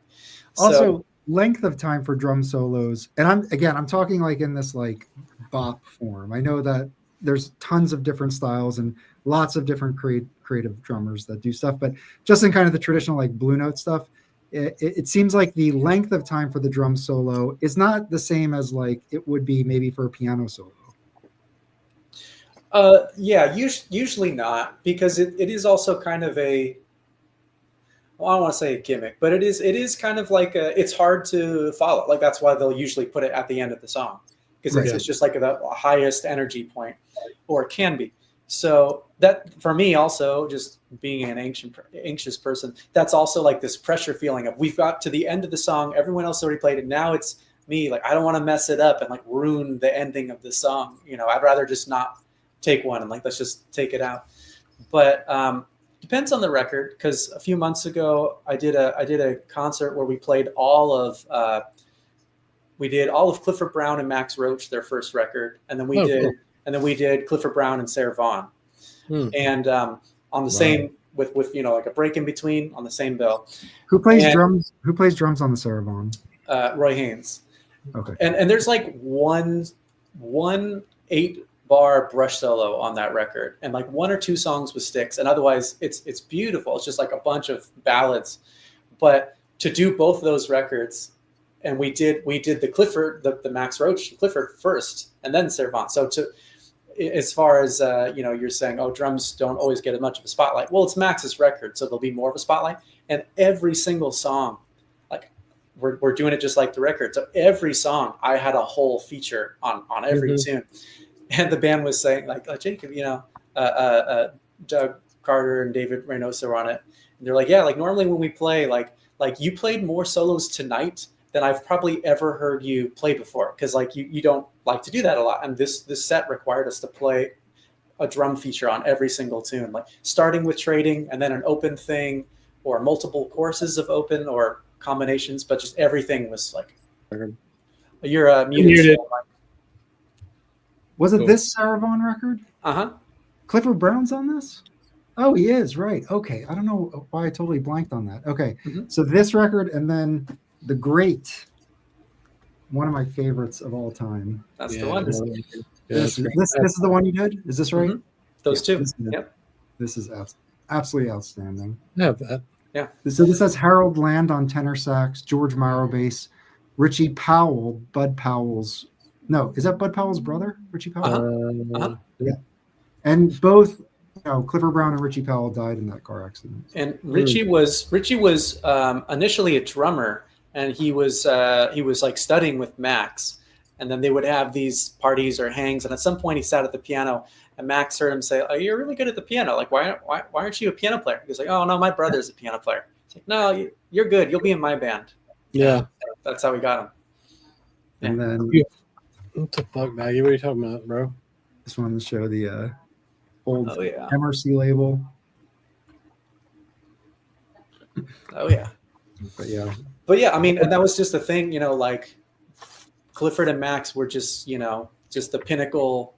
Also, length of time for drum solos, and I'm talking like in this like bop form. I know that there's tons of different styles and lots of different creative drummers that do stuff, but just in kind of the traditional like blue note stuff, it seems like the length of time for the drum solo is not the same as like it would be maybe for a piano solo. Usually not, because it is also kind of I don't want to say a gimmick, but it is kind of like it's hard to follow. Like, that's why they'll usually put it at the end of the song, because it's just like the highest energy point, or it can be. So that for me also, just being an anxious person, that's also like this pressure feeling of we've got to the end of the song, everyone else already played it, now it's me, like I don't want to mess it up and like ruin the ending of the song. I'd rather just not take one and like let's just take it out. But depends on the record, because a few months ago I did a concert where we played all of Clifford Brown and Max Roach, their first record, and then we did Clifford Brown and Sarah Vaughan, and on the same with like a break in between on the same bill. Who plays drums? Who plays drums on the Sarah Vaughan? Roy Haynes. Okay. And there's like one 8-bar brush solo on that record, and like 1 or 2 songs with sticks, and otherwise it's beautiful. It's just like a bunch of ballads. But to do both of those records, and we did the Clifford, the Max Roach Clifford first, and then Sarah Vaughan. So as far as you're saying, oh, drums don't always get as much of a spotlight. Well, it's Max's record, so there'll be more of a spotlight. And every single song, like we're doing it just like the record. So every song, I had a whole feature on every tune. And the band was saying like, oh, Jacob, Doug Carter and David Reynoso were on it. And they're like, yeah, like normally when we play, like you played more solos tonight than I've probably ever heard you play before, because like you don't like to do that a lot, and this set required us to play a drum feature on every single tune, like starting with trading and then an open thing or multiple courses of open or combinations, but just everything was like you're muted. Was it this Sarah Vaughan record? Clifford Brown's on this? Oh, he is, right. Okay, I don't know why I totally blanked on that. Okay, so this record, and then the great, one of my favorites of all time. That's the one. This is the one you did? Is this right? Those two. This is absolutely outstanding. I have that. Yeah. So this has Harold Land on tenor sax, George Morrow bass, Richie Powell, Bud Powell's. No, is that Bud Powell's brother, Richie Powell? Yeah. And both, Clifford Brown and Richie Powell died in that car accident. And Richie was initially a drummer. And he was like studying with Max, and then they would have these parties or hangs. And at some point, he sat at the piano, and Max heard him say, "Oh, you're really good at the piano. Like, why aren't you a piano player?" He was like, "Oh no, my brother's a piano player." It's like, "No, you're good. You'll be in my band." Yeah, that's how we got him. And then what the fuck, Maggie? What are you talking about, bro? Just wanted to show the old MRC label. Oh yeah. But yeah, I mean, and that was just the thing, like Clifford and Max were just, just the pinnacle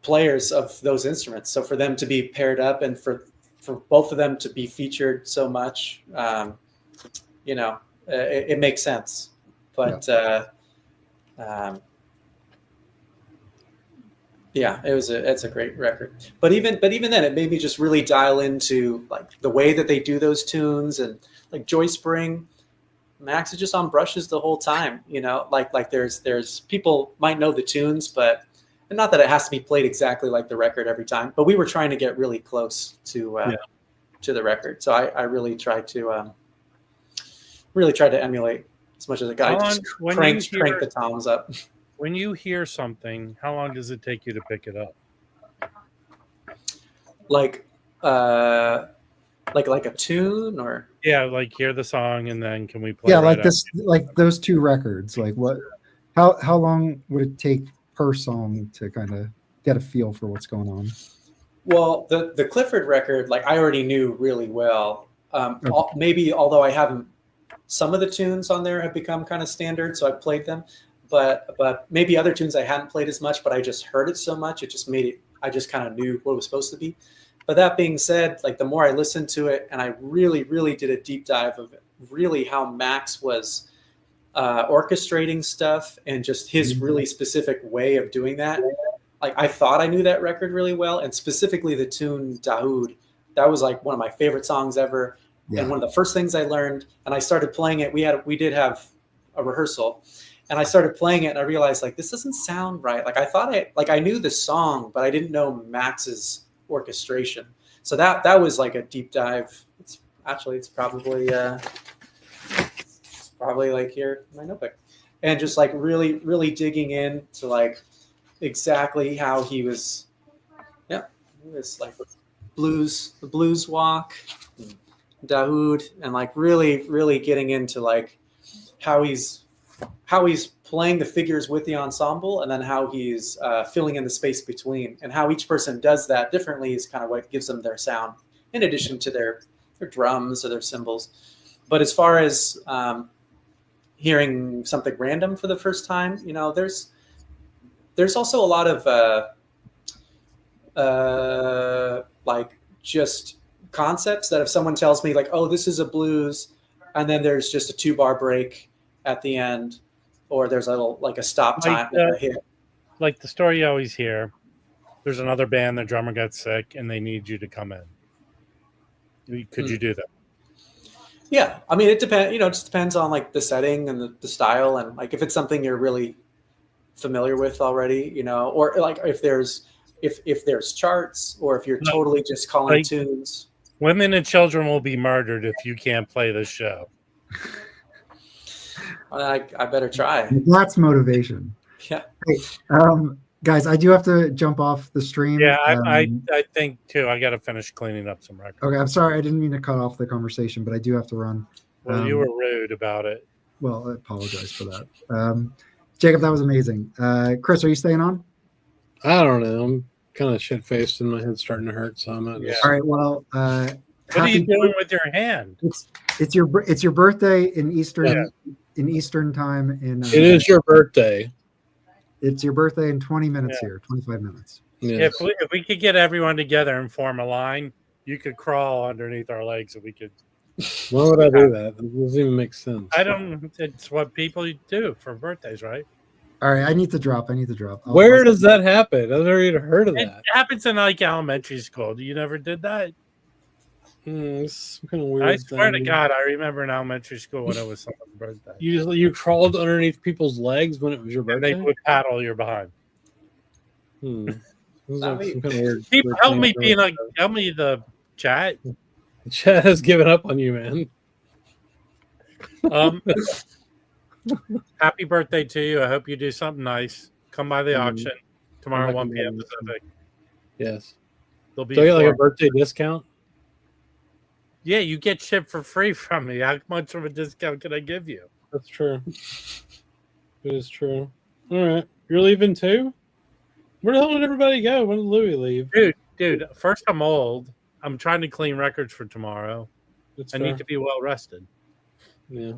players of those instruments. So for them to be paired up and for both of them to be featured so much, it makes sense. But it's a great record. But even then, it made me just really dial into like the way that they do those tunes, and like Joy Spring, Max is just on brushes the whole time. Like there's people might know the tunes, but not that it has to be played exactly like the record every time. But we were trying to get really close to the record, so I really tried to emulate as much as I got. Just crank the toms up. When you hear something, how long does it take you to pick it up? Like a tune, or like hear the song and then can we play? Yeah, like this, like those two records. Like how long would it take per song to kind of get a feel for what's going on? Well, the Clifford record, like I already knew really well. Maybe although I haven't, some of the tunes on there have become kind of standard, so I played them. But maybe other tunes I hadn't played as much, but I just heard it so much, it just made it. I just kind of knew what it was supposed to be. But that being said, like the more I listened to it, and I really, really did a deep dive of it, really how Max was orchestrating stuff and just his really specific way of doing that. Like I thought I knew that record really well, and specifically the tune Dahoud. That was like one of my favorite songs ever, and one of the first things I learned. And I started playing it. We did have a rehearsal. And I started playing it, and I realized like this doesn't sound right. Like I thought I knew the song, but I didn't know Max's orchestration. So that was like a deep dive. It's probably like here in my notebook, and just like really, really digging in to like exactly how he was this like the blues walk, Dahoud, and like really getting into like how he's playing the figures with the ensemble, and then how he's filling in the space between, and how each person does that differently is kind of what gives them their sound, in addition to their drums or their cymbals. But as far as hearing something random for the first time, you know, there's also a lot of like just concepts that if someone tells me like, oh, this is a blues, and then there's just a 2-bar break at the end, or there's a little like a stop time with a hit. Like the story you always hear, there's another band, the drummer got sick and they need you to come in. Could you do that? Yeah, I mean, it depends. You know, it just depends on like the setting and the style, and like if it's something you're really familiar with already, you know, or like if there's charts, or if you're totally just calling like, tunes. Women and children will be murdered if you can't play this show. I better try. That's motivation. Yeah. Hey, guys, I do have to jump off the stream. Yeah, I think too. I got to finish cleaning up some records. Okay, I'm sorry. I didn't mean to cut off the conversation, but I do have to run. Well, you were rude about it. Well, I apologize for that. Jacob, that was amazing. Chris, are you staying on? I don't know. I'm kind of shit-faced and my head's starting to hurt, so I'm not. Yeah. All right. Well, what are you doing with your hand? It's your birthday in Eastern time. It is your birthday. It's your birthday in 20 minutes here, 25 minutes. Yes. If we could get everyone together and form a line, you could crawl underneath our legs and we could. Why would I do that? It doesn't even make sense. I don't. It's what people do for birthdays, right? All right, I need to drop. Where does that happen? I've never even heard of that. It happens in like elementary school. You never did that? It's kind of weird. I swear to God, I remember in elementary school when it was someone's birthday. You crawled underneath people's legs when it was your birthday. And they would paddle your behind. Not me. People, help me the chat. The chat has given up on you, man. Happy birthday to you. I hope you do something nice. Come by the auction tomorrow, 1 p.m. Pacific. Yes. There'll be do I get like a birthday discount? Yeah, you get shit for free from me. How much of a discount can I give you? That's true. It is true. All right. You're leaving too? Where the hell did everybody go? When did Louis leave? Dude, first I'm old. I'm trying to clean records for tomorrow. I need to be well rested. Yeah.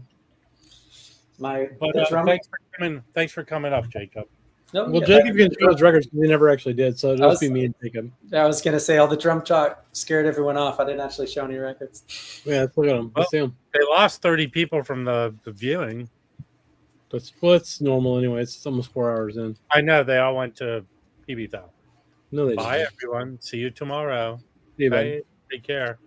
Thanks for coming up, Jacob. Nope, well, Jacob can show his records because he never actually did, so it'll just be me and Jacob. I was gonna say all the drum talk scared everyone off. I didn't actually show any records. Yeah, let's look at them. Let's see them. They lost 30 people from the viewing. It's normal anyway. It's almost 4 hours in. I know they all went to Ibiza. No, they Bye, didn't. everyone. See you tomorrow. See you, Bye. Take care.